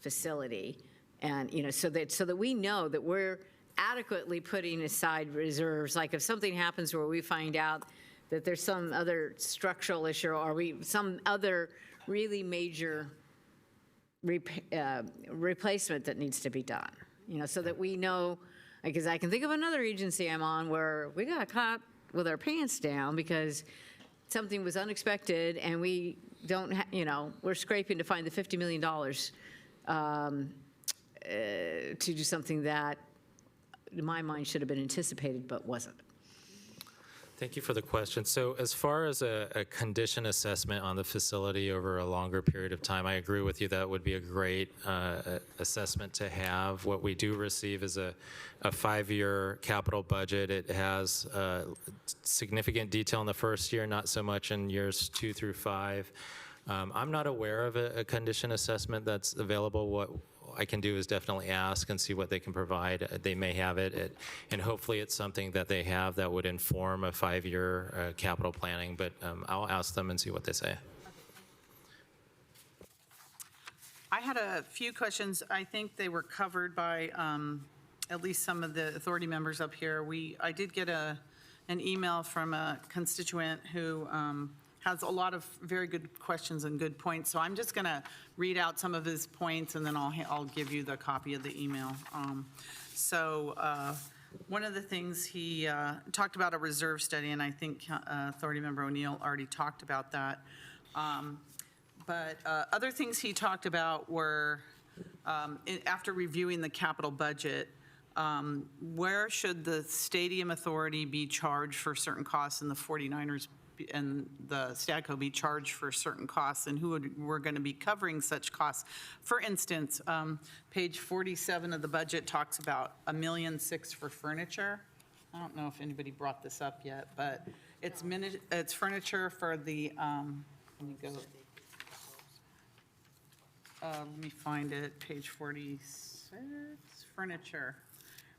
facility, and, so that we know that we're adequately putting aside reserves, like if something happens where we find out that there's some other structural issue or some other really major replacement that needs to be done, so that we know, because I can think of another agency I'm on where we got caught with our pants down because something was unexpected and we don't, we're scraping to find the $50 million to do something that, in my mind, should have been anticipated but wasn't. Thank you for the question. So as far as a condition assessment on the facility over a longer period of time, I agree with you that would be a great assessment to have. What we do receive is a 5-year capital budget. It has significant detail in the first year, not so much in years 2 through 5. I'm not aware of a condition assessment that's available. What I can do is definitely ask and see what they can provide. They may have it, and hopefully it's something that they have that would inform a 5-year capital planning, but I'll ask them and see what they say. I had a few questions. I think they were covered by at least some of the authority members up here. I did get an email from a constituent who has a lot of very good questions and good points. So I'm just going to read out some of his points, and then I'll give you the copy of the email. One of the things he talked about a reserve study, and I think Authority Member O'Neill already talked about that. But other things he talked about were, after reviewing the capital budget, where should the Stadium Authority be charged for certain costs and the 49ers and the Stadco be charged for certain costs, and who we're going to be covering such costs? For instance, page 47 of the budget talks about $1.6 million for furniture. I don't know if anybody brought this up yet, but it's furniture for the, let me go. Let me find it, page 46, furniture.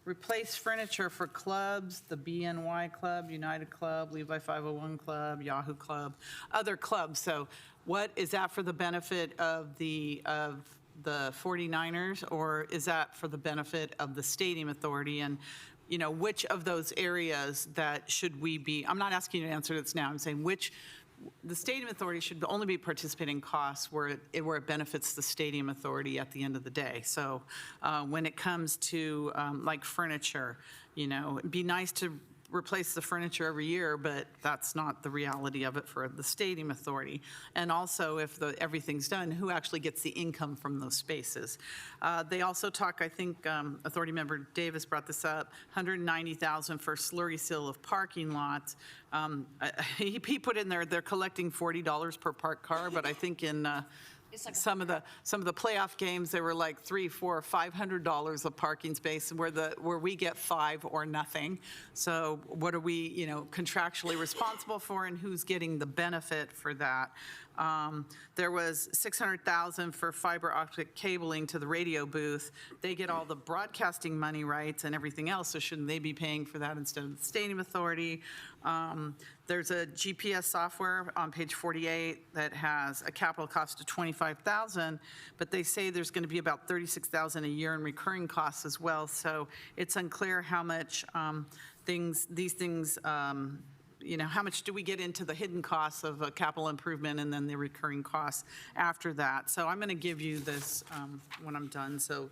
Replace furniture for clubs, the BNY Club, United Club, Levi 501 Club, Yahoo Club, other clubs. So what, is that for the benefit of the 49ers, or is that for the benefit of the Stadium Authority? And, you know, which of those areas that should we be, I'm not asking you to answer this now, I'm saying the Stadium Authority should only be participating in costs where it benefits the Stadium Authority at the end of the day. So when it comes to like furniture, you know, it'd be nice to replace the furniture every year, but that's not the reality of it for the Stadium Authority. And also, if everything's done, who actually gets the income from those spaces? They also talk, I think Authority Member Davis brought this up, $190,000 for slurry seal of parking lots. He put in there, they're collecting $40 per parked car, but I think in some of the playoff games, they were like $300, $400, $500 a parking space, where we get $5 or nothing. So what are we, you know, contractually responsible for, and who's getting the benefit for that? There was $600,000 for fiber optic cabling to the radio booth. They get all the broadcasting money rights and everything else, so shouldn't they be paying for that instead of the Stadium Authority? There's a GPS software on page 48 that has a capital cost of $25,000, but they say there's going to be about $36,000 a year in recurring costs as well. So it's unclear how much these things, you know, how much do we get into the hidden costs of a capital improvement and then the recurring costs after that. So I'm going to give you this when I'm done, so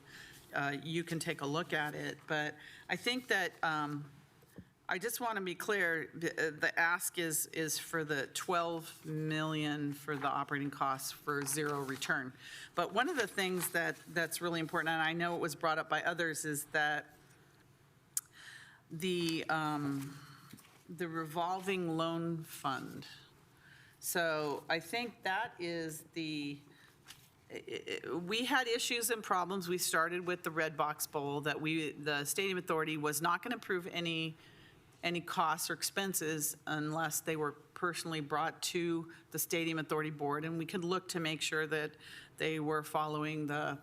you can take a look at it. But I think that I just want to be clear, the ask is for the $12 million for the operating costs for zero return. But one of the things that's really important, and I know it was brought up by others, is that the revolving loan fund. So I think that is we had issues and problems. We started with the Redbox Bowl that the Stadium Authority was not going to approve any costs or expenses unless they were personally brought to the Stadium Authority Board, and we could look to make sure that they were following the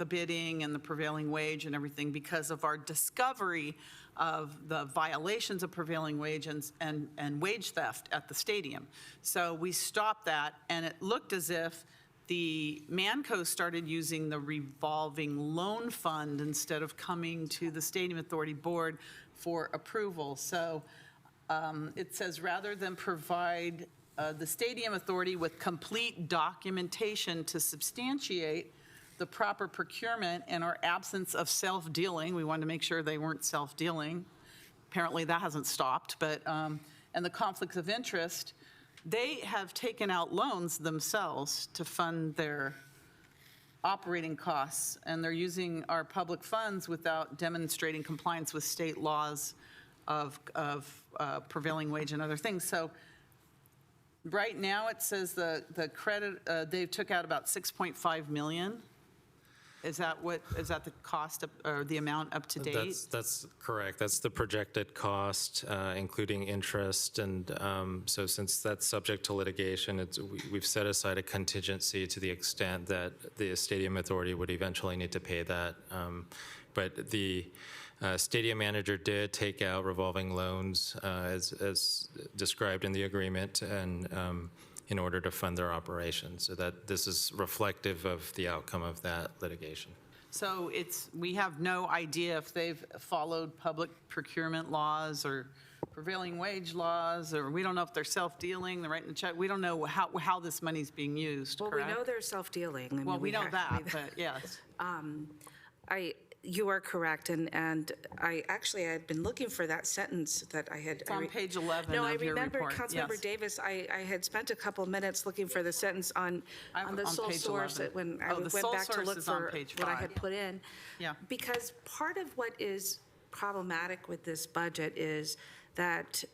bidding and the prevailing wage and everything, because of our discovery of the violations of prevailing wage and wage theft at the stadium. So we stopped that, and it looked as if the Manco started using the revolving loan fund instead of coming to the Stadium Authority Board for approval. So it says, rather than provide the Stadium Authority with complete documentation to substantiate the proper procurement and our absence of self-dealing, we wanted to make sure they weren't self-dealing. Apparently that hasn't stopped, but, and the conflicts of interest, they have taken out loans themselves to fund their operating costs, and they're using our public funds without demonstrating compliance with state laws of prevailing wage and other things. So right now it says the credit, they took out about $6.5 million. Is that the cost or the amount up to date? That's correct. That's the projected cost, including interest. And so since that's subject to litigation, we've set aside a contingency to the extent that the Stadium Authority would eventually need to pay that. But the stadium manager did take out revolving loans as described in the agreement, and in order to fund their operations, so that this is reflective of the outcome of that litigation. So we have no idea if they've followed public procurement laws or prevailing wage laws, or we don't know if they're self-dealing, they're writing the check. We don't know how this money's being used, Well, correct? we know they're self-dealing. I mean, Well, we know that, actually- but yes. You are correct, and I had been looking for that sentence that I had. It's on page 11 No, I of your remember, report. Councilmember Yes. Davis, I had spent a couple minutes looking for the sentence on the on sole page source 11. when I Oh, the went sole back to source look is on for page what I 5. had put in. Yeah. Because part of what is problematic with this budget is that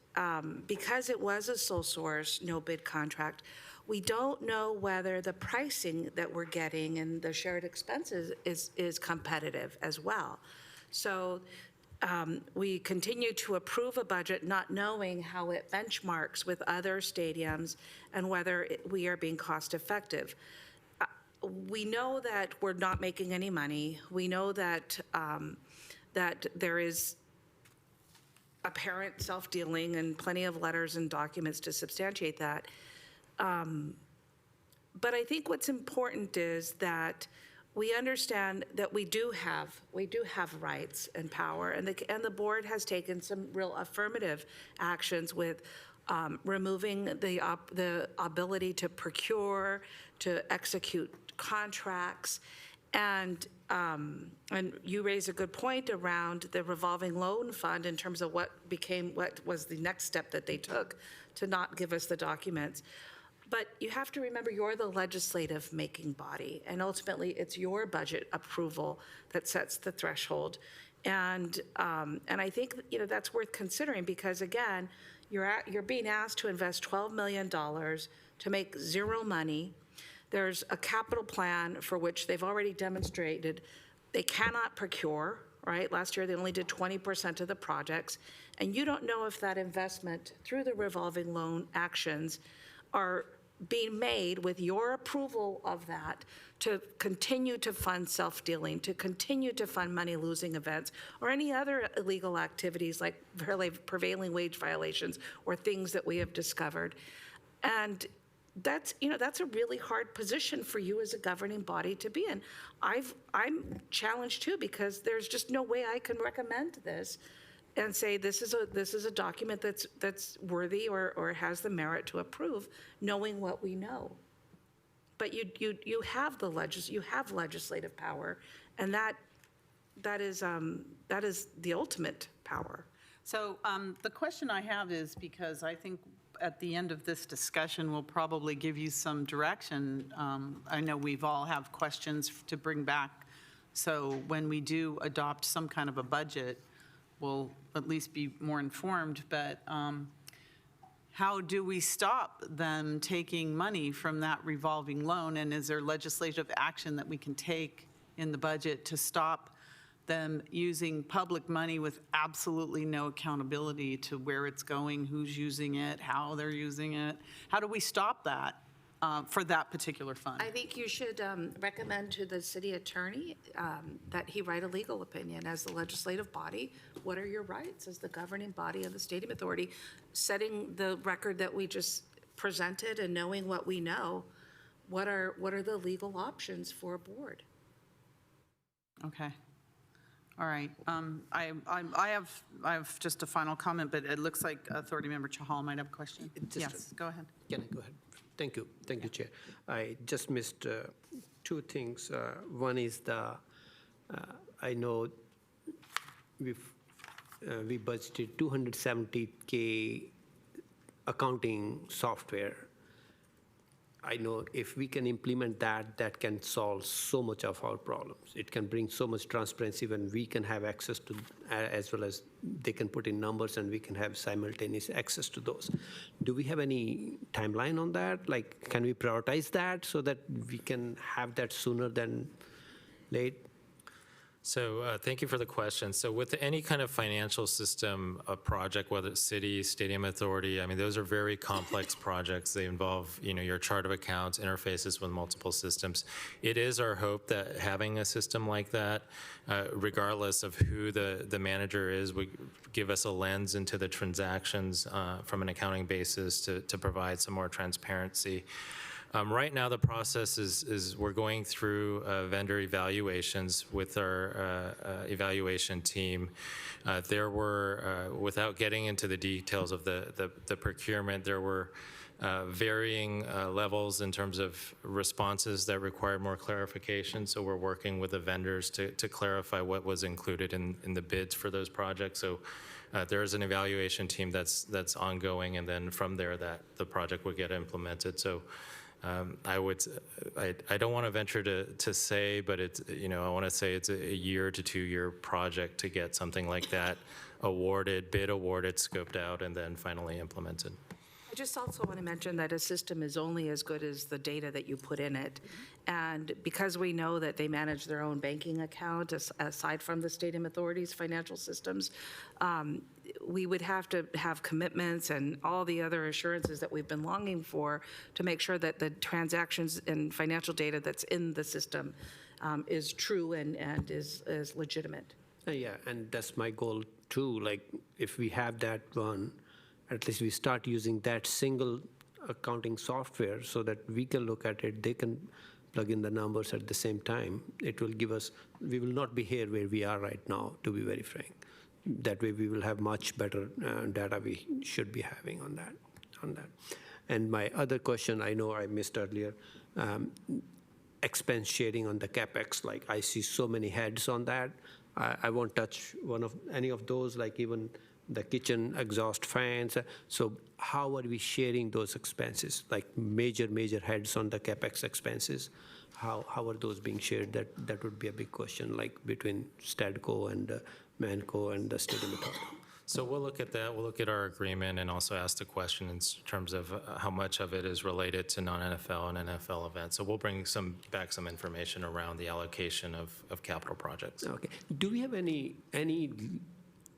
because it was a sole source, no bid contract, we don't know whether the pricing that we're getting and the shared expenses is competitive as well. So we continue to approve a budget not knowing how it benchmarks with other stadiums and whether we are being cost effective. We know that we're not making any money. We know that that there is apparent self-dealing and plenty of letters and documents to substantiate that. But I think what's important is that we understand that we do have rights and power, and the board has taken some real affirmative actions with removing the ability to procure, to execute contracts, and you raise a good point around the revolving loan fund in terms of what was the next step that they took to not give us the documents. But you have to remember, you're the legislative making body, and ultimately, it's your budget approval that sets the threshold. And I think that's worth considering, because again, you're being asked to invest $12 million to make zero money. There's a capital plan for which they've already demonstrated they cannot procure. Right? Last year, they only did 20% of the projects, and you don't know if that investment through the revolving loan actions are being made with your approval of that to continue to fund self-dealing, to continue to fund money-losing events, or any other illegal activities like prevailing wage violations or things that we have discovered. And that's a really hard position for you as a governing body to be in. I'm challenged too, because there's just no way I can recommend this and say this is a document that's worthy or has the merit to approve, knowing what we know. But you have legislative power, and that is the ultimate power. So the question I have is, because I think at the end of this discussion, we'll probably give you some direction. I know we've all have questions to bring back. So when we do adopt some kind of a budget, we'll at least be more informed. But how do we stop them taking money from that revolving loan? And is there legislative action that we can take in the budget to stop them using public money with absolutely no accountability to where it's going, who's using it, how they're using it? How do we stop that for that particular fund? I think you should recommend to the city attorney that he write a legal opinion as the legislative body. What are your rights as the governing body of the Stadium Authority, setting the record that we just presented and knowing what we know? What are the legal options for a board? Okay. All right. I have just a final comment, but it looks like Authority Member Chahal might have a question. Yes, go ahead. Can I go ahead? Thank you, Chair. I just missed two things. One is I know we budgeted $270K accounting software. I know if we can implement that, that can solve so much of our problems. It can bring so much transparency when we can have access to, as well as they can put in numbers and we can have simultaneous access to those. Do we have any timeline on that? Like, can we prioritize that so that we can have that sooner than late? So thank you for the question. So with any kind of financial system project, whether it's city, stadium authority, I mean, those are very complex projects. They involve, your chart of accounts, interfaces with multiple systems. It is our hope that having a system like that, regardless of who the manager is, would give us a lens into the transactions from an accounting basis to provide some more transparency. Right now, the process is we're going through vendor evaluations with our evaluation team. There were, without getting into the details of the procurement, there were varying levels in terms of responses that required more clarification. So we're working with the vendors to clarify what was included in the bids for those projects. So there is an evaluation team that's ongoing, and then from there, the project would get implemented. So I don't want to venture to say, but it's, I want to say it's a 1 to 2 year project to get something like that bid awarded, scoped out, and then finally implemented. I just also want to mention that a system is only as good as the data that you put in it. And because we know that they manage their own banking account, aside from the stadium authority's financial systems, we would have to have commitments and all the other assurances that we've been longing for to make sure that the transactions and financial data that's in the system is true and is legitimate. Yeah, and that's my goal too. Like, if we have that one, at least we start using that single accounting software so that we can look at it, they can plug in the numbers at the same time. It will give us, we will not be here where we are right now, to be very frank. That way we will have much better data we should be having on that. And my other question, I know I missed earlier, expense sharing on the CapEx, like I see so many heads on that. I won't touch any of those, like even the kitchen exhaust fans. So how are we sharing those expenses? Like major heads on the CapEx expenses, how are those being shared? That would be a big question, like between Stadco and Manco and the stadium authority. So we'll look at that. We'll look at our agreement and also ask the question in terms of how much of it is related to non-NFL and NFL events. So we'll bring back some information around the allocation of capital projects. Okay. Do we have any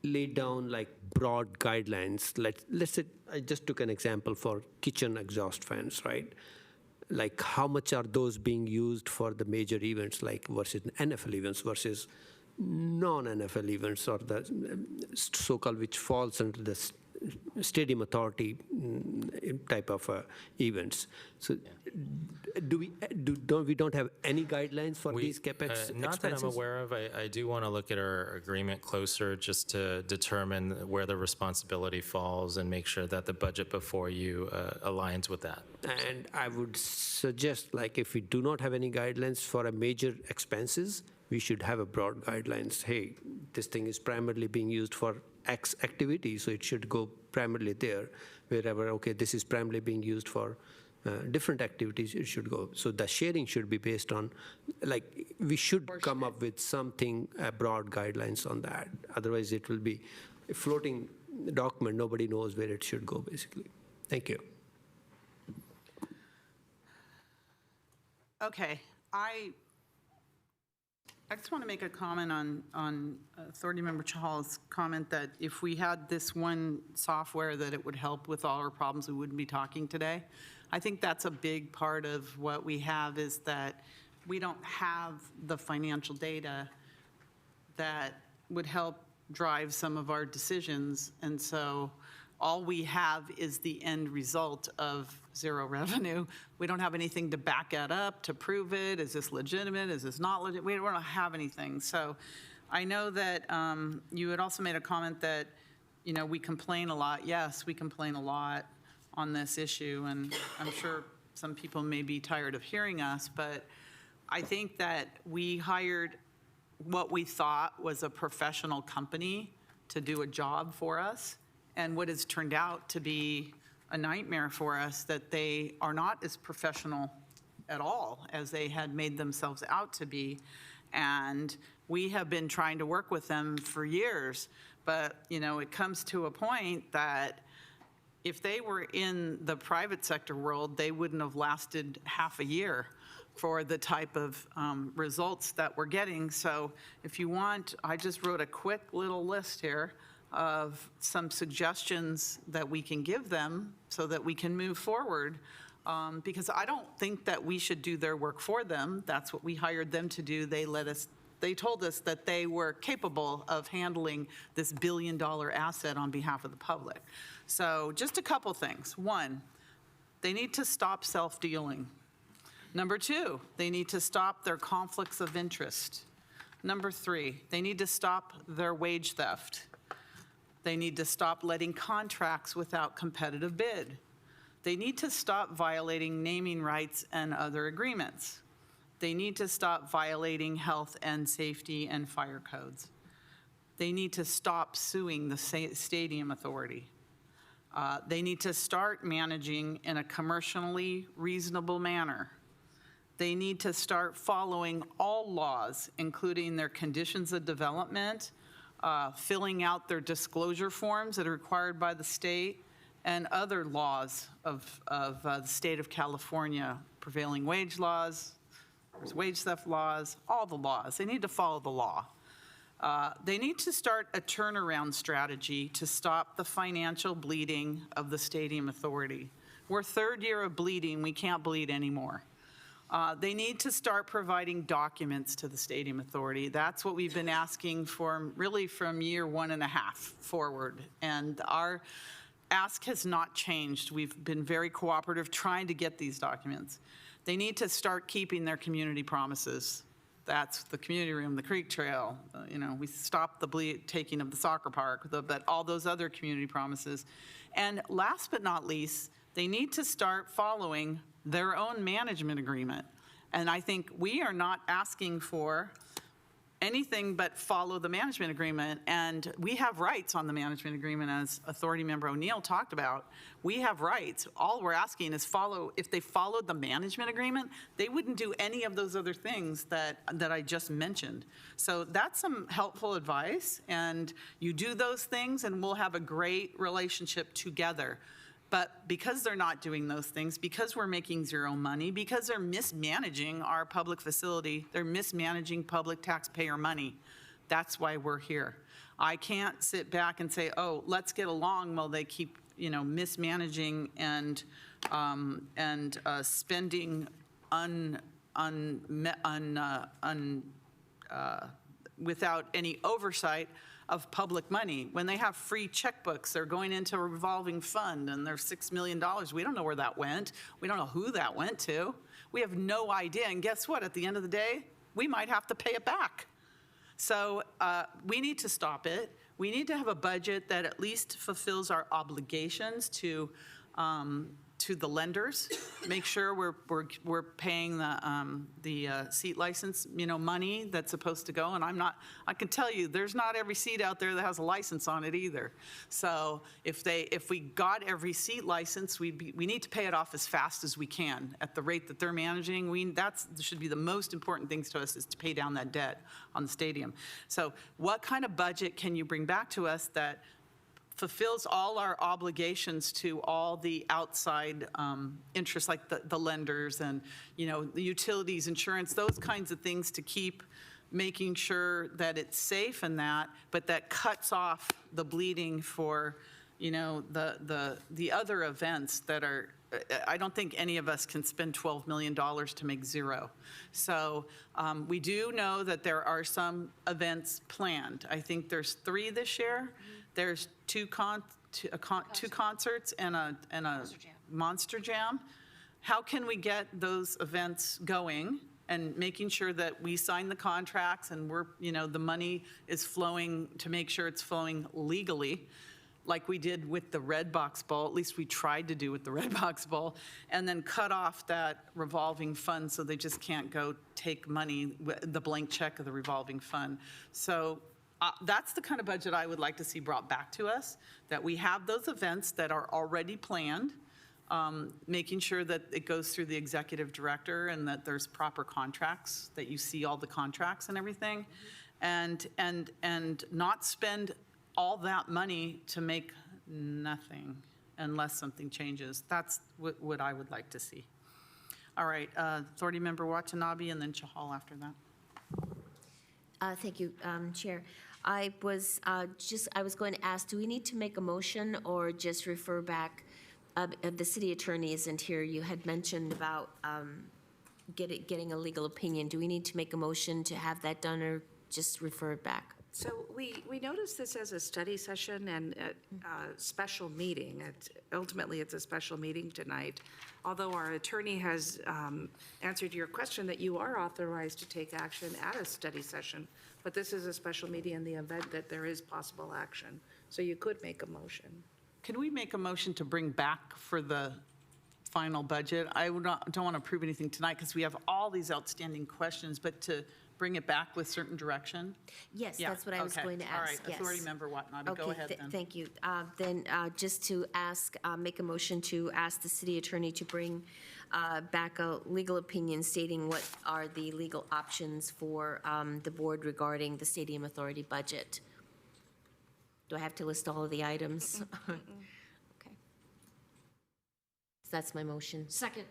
laid down like broad guidelines? Let's say I just took an example for kitchen exhaust fans, right? Like how much are those being used for the major events, like versus NFL events versus non-NFL events, or the so-called which falls under the stadium authority type of events. So we don't have any guidelines for these CapEx Not expenses? that I'm aware of. I do want to look at our agreement closer just to determine where the responsibility falls and make sure that the budget before you aligns with that. And I would suggest, like, if we do not have any guidelines for a major expenses, we should have a broad guidelines. Hey, this thing is primarily being used for X activity, so it should go primarily there. Wherever, okay, this is primarily being used for different activities, it should go. So the sharing should be based on, like, we should come up with something, broad guidelines on that. Otherwise, it will be a floating document. Nobody knows where it should go, basically. Thank you. Okay, I just want to make a comment on Authority Member Chahal's comment that if we had this one software that it would help with all our problems, we wouldn't be talking today. I think that's a big part of what we have, is that we don't have the financial data that would help drive some of our decisions. And so all we have is the end result of zero revenue. We don't have anything to back that up, to prove it. Is this legitimate? Is this not legitimate? We don't have anything. So I know that you had also made a comment that, we complain a lot. Yes, we complain a lot on this issue, and I'm sure some people may be tired of hearing us, but I think that we hired what we thought was a professional company to do a job for us. And what has turned out to be a nightmare for us, that they are not as professional at all as they had made themselves out to be. And we have been trying to work with them for years. But, it comes to a point that if they were in the private sector world, they wouldn't have lasted half a year for the type of results that we're getting. So if you want, I just wrote a quick little list here of some suggestions that we can give them so that we can move forward. Because I don't think that we should do their work for them. That's what we hired them to do. They told us that they were capable of handling this billion-dollar asset on behalf of the public. So just a couple things. One, they need to stop self-dealing. Number two, they need to stop their conflicts of interest. Number three, they need to stop their wage theft. They need to stop letting contracts without competitive bid. They need to stop violating naming rights and other agreements. They need to stop violating health and safety and fire codes. They need to stop suing the stadium authority. They need to start managing in a commercially reasonable manner. They need to start following all laws, including their conditions of development, filling out their disclosure forms that are required by the state, and other laws of the state of California, prevailing wage laws, there's wage theft laws, all the laws. They need to follow the law. They need to start a turnaround strategy to stop the financial bleeding of the stadium authority. We're third year of bleeding. We can't bleed anymore. They need to start providing documents to the stadium authority. That's what we've been asking for really from year 1.5 forward. And our ask has not changed. We've been very cooperative trying to get these documents. They need to start keeping their community promises. That's the community room, the creek trail, we stopped the taking of the soccer park, but all those other community promises. And last but not least, they need to start following their own management agreement. And I think we are not asking for anything but follow the management agreement. And we have rights on the management agreement, as Authority Member O'Neill talked about. We have rights. All we're asking is if they followed the management agreement, they wouldn't do any of those other things that I just mentioned. So that's some helpful advice. And you do those things and we'll have a great relationship together. But because they're not doing those things, because we're making zero money, because they're mismanaging our public facility, they're mismanaging public taxpayer money, that's why we're here. I can't sit back and say, oh, let's get along while they keep, mismanaging and spending without any oversight of public money. When they have free checkbooks, they're going into a revolving fund and there's $6 million. We don't know where that went. We don't know who that went to. We have no idea. And guess what? At the end of the day, we might have to pay it back. So we need to stop it. We need to have a budget that at least fulfills our obligations to the lenders, make sure we're paying the seat license, money that's supposed to go. And I can tell you, there's not every seat out there that has a license on it either. So if we got every seat license, we need to pay it off as fast as we can at the rate that they're managing. That should be the most important things to us, is to pay down that debt on the stadium. So what kind of budget can you bring back to us that fulfills all our obligations to all the outside interests, like the lenders and, the utilities, insurance, those kinds of things, to keep making sure that it's safe and but that cuts off the bleeding for, the other events that are, I don't think any of us can spend $12 million to make zero. So we do know that there are some events planned. I think there's 3 this year. There's two concerts and a Monster Jam. How can we get those events going and making sure that we sign the contracts and the money is flowing, to make sure it's flowing legally, like we did with the Redbox Bowl, at least we tried to do with the Redbox Bowl, and then cut off that revolving fund so they just can't go take money, the blank check of the revolving fund. So that's the kind of budget I would like to see brought back to us, that we have those events that are already planned, making sure that it goes through the executive director and that there's proper contracts, that you see all the contracts and everything, and not spend all that money to make nothing unless something changes. That's what I would like to see. All right, Authority Member Watanabe and then Chahal after that. Thank you, Chair. I was going to ask, do we need to make a motion or just refer back? The city attorney isn't here. You had mentioned about getting a legal opinion. Do we need to make a motion to have that done or just refer it back? So we noticed this as a study session and a special meeting. Ultimately, it's a special meeting tonight. Although our attorney has answered your question that you are authorized to take action at a study session, but this is a special meeting in the event that there is possible action. So you could make a motion. Can we make a motion to bring back for the final budget? Don't want to approve anything tonight because we have all these outstanding questions, but to bring it back with certain direction? Yes, Yeah, that's what I was okay. going to ask. All right, Yes. Authority Member Watanabe, go ahead then. Thank you. Then just to ask, make a motion to ask the city attorney to bring back a legal opinion stating what are the legal options for the board regarding the Stadium Authority budget. Do I have to list all of the items? Okay. So that's my motion. Second.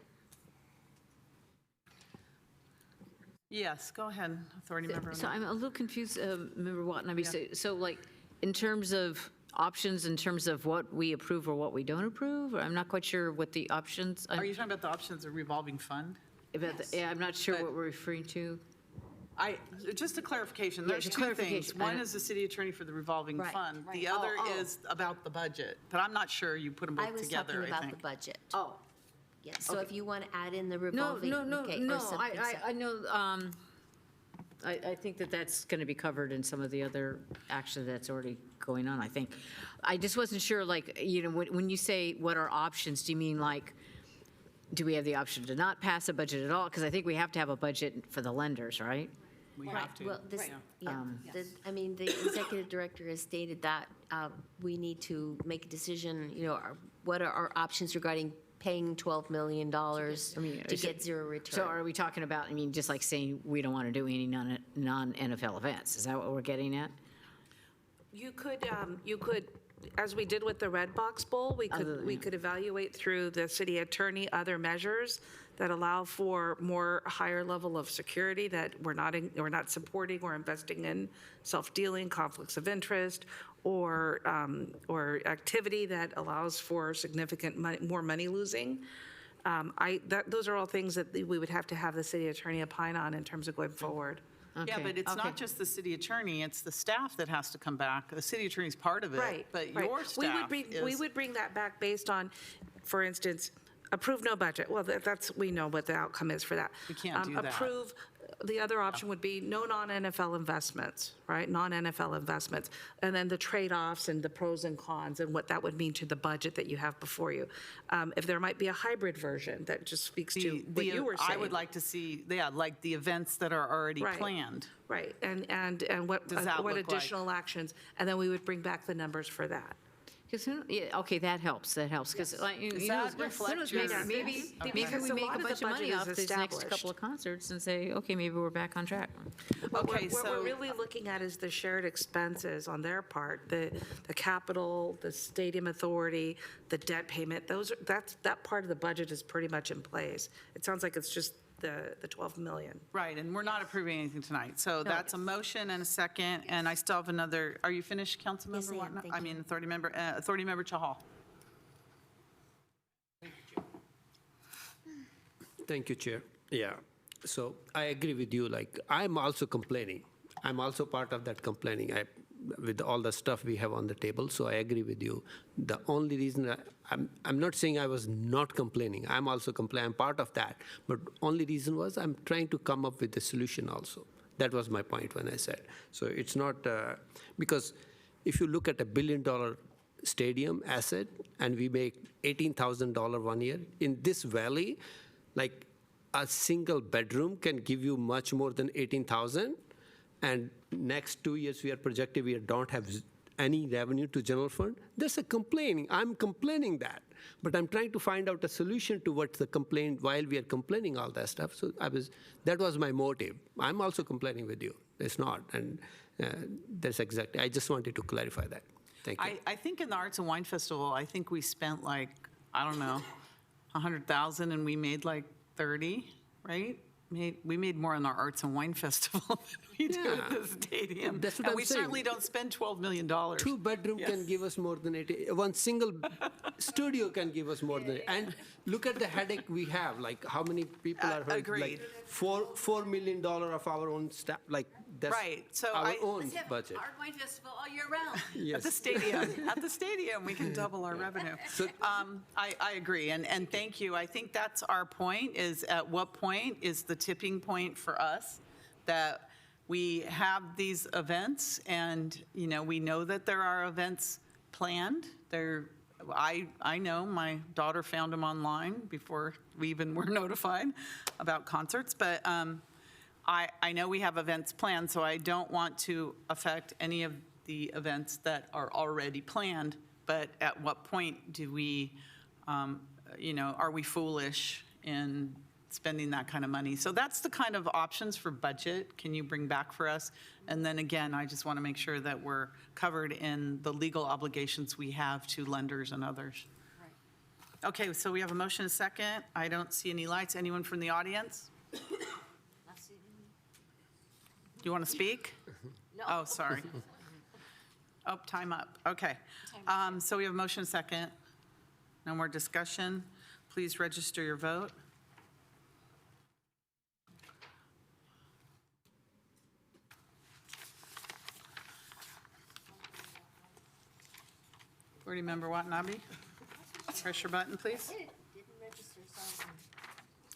Yes, go ahead, Authority Member. So I'm a little confused, Member Watanabe. So like, in terms of options, in terms of what we approve or what we don't approve? I'm not quite sure what the options. Are you talking about the options of revolving fund? Yeah, I'm not sure But- what we're referring to. Just a clarification, Yeah, there's just two things. clarification. One is the city attorney for the revolving Right, fund. right. The other Oh. is about the budget, but I'm not sure you put them I both was together, talking I about the think. budget. Oh. Yes, so if you want to add in the No, revolving. okay, or no, something I know, I think that that's going to be covered in some of the other action that's already going on, I think. I just wasn't sure, like, when you say what are options, do you mean like, do we have the option to not pass a budget at all? Because I think we have to have a budget for the lenders, right? We Right, have to. well, this, yeah, the executive director has stated that we need to make a decision, what are our options regarding paying $12 million to get zero return? So are we talking about, just like saying we don't want to do any non-NFL events? Is that what we're getting at? You could, as we did with the Redbox Bowl, we could evaluate through the city attorney other measures that allow for more higher level of security that we're not supporting or investing in self-dealing, conflicts of interest, or activity that allows for significant more money losing. Those are all things that we would have to have the city attorney opine on in terms of going forward. Yeah, Okay, but it's okay. not just the city attorney, it's the staff that has to come back. The city attorney's part of it, Right. but right. your staff is. We would bring that back based on, for instance, approve no budget. Well, we know what the outcome is for that. We can't do that. Approve, the other option would be no non-NFL investments, right? Non-NFL investments. And then the trade-offs and the pros and cons and what that would mean to the budget that you have before you. If there might be a hybrid version that just speaks to what you were saying. I would like to see, like the events that are already Right. planned. Right, and what Does that look like? additional actions, and then we would bring back the numbers for that. Okay, that helps, because Does that reflect your- maybe Okay. we Because a make lot a of the bunch of money budget off is these next established. couple of concerts and say, okay, maybe we're back on track. What Okay, we're so. really looking at is the shared expenses on their part, the capital, the stadium authority, the debt payment, that part of the budget is pretty much in place. It sounds like it's just the 12 million. Right, and we're not approving anything tonight. So that's a motion and a second, and I still have another, are you finished, Councilmember Yes, I am. Watanabe? Thank I you. mean, Authority Member Chahal. Thank you, Chair. Yeah, so I agree with you, like, I'm also complaining. I'm also part of that complaining with all the stuff we have on the table, so I agree with you. The only reason, I'm not saying I was not complaining, I'm also complaining, I'm part of that, but only reason was I'm trying to come up with a solution also. That was my point when I said. So it's not, because if you look at $1 billion stadium asset and we make $18,000 one year, in this valley, like a single bedroom can give you much more than 18,000. And next 2 years we are projected we don't have any revenue to general fund. That's a complaining. I'm complaining that, but I'm trying to find out a solution to what's the complaint while we are complaining all that stuff. So that was my motive. I'm also complaining with you. It's not, and that's exactly. I just wanted to clarify that. Thank you. I think in the Arts and Wine Festival, I think we spent like, I don't know, 100,000 and we made like 30, right? We made more on our Arts and Wine Festival than we do at the stadium. That's what And I'm we saying. certainly don't spend $12 million. Two-bedroom can give us more than 80. One single studio can give us more than. And look at the headache we have. Like how many people are hurt? Agreed. Like $4 million of our own staff. Like that's Right, so our I- own budget. Art Wine Festival all year round. At the stadium, we can double our revenue. I agree, and thank you. I think that's our point, is at what point is the tipping point for us that we have these events and, we know that there are events planned. I know my daughter found them online before we even were notified about concerts, but I know we have events planned, so I don't want to affect any of the events that are already planned, but at what point do we, are we foolish in spending that kind of money? So that's the kind of options for budget can you bring back for us? And then again, I just want to make sure that we're covered in the legal obligations we have to lenders and others. Okay, so we have a motion and a second. I don't see any lights. Anyone from the audience? You want to speak? No. Oh, sorry. Oh, time up. Okay. So we have a motion and a second. No more discussion. Please register your vote. Board Member Watanabe, press your button, please.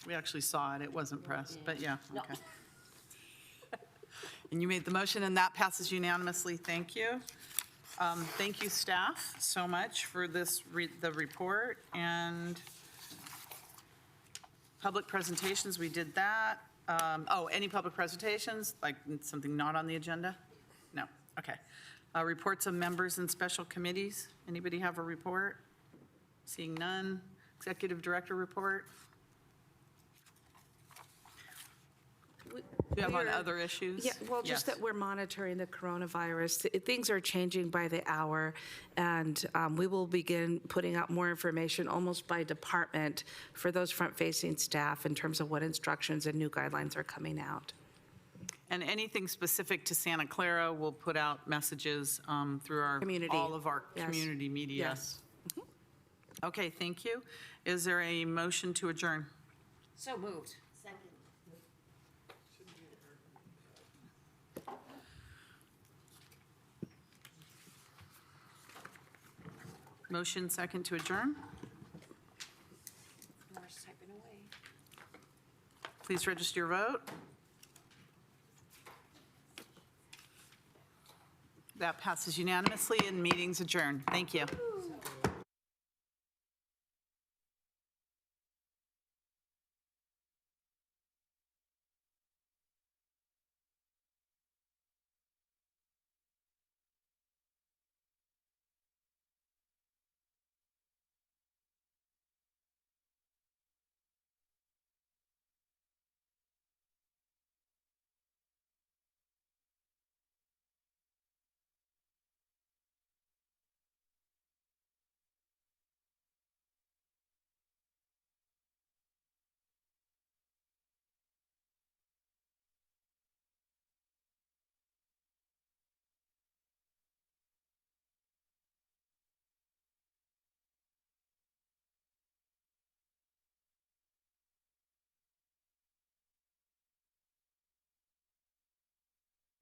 We actually saw it. It wasn't pressed, but yeah, okay. And you made the motion, and that passes unanimously. Thank you. Thank you, staff, so much for this, the report. And public presentations, we did that. Any public presentations, like something not on the agenda? No, okay. Reports of members and special committees. Anybody have a report? Seeing none. Executive Director report. Do you have on other issues? Yeah, well, just Yes. that we're monitoring the coronavirus. Things are changing by the hour, and we will begin putting out more information almost by department for those front-facing staff in terms of what instructions and new guidelines are coming out. And anything specific to Santa Clara, we'll put out messages through our, Community. all of our Yes. community media. Yes. Okay, thank you. Is there a motion to adjourn? So moved. Motion second to adjourn? Please register your vote. That passes unanimously and meeting's adjourned. Thank you.